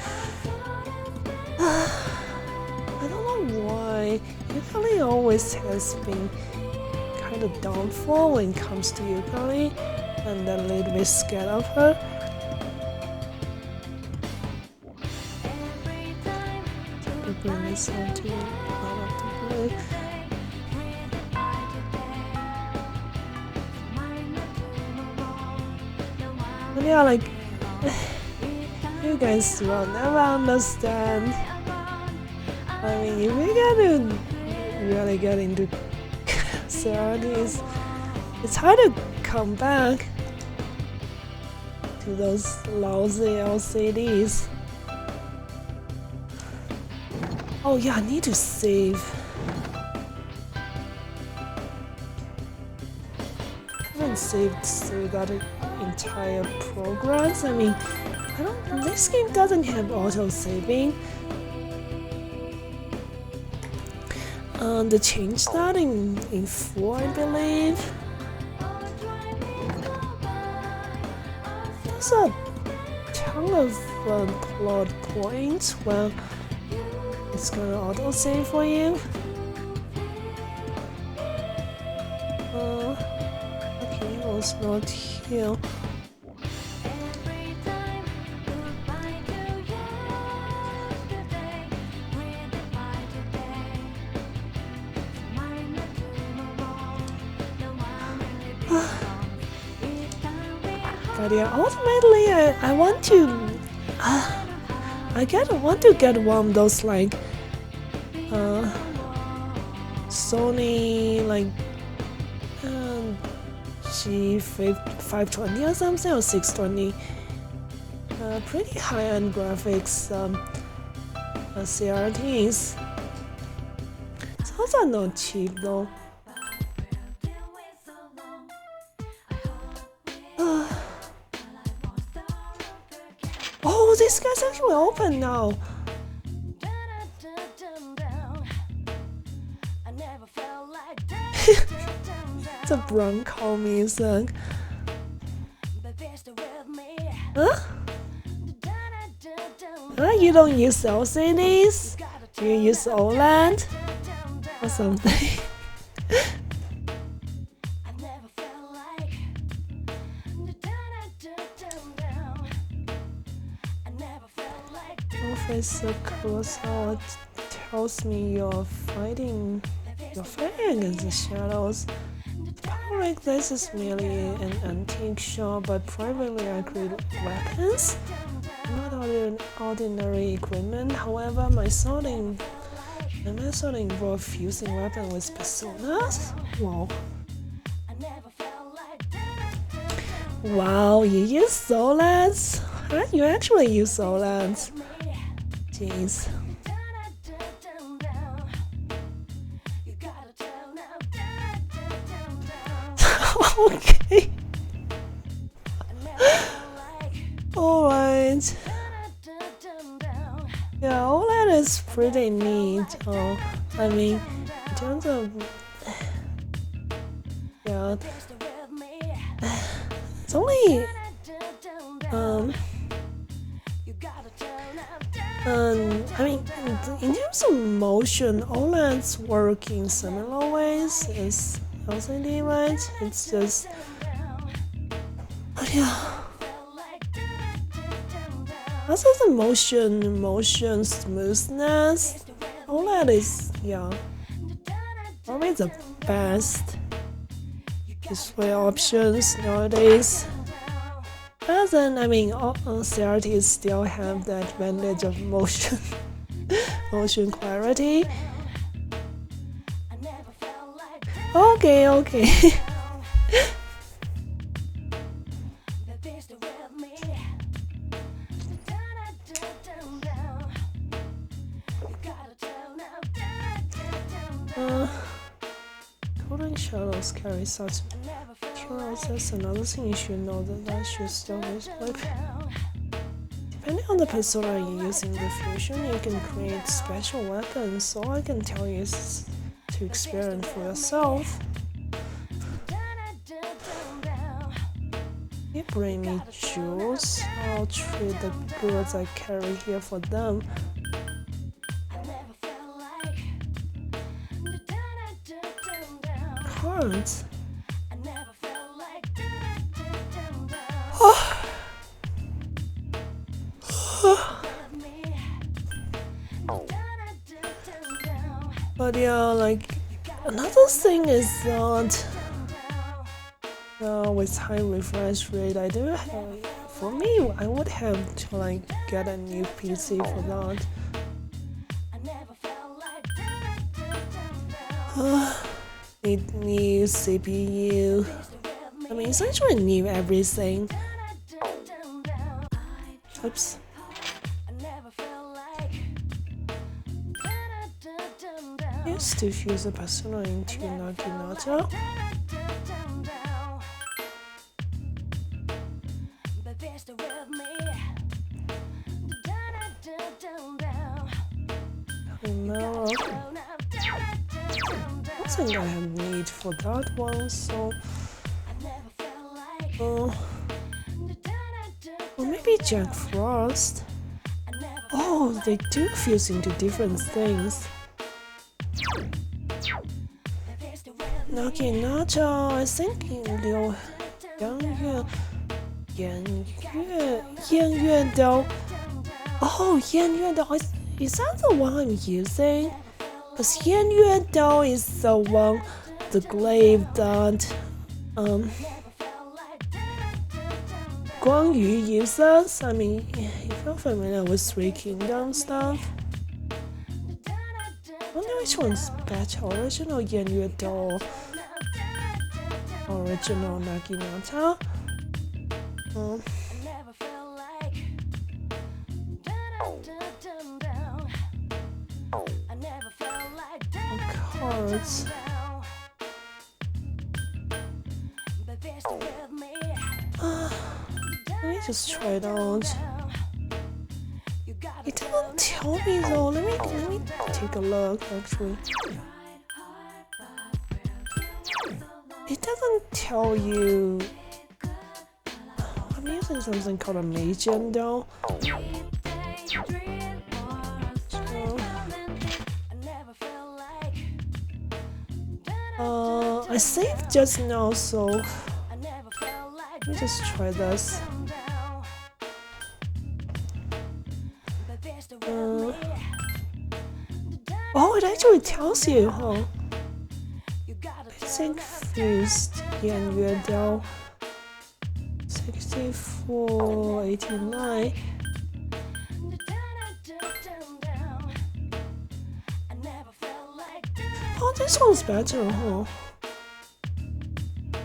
I don't know why. Yukari always has been kind of downfall when it comes to Yukari, and then a little bit scared of her. To bring this on to out of the blue. But yeah, like you guys will never understand. I mean, if we get to really get into series, it's hard to come back to those lousy LCDs. Oh yeah, I need to save. I haven't saved through that entire progress. I mean, this game doesn't have auto saving. The change that in 4, I believe. There's a ton of plot points where it's gonna auto save for you. Okay, it was not here. But yeah, ultimately, I want to. I want to get one of those like Sony like G520 or something, or 620. Pretty high-end graphics CRTs. Those are not cheap though. Oh, this guy's actually open now. It's a Bronco music. Huh? You don't use LCDs? Do you use OLED? Or something? Professor Kurosawa tells me you're fighting against the shadows. Probably this is merely an antique shop, but privately I create weapons. Not ordinary equipment. However, my method involves fusing weapons with personas. Wow. Wow, you use OLEDs? Huh? You actually use OLEDs. Jeez. Okay. Alright. Yeah, OLED is pretty neat. I mean, in terms of yeah, it's only I mean, in terms of motion, OLEDs work in similar ways as LCD, right? It's just, but yeah. Also, the motion smoothness, OLED is probably the best display options nowadays. But then, I mean, CRTs still have the advantage of motion clarity. Okay. Coding shadows carry such That's another thing you should know, that should still display. Depending on the persona you use in the fusion, you can create special weapons. All I can tell you is to experience for yourself. You bring me jewels, I'll trade the goods I carry here for them. Cards? But yeah, like, another thing is that with high refresh rate, I do have, for me, I would have to like get a new PC for that. Need new CPU. I mean, essentially need everything. Oops. Used to fuse a persona into Naginata. Now, I think I have need for that one, so or maybe Jack Frost. Oh, they do fuse into different things. Naginata, I think Liu Yan Yuan Dao. Oh, Yan Yuan Dao, is that the one I'm using? Because Yan Yuan Dao is the one, the glaive that Guang Yu uses. I mean, if you're familiar with Three Kingdoms stuff. I wonder which one's better, original Yan Yuan Dao or original Naginata. Cards. Let me just try it out. It doesn't tell me though. Let me take a look actually. It doesn't tell you. I'm using something called a Magian though. I saved just now, so let me just try this. Oh, it actually tells you, huh? Basic fused Yan Yuan Dao 6489. Oh, this one's better, huh?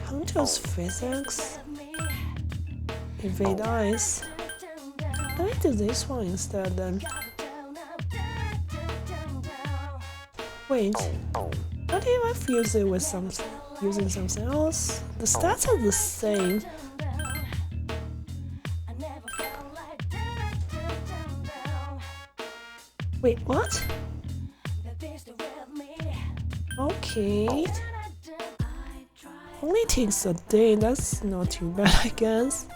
Counter's physics. Evade ice. Let me do this one instead then. Wait, what if I fuse it with using something else? The stats are the same. Wait, what? Okay. Only takes a day, that's not too bad, I guess.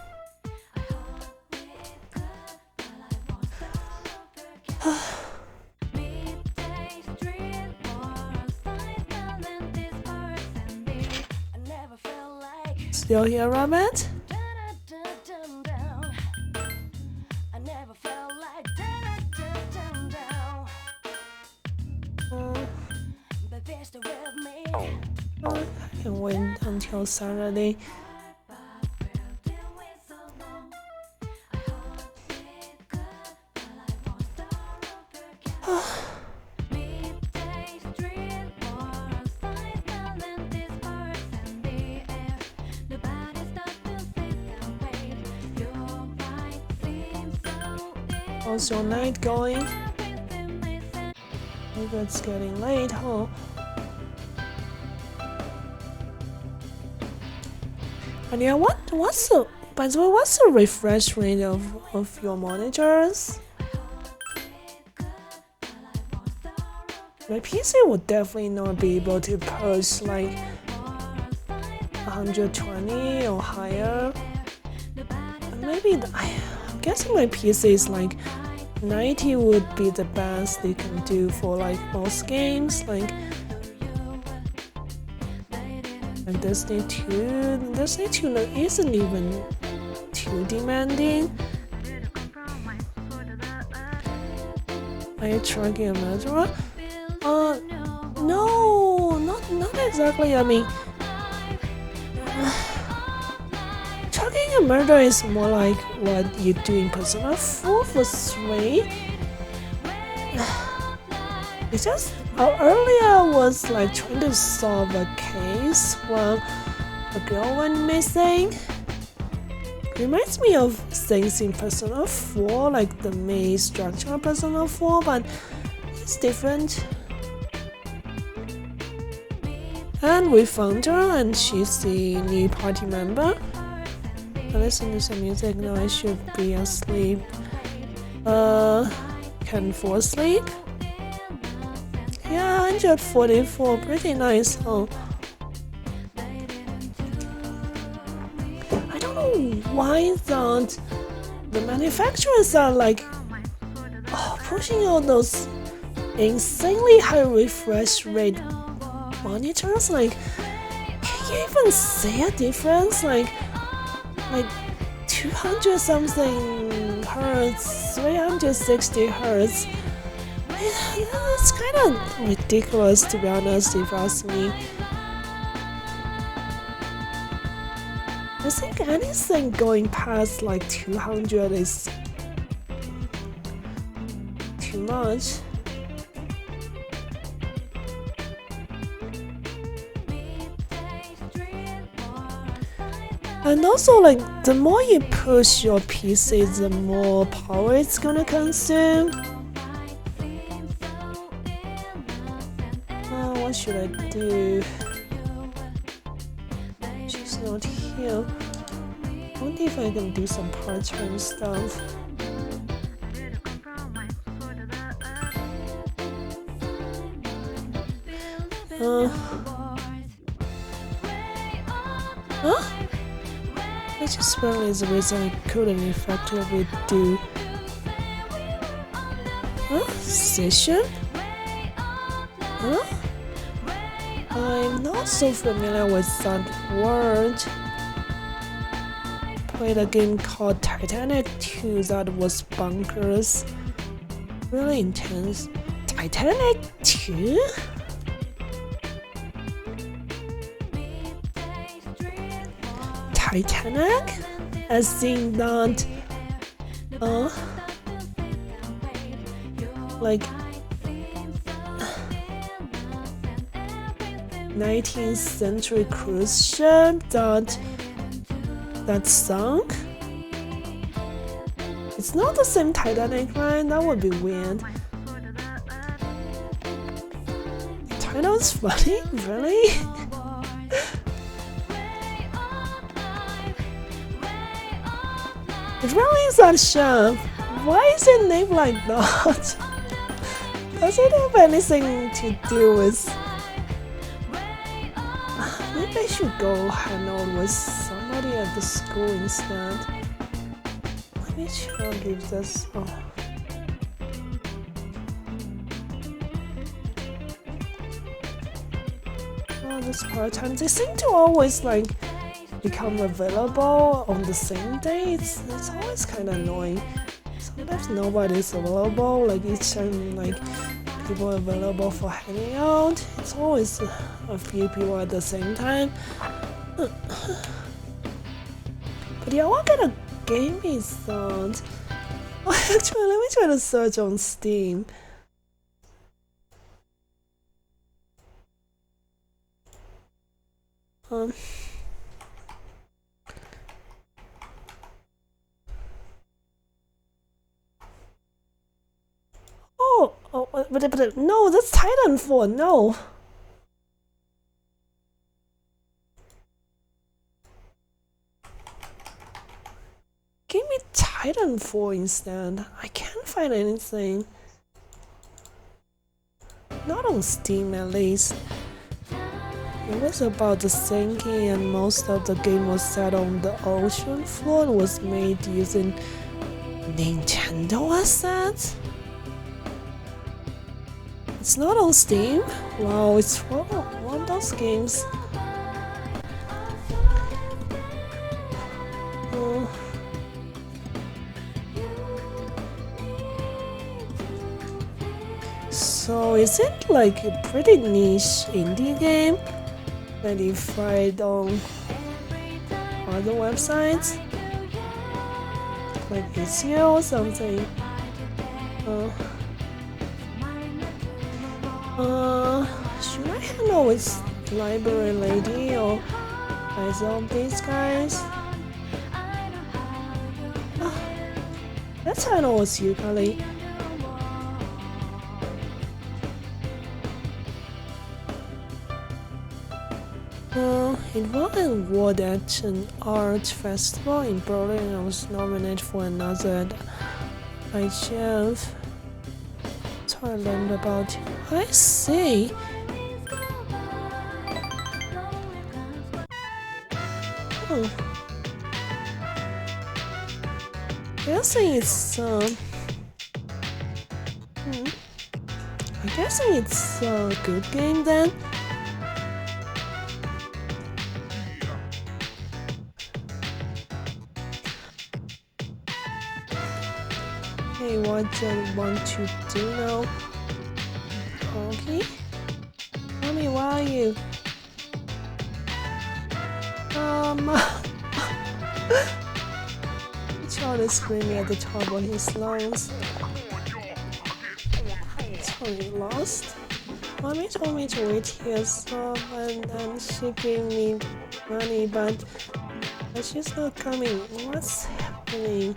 Still here, Rabbit? I can wait until Saturday. How's your night going? Maybe it's getting late, huh? And yeah, what's the, by the way, what's the refresh rate of your monitors? My PC would definitely not be able to push like 120 or higher. Maybe I'm guessing my PC is like 90 would be the best they can do for like most games, like and Destiny 2 isn't even too demanding. Are you tracking a murderer? No, not exactly. I mean, tracking a murder is more like what you do in Persona 4 for 3. It's just earlier I was like trying to solve a case while a girl went missing. Reminds me of things in Persona 4, like the main structure of Persona 4, but it's different. And we found her, and she's the new party member. I listen to some music now. I should be asleep. Can fall asleep? Yeah, 144, pretty nice, huh? I don't know why that the manufacturers are like pushing all those insanely high refresh rate monitors. Like, can you even see a difference? Like 200 something hertz, 360 hertz. It's kind of ridiculous, to be honest, if you ask me. I think anything going past like 200 is too much. And also, like, the more you push your PC, the more power it's gonna consume. What should I do? She's not here. I wonder if I can do some part-time stuff. I just realized the reason I couldn't effectively do session? I'm not so familiar with that word. Played a game called Titanic 2 that was bonkers. Really intense. Titanic 2? Titanic? As in that, like 19th century cruise ship that sunk? It's not the same Titanic, right? That would be weird. The title's funny? Really? It really is that ship. Why is it named like that? Does it have anything to do with... Maybe I should go hang out with somebody at the school instead. Let me check if this... This part-time, they seem to always like become available on the same day. It's always kind of annoying. Sometimes nobody's available, like each time like people are available for hanging out. It's always a few people at the same time. But yeah, what kind of game is that? Oh, actually, let me try to search on Steam. But no, that's Titanfall, no. Season 4 instead. I can't find anything. Not on Steam at least. It was about the sinking and most of the game was set on the ocean floor and was made using Nintendo assets. It's not on Steam? Wow, it's one of those games. So is it like a pretty niche indie game that you find on other websites? Like Itch.io or something? Should I handle with Library Lady or either of these guys? Let's handle with you, Kali. It won an award at an art festival in Berlin and was nominated for another at IGF. So I learned about it. I see. Guessing it's I'm guessing it's a good game then. Hey, what do I want to do now? Okay. Mommy, where are you? The child is screaming at the top of his lungs. Totally lost. Mommy told me to wait here, so and she gave me money, but she's not coming. What's happening?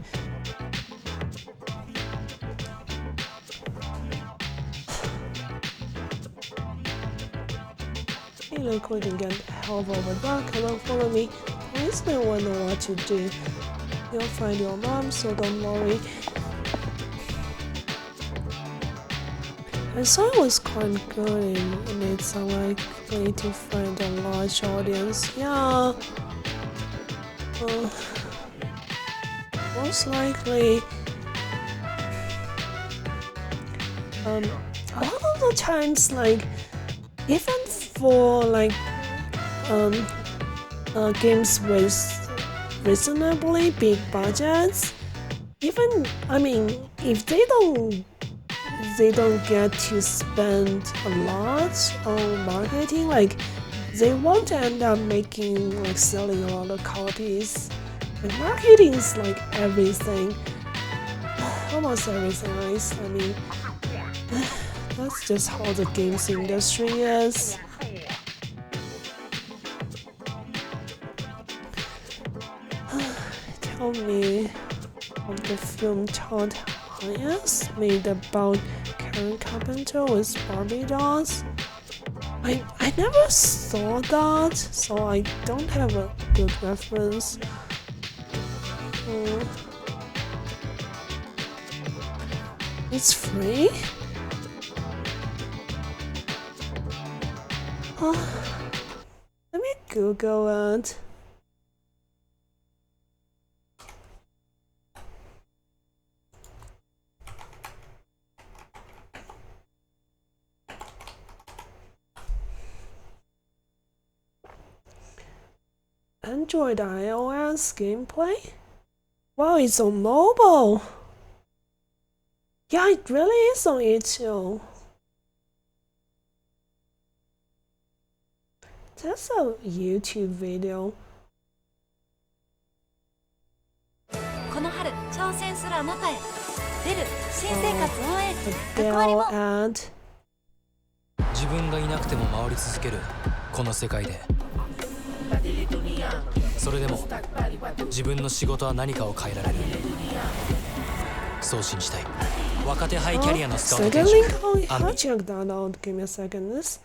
Hey, look, we can get help over there. Come on, follow me. Policemen won't know what to do. You'll find your mom, so don't worry. I saw it was quite good and it's unlikely to find a large audience. Yeah. Most likely. A lot of the times, like, even for like games with reasonably big budgets, even if they don't get to spend a lot on marketing, like they won't end up selling a lot of copies. And marketing is like everything, almost everything, right? That's just how the games industry is. Tell me of the film Todd Hayes made about Karen Carpenter with Barbie dolls. I never saw that, so I don't have a good reference. It's free? Let me Google it. Android iOS gameplay? Wow, it's on mobile! Yeah, it really is on itch.io. That's a YouTube video. この春挑戦するあなたへ出る新生活応援役割も Adele ad. 自分がいなくても回り続けるこの世界でそれでも自分の仕事は何かを変えられるそう信じたい若手ハイキャリアのスカウト転職 I'll check that out. Give me a second. This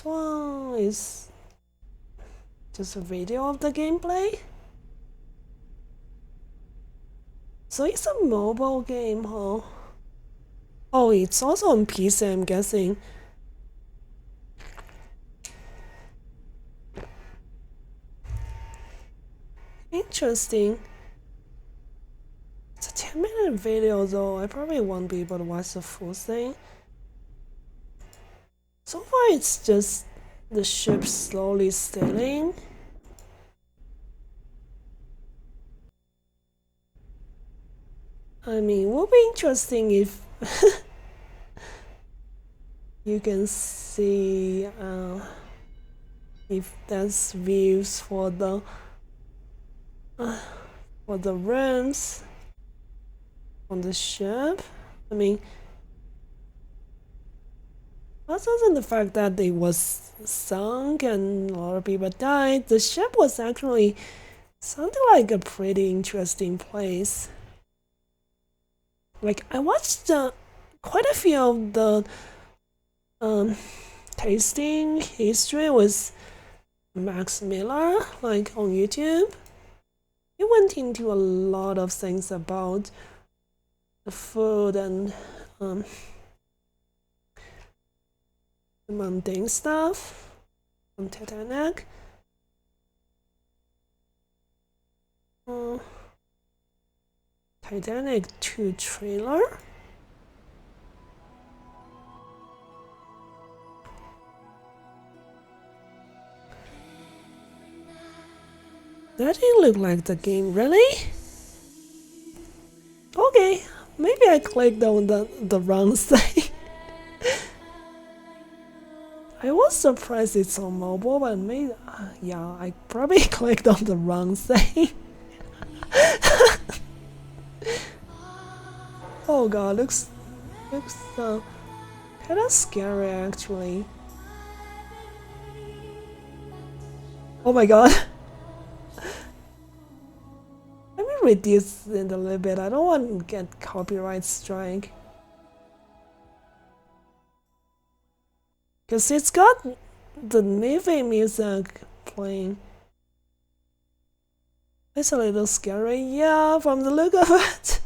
one is just a video of the gameplay. So it's a mobile game, huh? Oh, it's also on PC, I'm guessing. Interesting. It's a 10-minute video though, I probably won't be able to watch the full thing. So far it's just the ship slowly sailing. I mean, it would be interesting if you can see if there's views for the rooms on the ship. I mean, other than the fact that it was sunk and a lot of people died, the ship was actually something like a pretty interesting place. Like, I watched quite a few of the tasting history with Max Miller, like on YouTube. He went into a lot of things about the food and the mundane stuff on Titanic. Titanic 2 trailer. That didn't look like the game, really? Okay, maybe I clicked on the wrong thing. I was surprised it's on mobile, but maybe, yeah, I probably clicked on the wrong thing. Oh god, looks kind of scary actually. Oh my god. Let me reduce it a little bit. I don't want to get copyright strike. Because it's got the movie music playing. It's a little scary, yeah, from the look of it.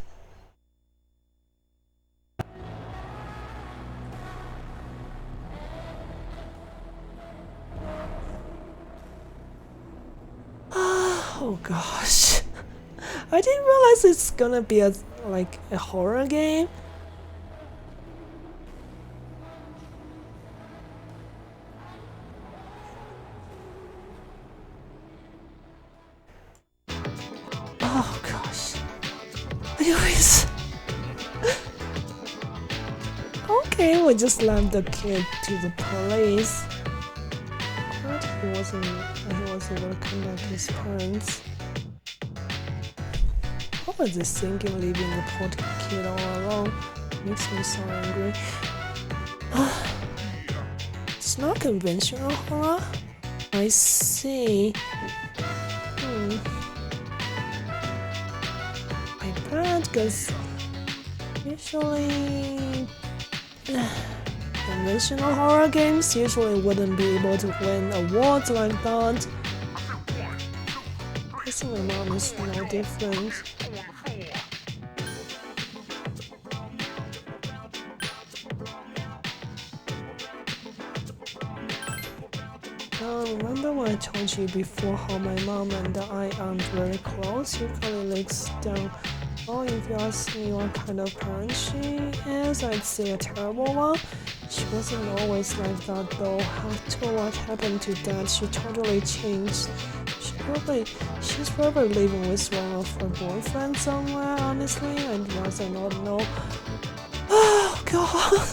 Oh gosh. I didn't realize it's gonna be like a horror game. Oh gosh. Anyways. Okay, we just left the kid to the police. But he wasn't able to come back to his parents. What was this thinking, leaving the poor kid all alone? Makes me so angry. It's not conventional horror? I see. I bet, because usually conventional horror games usually wouldn't be able to win awards like that. Guessing my mom is no different. Remember when I told you before how my mom and I aren't very close? Usually looks down. Oh, if you ask me what kind of parent she is, I'd say a terrible one. She wasn't always like that though. After what happened to Dad, she totally changed. She's probably living with one of her boyfriends somewhere, honestly. I'd rather not know. Oh god.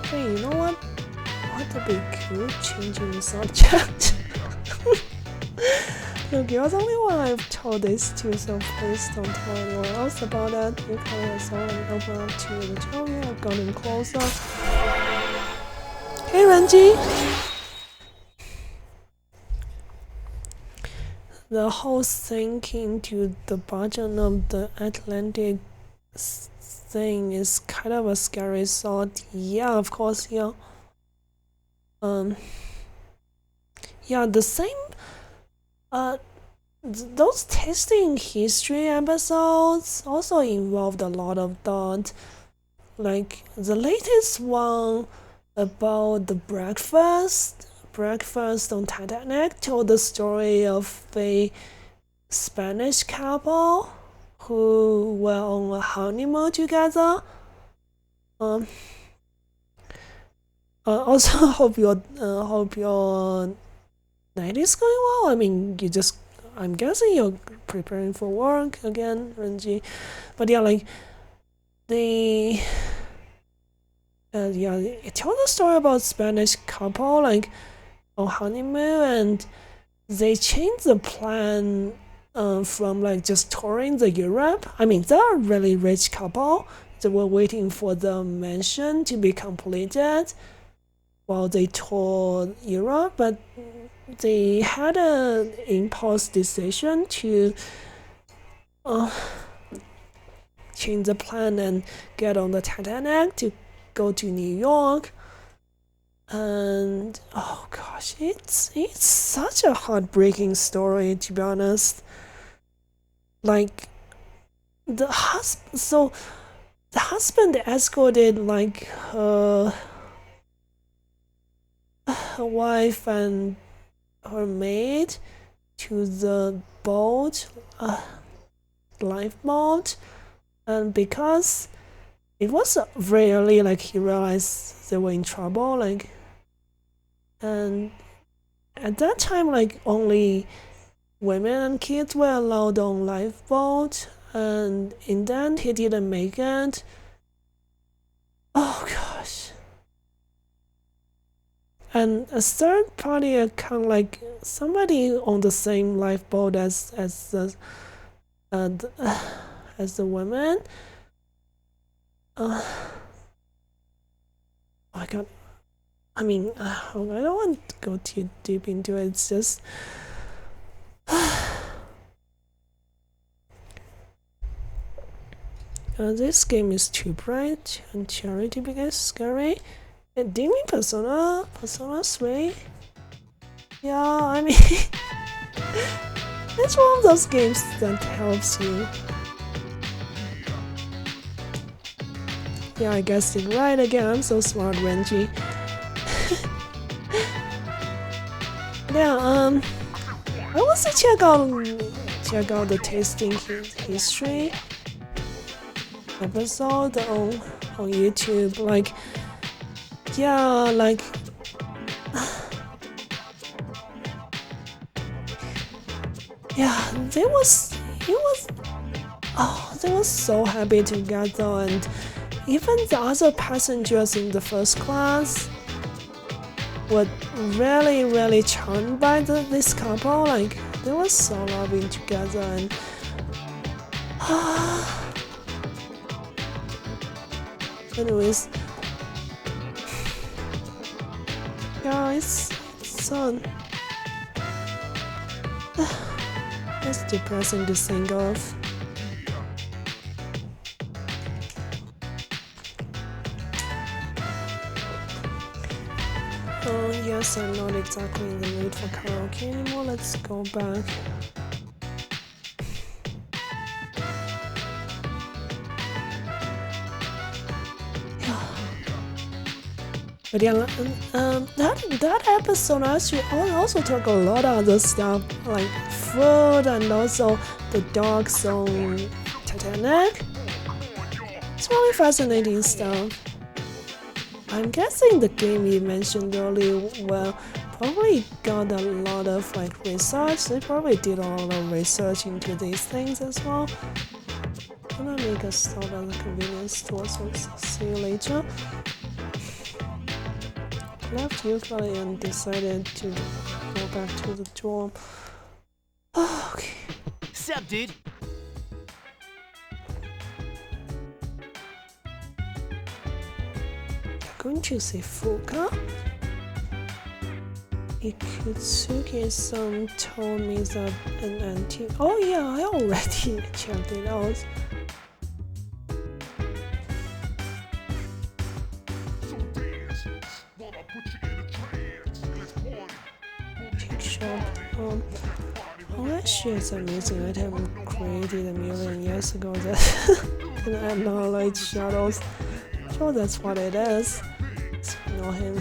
Hey, you know what? What a big cool changing the subject. Look, you're the only one I've told this to, so please don't tell anyone else about it. You can also open up to the channel. I've gotten closer. Hey, Renji! The whole sinking to the bottom of the Atlantic thing is kind of a scary thought. Yeah, of course, yeah. Yeah, the same those tasting history episodes also involved a lot of thought. Like the latest one about the breakfast on Titanic told the story of a Spanish couple who were on a honeymoon together. Also hope your night is going well. I mean, I'm guessing you're preparing for work again, Renji. But yeah, like it tells a story about Spanish couple like on honeymoon, and they changed the plan from like just touring the Europe. I mean, they're a really rich couple. They were waiting for the mansion to be completed while they toured Europe, but they had an impulse decision to change the plan and get on the Titanic to go to New York. And oh gosh, it's such a heartbreaking story, to be honest. Like the husband escorted like her wife and her maid to the boat, lifeboat, and because it was very early, like he realized they were in trouble, like, and at that time, like only women and kids were allowed on lifeboat, and in the end he didn't make it. Oh gosh. And a third party account, like somebody on the same lifeboat as the women. I got. I mean, I don't want to go too deep into it. It's just. This game is too bright and cherry to be scary. Do you mean Persona 3? Yeah, I mean, it's one of those games that helps you. Yeah, I guessed it right again. I'm so smart, Renji. Yeah, I also check out the tasting history episode on YouTube. Like, yeah, like yeah, they were so happy together, and even the other passengers in the first class were really, really charmed by this couple. Like, they were so loving together, and anyways, yeah, it's depressing to think of. Oh yes, I'm not exactly in the mood for karaoke anymore. Let's go back. But yeah, that episode actually also talk a lot of other stuff like food and also the dogs on Titanic. It's really fascinating stuff. I'm guessing the game you mentioned earlier, well, probably got a lot of like research. They probably did a lot of research into these things as well. I'm gonna make a stop at the convenience store, so see you later. Left ukulele and decided to go back to the dorm. Oh, okay. Sup, dude? Going to say Fuka. Ikutsuki-san told me that an antique. Oh yeah, I already checked it out. Antique shop. Shit, amazing item created a million years ago that can annihilate shadows. Sure, that's what it is. Let's ignore him.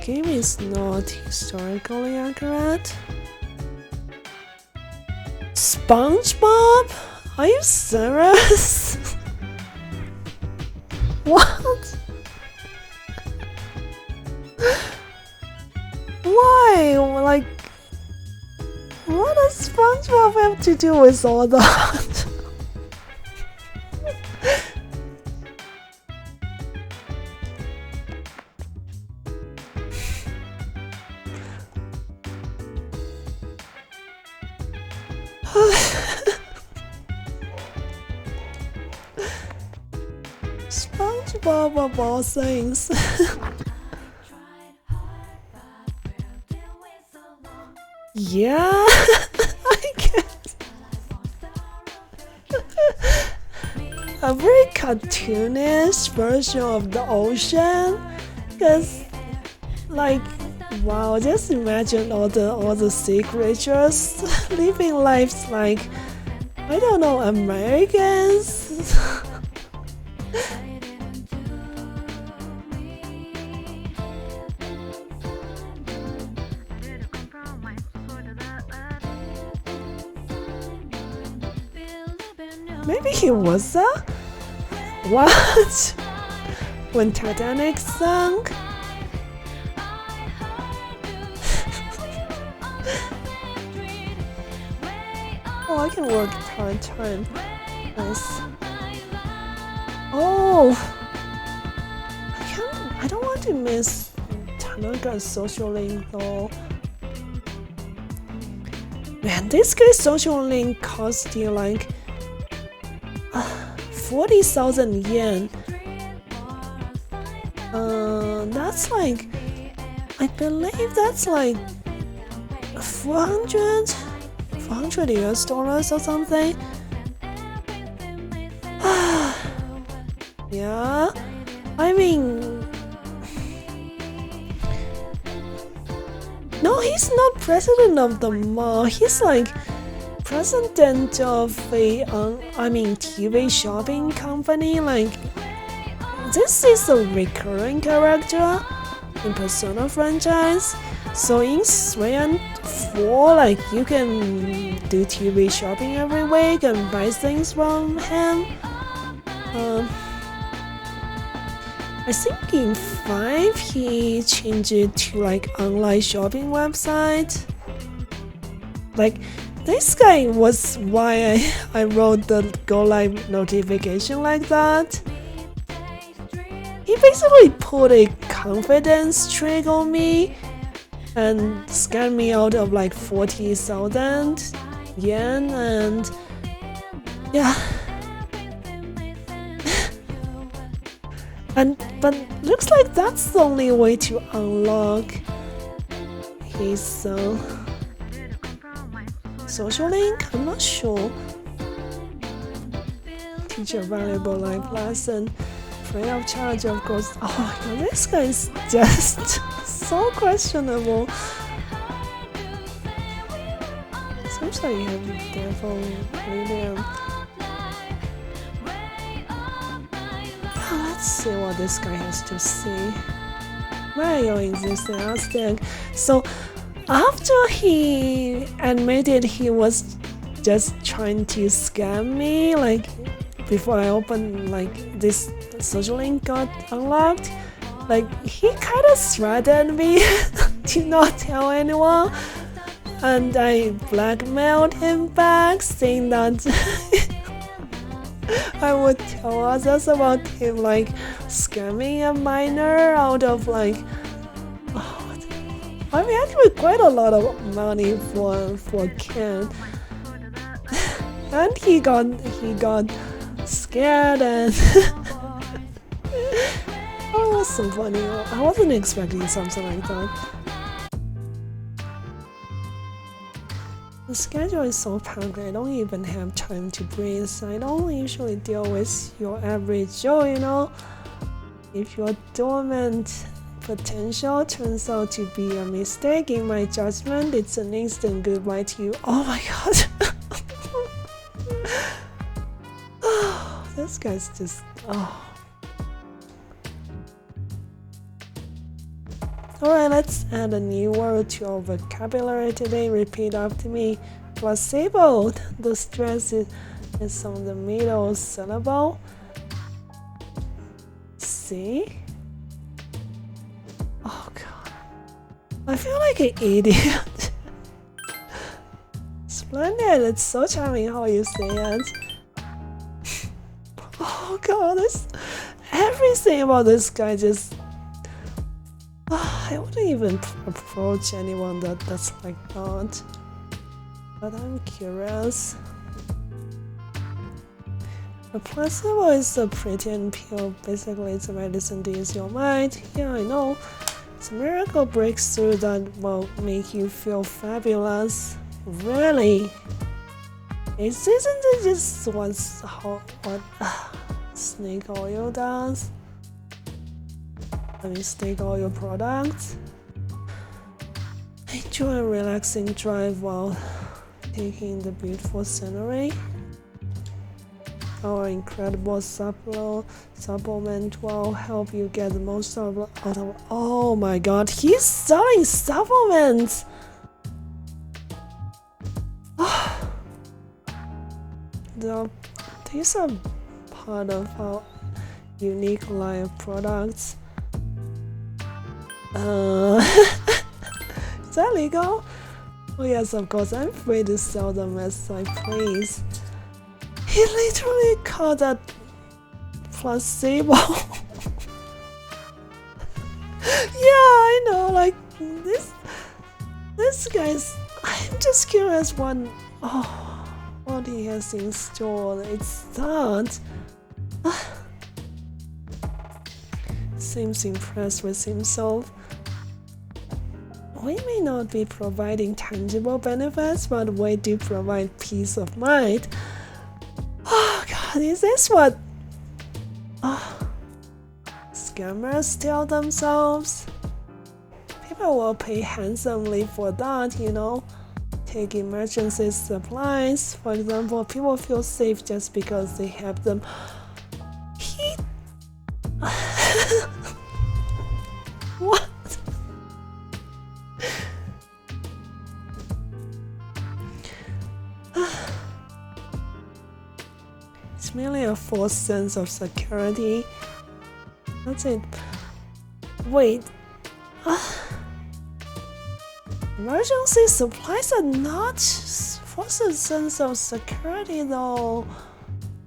Game is not historically accurate. SpongeBob? Are you serious? What? Why? Like, what does SpongeBob have to do with all that? SpongeBob of all things. Yeah, I guess. A very cartoonish version of the ocean, because, like, wow, just imagine all the sea creatures living lives like, I don't know, Americans. Maybe he was a what? When Titanic sank? Oh, I can work part-time. Nice. Oh, I don't want to miss Tanaka's social link though. Man, this guy's social link cost you like 40,000 yen. That's like, I believe that's like 400 US dollars or something. Yeah, I mean, no, he's not president of the mall. He's like president of a TV shopping company. Like, this is a recurring character in Persona franchise. So in 3 and 4, like, you can do TV shopping every week and buy things from him. I think in 5 he changed it to like online shopping website. Like, this guy was why I wrote the go live notification like that. He basically put a confidence trick on me and scammed me out of like 40,000 yen, and yeah. But looks like that's the only way to unlock his social link. I'm not sure. Teach a valuable life lesson, free of charge, of course. Oh my god, this guy is just so questionable. Seems like you have devil medium. Let's see what this guy has to say. Mario exists in Aztec. So after he admitted he was just trying to scam me, like before I opened like this social link got unlocked, like he kind of threatened me to not tell anyone, and I blackmailed him back, saying that I would tell others about him like scamming a minor out of like, I mean, actually quite a lot of money for Ken. And he got scared, and oh, it was so funny. I wasn't expecting something like that. The schedule is so packed, I don't even have time to breathe. I don't usually deal with your average Joe, you know. If you're dormant, potential turns out to be a mistake. In my judgment, it's an instant goodbye to you. Oh my god. Oh, this guy's just... Oh. Alright, let's add a new word to our vocabulary today. Repeat after me. Placebo. The stress is on the middle syllable. See? Oh god. I feel like an idiot. Splendid. It's so charming how you say it. Oh god, everything about this guy just... I wouldn't even approach anyone that's like that. But I'm curious. A placebo is a pretend pill. Basically, it's a medicine to ease your mind. Yeah, I know. It's a miracle breakthrough that will make you feel fabulous. Really? Isn't it just what snake oil does? I mean, snake oil products. Enjoy a relaxing drive while taking the beautiful scenery. Our incredible supplement will help you get the most out of. Oh my god, he's selling supplements! These are part of our unique line of products. Is that legal? Oh yes, of course, I'm free to sell them as I please. He literally called that placebo. Yeah, I know, like, this guy's... I'm just curious what he has in store. It's that... Seems impressed with himself. We may not be providing tangible benefits, but we do provide peace of mind. Oh god, is this what scammers tell themselves? People will pay handsomely for that, you know. Take emergency supplies. For example, people feel safe just because they have them. What? It's merely a false sense of security. That's it. Wait. Emergency supplies are not false sense of security though.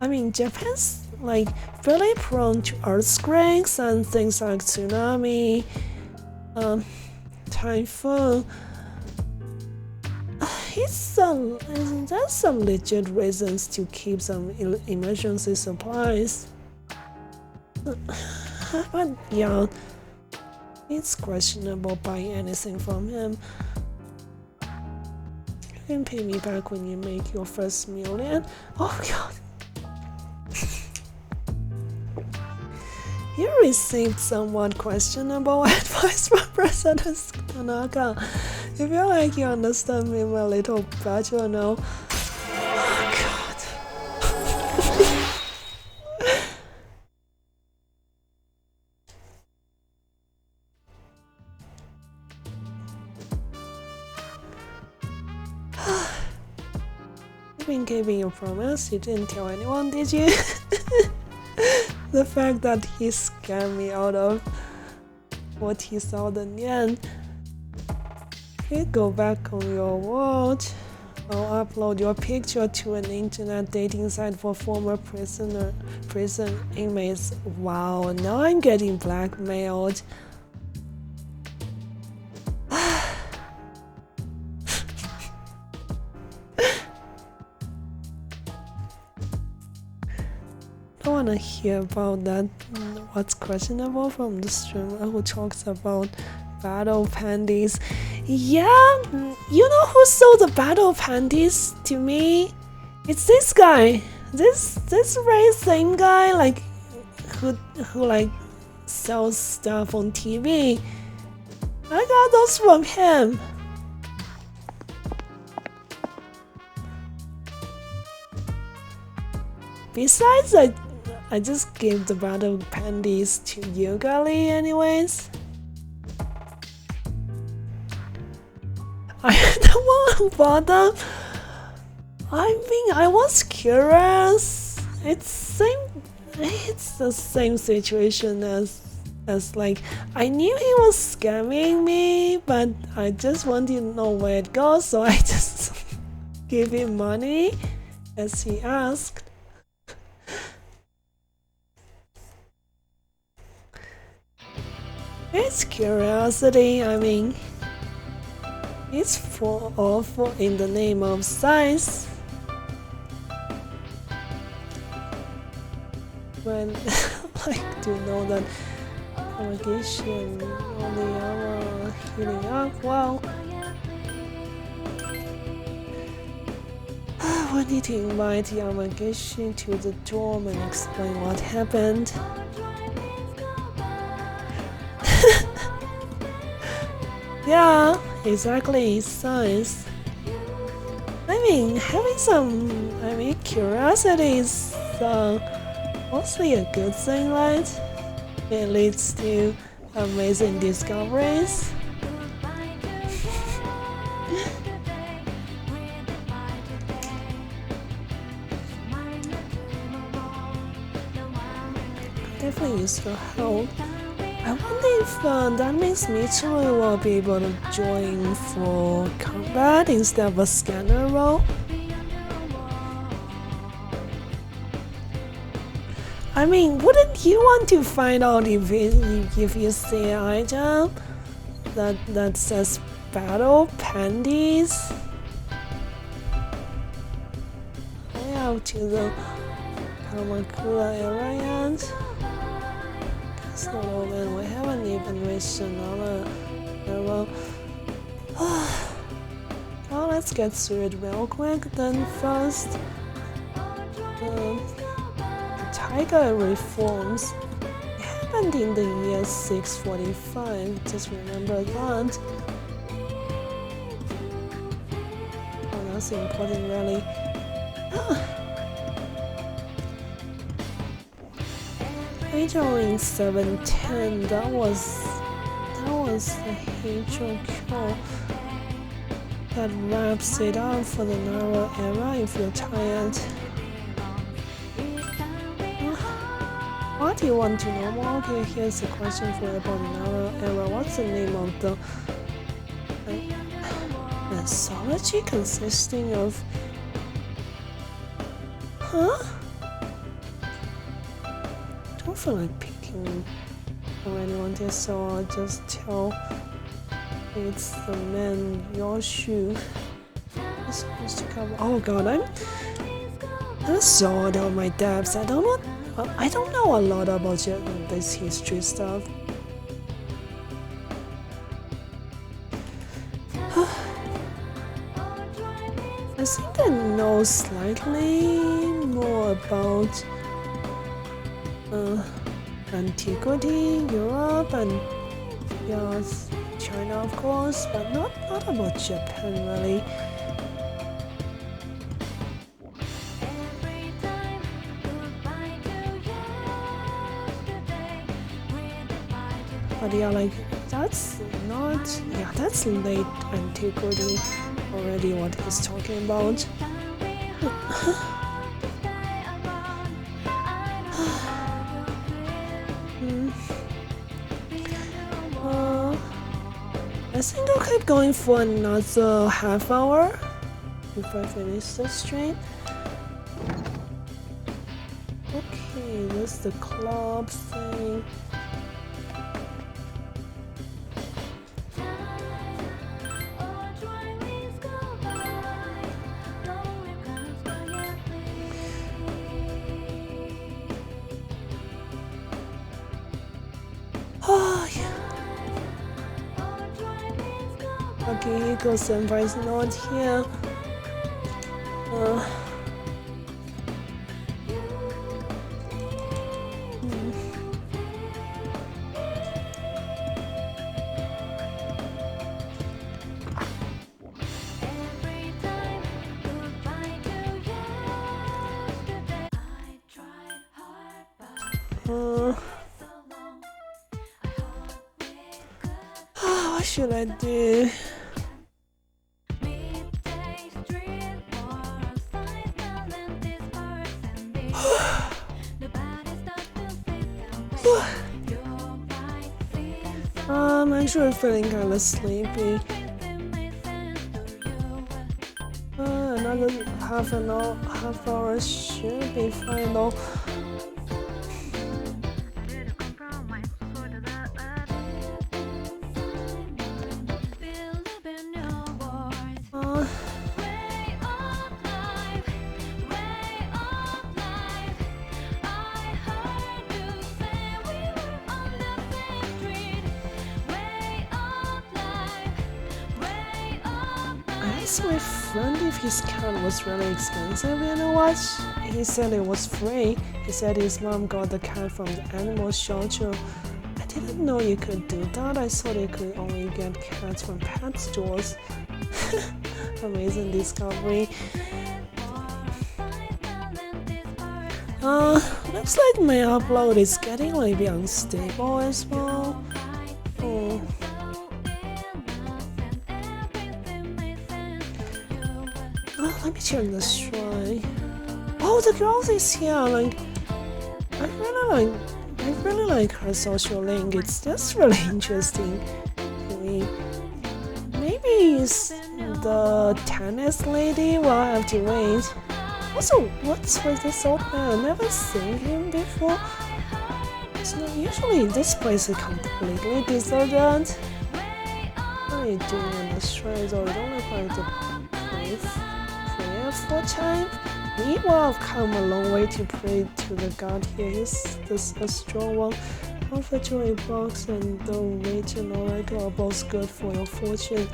I mean, Japan's like really prone to earthquakes and things like tsunami, typhoon. There's some legit reasons to keep some emergency supplies. But yeah, it's questionable buying anything from him. You can pay me back when you make your first million. Oh god. You received somewhat questionable advice from President Tanaka. You feel like you understand him a little better now. Oh god. You've been keeping your promise. You didn't tell anyone, did you? The fact that he scammed me out of 40,000 yen. You go back on your watch. I'll upload your picture to an internet dating site for former prison inmates. Wow, now I'm getting blackmailed. I don't wanna hear about that. What's questionable from the streamer who talks about battle panties. Yeah, you know who sold the battle panties to me? It's this guy. This very same guy, like who like sells stuff on TV. I got those from him. Besides, I just gave the bottle panties to Yogali anyways. I don't want to bother. I mean, I was curious. It's the same situation as like I knew he was scamming me, but I just wanted to know where it goes, so I just gave him money as he asked. It's curiosity, I mean, it's for in the name of science. When like to know that allegation on the hour healing up, well, we need to invite Yamagishi to the dorm and explain what happened. Yeah, exactly, science. I mean, having some, curiosity is mostly a good thing, right? It leads to amazing discoveries. Definitely use your help. I wonder if that means Mitsuru will be able to join for combat instead of a scanner role. I mean, wouldn't you want to find out if you see an item that says battle panties? Way out to the Kamakura area. Oh man, we haven't even reached another level. Well, let's get through it real quick. Then first, the tiger reforms happened in the year 645. Just remember that. Oh, that's important, really. Later in 710, that was the Heijo cure that wraps it up for the Nara era. If you're tired, what do you want to know more? Okay, here's a question for you about the Nara era. What's the name of the anthology consisting of? Huh? I don't feel like picking or anyone there, so I'll just tell it's the man Yoshu. It's supposed to come. Oh god, I'm so out of my depths. I don't know a lot about this history stuff. I think I know slightly more about antiquity, Europe, and yes, China, of course, but not about Japan, really. But yeah, like, that's late antiquity already, what he's talking about. I think I'll keep going for another half hour if I finish this stream. Okay, that's the club thing. Oh, yeah. Okay, here goes Senpai's not here. What should I do? I'm actually feeling kind of sleepy. Another half hour should be fine though. I asked my friend if his cat was really expensive, you know what? He said it was free. He said his mom got the cat from the animal shelter. I didn't know you could do that. I thought you could only get cats from pet stores. Amazing discovery. Looks like my upload is getting a bit unstable as well. Let me check the shrine. Oh, the girl is here. Like, I really like her social link. It's just really interesting to me. Maybe it's the tennis lady. Well, I have to wait. Also, what's with this old man? I've never seen him before. So usually this place is completely deserted. What are you doing in the shrine? Or you don't look like the place. For time. Meanwhile, I've come a long way to pray to the god here. He's a strong one. Offer joy box and the weight and oracle are both good for your fortune.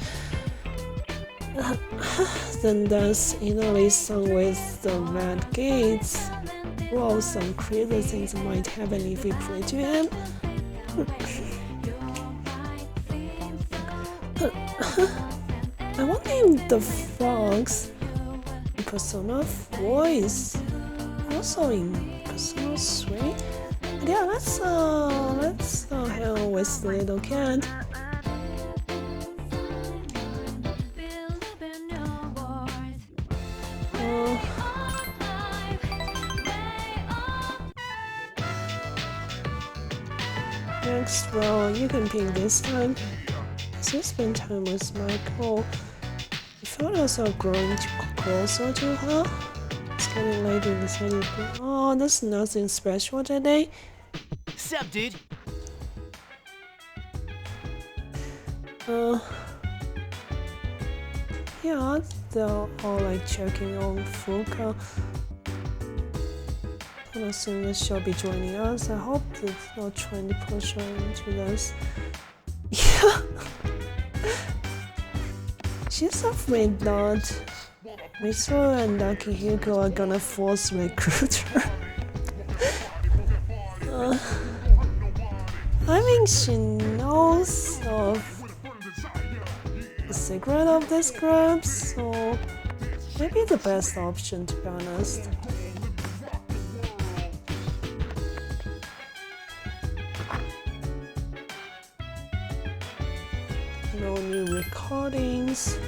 Then there's innerly sung with the red gates. Well, some crazy things might happen if we pray to him. I wonder if the frogs Persona 4 is also in Persona 3. But yeah, let's hang on with the little cat. Next, well, you can pick this time. So spend time with Michael. The photos are growing closer to her. It's getting late in the city. Oh, there's nothing special today. Sup, dude? Yeah, they're all like checking on Fuka. I assume that she'll be joining us. I hope it's not trying to push her into this. Yeah. She's afraid that Mitsuo and Akihiko are gonna force recruit her. I think she knows of the secret of this group, so maybe the best option, to be honest. No new recordings.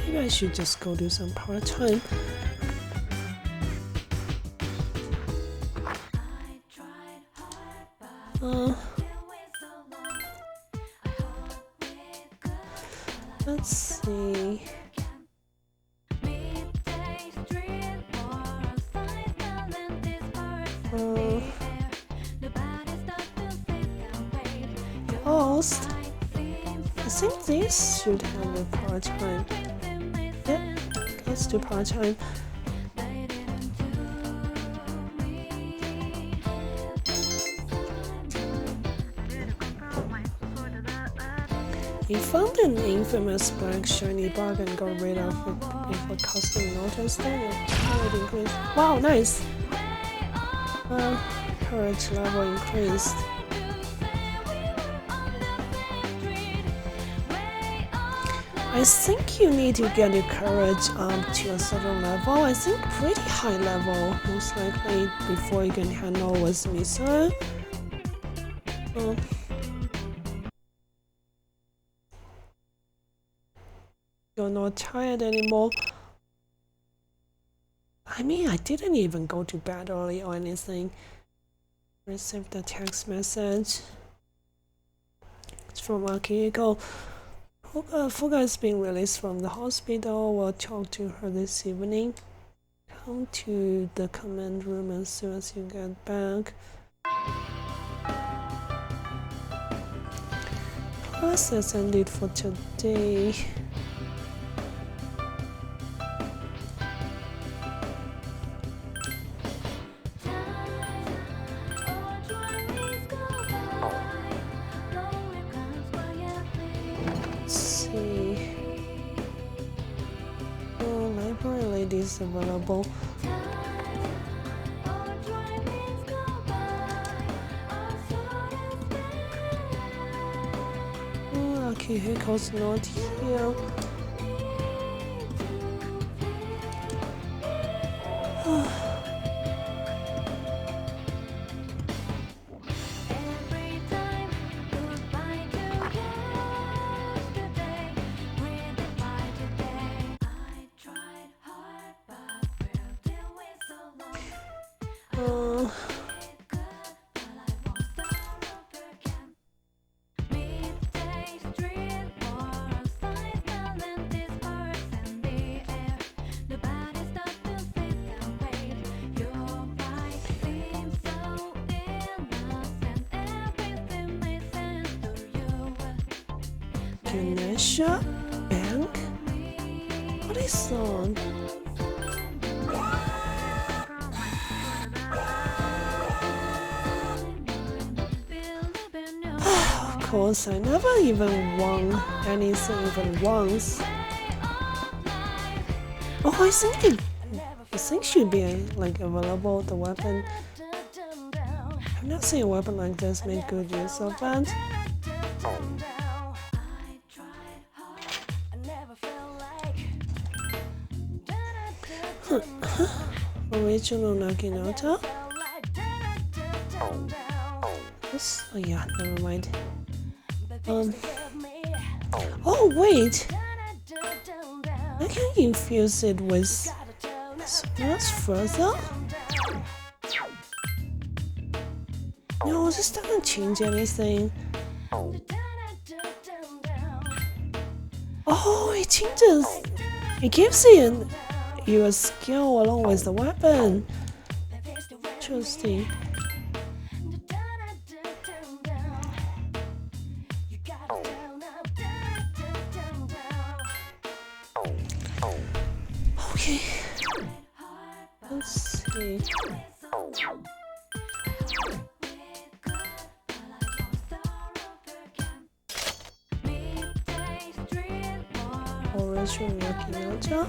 Maybe I should just go do some part-time. Let's see. Post. I think this should have a part-time. Yep, let's do part-time. He found an infamous black shiny bug and got rid of it before custom noticed it. Wow, nice! Courage level increased. I think you need to get your courage up to a certain level. I think pretty high level, most likely, before you can handle with Misa. You're not tired anymore. I mean, I didn't even go to bed early or anything. Received a text message. It's from Akihiko. Fuga is being released from the hospital. We'll talk to her this evening. Come to the command room as soon as you get back. Class has ended for today. Is available. Akihiko's not here. Ganesha Bank? What is on? Of course, I never even won anything even once. Oh, I think should be like available, the weapon. I've not seen a weapon like this make good use of that. Original Naginata. This, oh yeah, never mind. Oh wait, I can infuse it with what's further. No, this doesn't change anything. Oh, it changes. It gives you a skill along with the weapon. Interesting. Okay. Let's see. Original Naginata.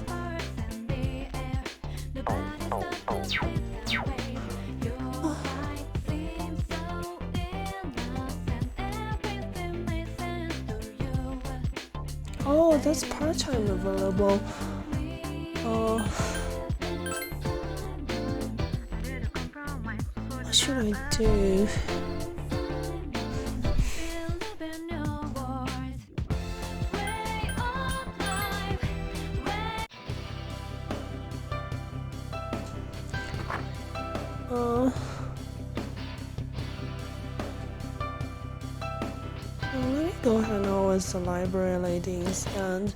Oh, that's part-time available. What should I do? Let me go hang out with the library ladies, and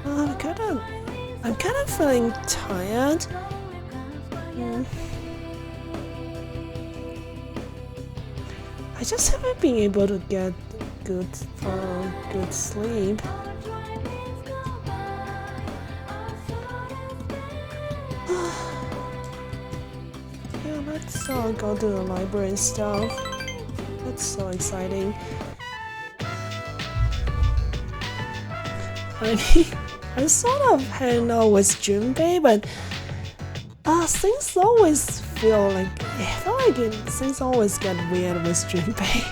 I'm kind of feeling tired. I just haven't been able to get good sleep. Yeah, let's go to the library and stuff. That's so exciting. I mean, I sort of hang out with Junpei, but things always feel like things always get weird with Junpei.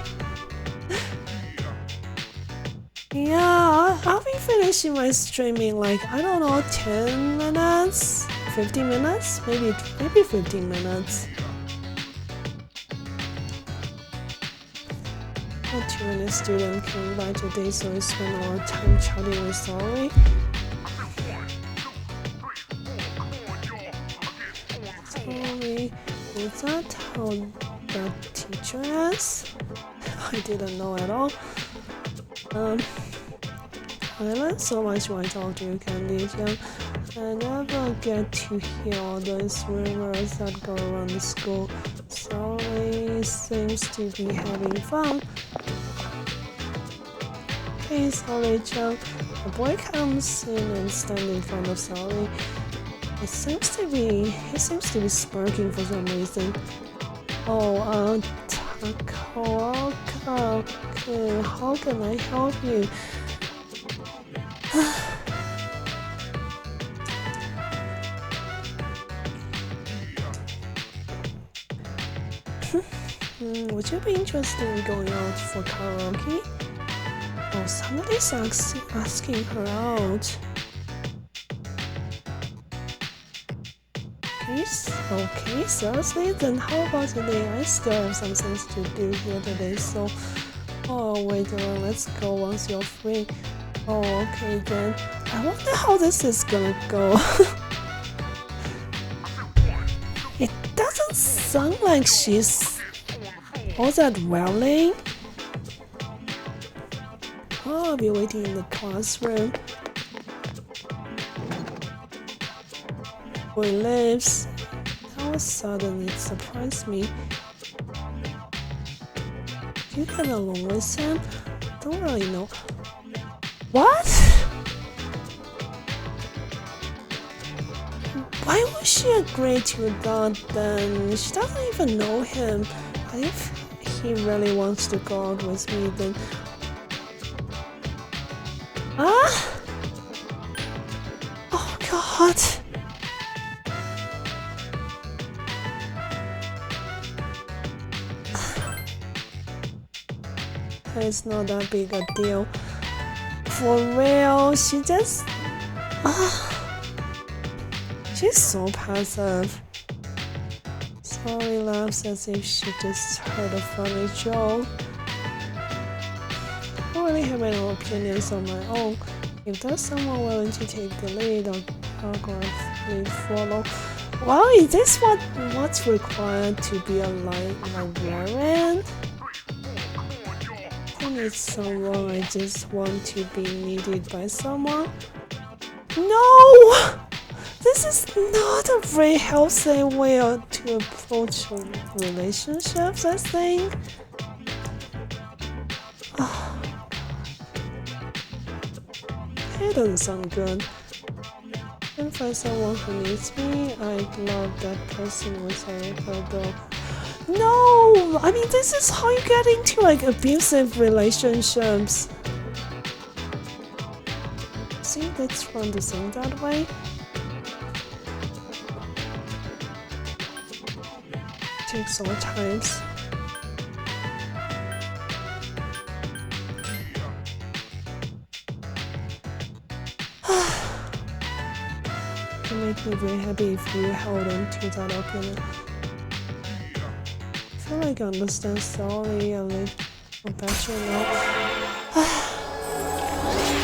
Yeah, I'll be finishing my streaming like, I don't know, 10 minutes, 15 minutes, maybe 15 minutes. Not too many students came by today, so I spent a lot of time chatting with Sorry. Sorry, is that how that teacher is? I didn't know at all. I learned so much when I talk to you, Candy. I never get to hear all those rumors that go around the school. Sorry seems to be having fun. Hey, Sorry Chan. A boy comes in and stands in front of Sorry. He seems to be smirking for some reason. Oh, Taco, okay, how can I help you? Would you be interested in going out for karaoke? Oh, somebody's asking her out. Okay, seriously? Then how about today? I still have some things to do here today, so... Oh, wait around, let's go once you're free. Oh, okay then. I wonder how this is gonna go. It doesn't sound like she's all that willing. Oh, I'll be waiting in the classroom. Boy lives. All of a sudden, it surprised me. Do you get along with him? Don't really know. What? Why would she agree to that then? She doesn't even know him. And if he really wants to go out with me, then... Ah? Oh god. It's not that big a deal. For real, she just... she's so passive. Sorry laughs as if she just heard a funny joke. I don't really have any opinions on my own. If there's someone willing to take the lead, I'll gladly follow. Well, is this what's required to be a librarian? I need someone, I just want to be needed by someone. No! This is not a very healthy way to approach relationships, I think. Oh, it doesn't sound good. If I someone who needs me, I'd love that person with her though. No! I mean, this is how you get into like abusive relationships. See, let's run the thing that way. Takes all times. It would make me very happy if you held on to that opinion. I feel like I understand Sorry a little better now.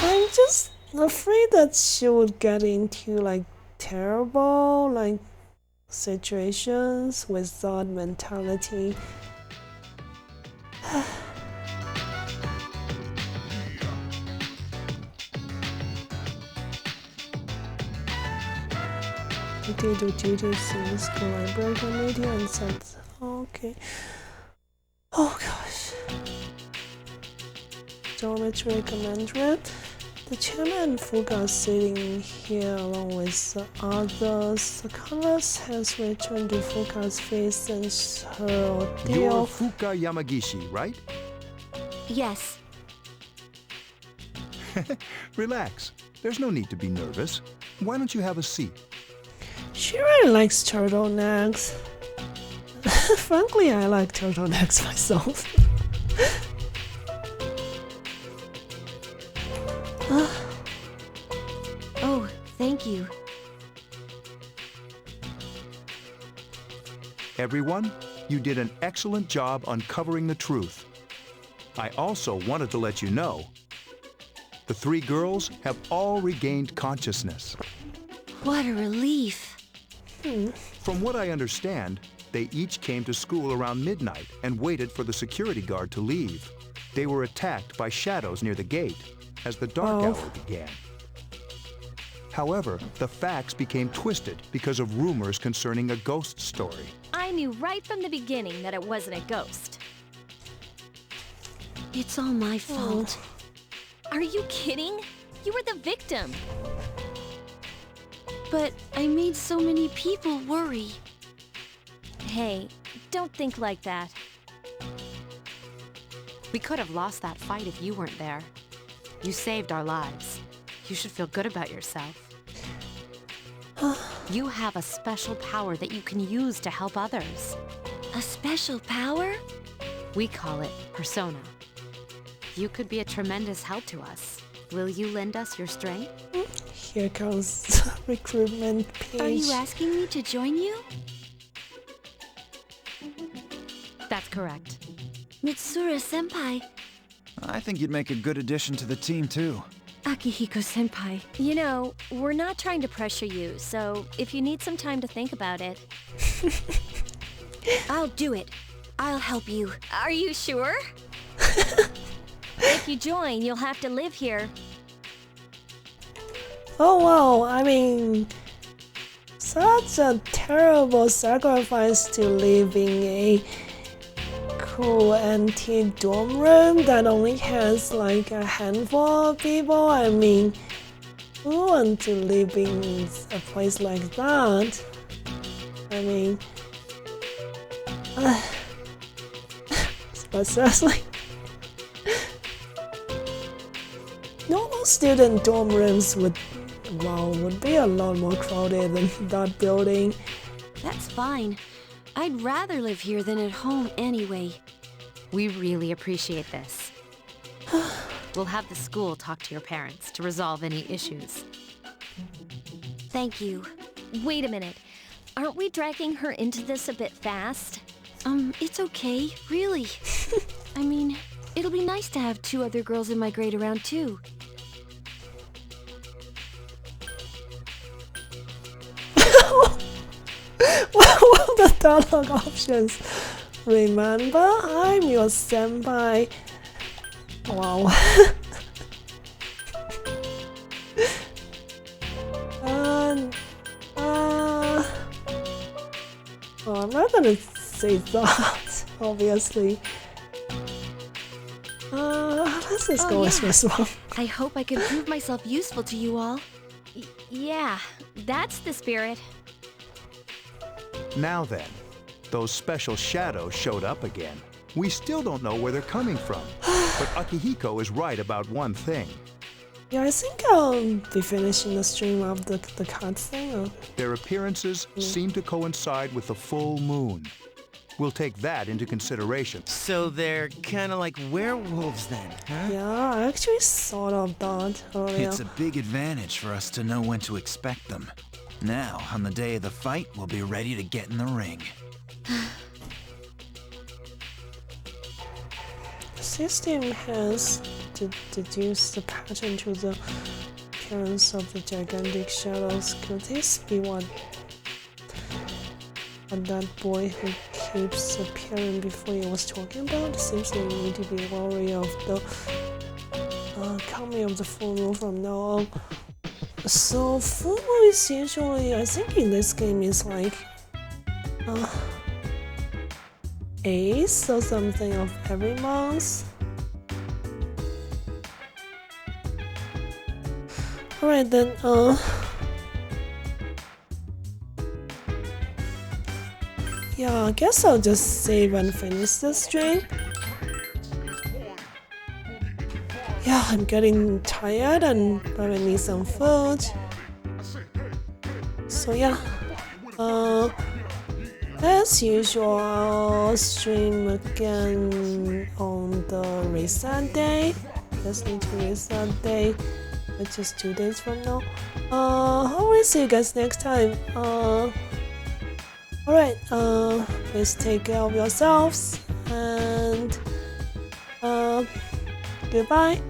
I'm just afraid that she would get into like terrible like situations with that mentality. I did do duties in the school library committee and said, okay. Oh gosh. Geometry commentary. The chairman and Fuka are sitting here along with the others. The colors has returned to Fuka's face since her ordeal. You're Fuka Yamagishi, right? Yes. Relax. There's no need to be nervous. Why don't you have a seat? She really likes turtlenecks. Frankly, I like turtlenecks myself. Thank you. Everyone, you did an excellent job uncovering the truth. I also wanted to let you know the 3 girls have all regained consciousness. What a relief. From what I understand, they each came to school around midnight and waited for the security guard to leave. They were attacked by shadows near the gate as the dark hour began. However, the facts became twisted because of rumors concerning a ghost story. I knew right from the beginning that it wasn't a ghost. It's all my fault. Are you kidding? You were the victim. But I made so many people worry. Hey, don't think like that. We could have lost that fight if you weren't there. You saved our lives. You should feel good about yourself. You have a special power that you can use to help others. A special power? We call it persona. You could be a tremendous help to us. Will you lend us your strength? Here comes recruitment page. Are you asking me to join you? That's correct. Mitsuru-senpai. I think you'd make a good addition to the team, too. Akihiko-senpai. You know, we're not trying to pressure you, so if you need some time to think about it... I'll do it. I'll help you. Are you sure? If you join, you'll have to live here. Oh wow, I mean, such a terrible sacrifice to live in a cool empty dorm room that only has like a handful of people. I mean, who want to live in a place like that? I mean, but seriously, normal student dorm rooms would be a lot more crowded than that building. That's fine. I'd rather live here than at home anyway. We really appreciate this. We'll have the school talk to your parents to resolve any issues. Thank you. Wait a minute. Aren't we dragging her into this a bit fast? It's okay, really. I mean, it'll be nice to have 2 other girls in my grade around too. What are the dialogue options? Remember, I'm your senpai. Wow. Oh, I'm not gonna say that, obviously. Let's just go with this one. I hope I can prove myself useful to you all. Yeah, that's the spirit. Now then, those special shadows showed up again. We still don't know where they're coming from, but Akihiko is right about one thing. Yeah, I think I'll be finishing the stream of the cutscene. Their appearances seem to coincide with the full moon. We'll take that into consideration. So they're kind of like werewolves then, huh? Yeah, I actually thought of that earlier. It's a big advantage for us to know when to expect them. Now, on the day of the fight, we'll be ready to get in the ring. The system has deduced the pattern to the appearance of the gigantic shadows. Could this be what that boy who keeps appearing before he was talking about? Seems like we need to be wary of the coming of the full moon from now on. So full moon is usually, I think in this game is like 8th or something of every month. Alright then, yeah, I guess I'll just save and finish the stream. Yeah, I'm getting tired and probably need some food. So yeah, as usual, I'll stream again on the reset day. Just need to reset day. which is 2 days from now. I will see you guys next time. Alright, please take care of yourselves and goodbye.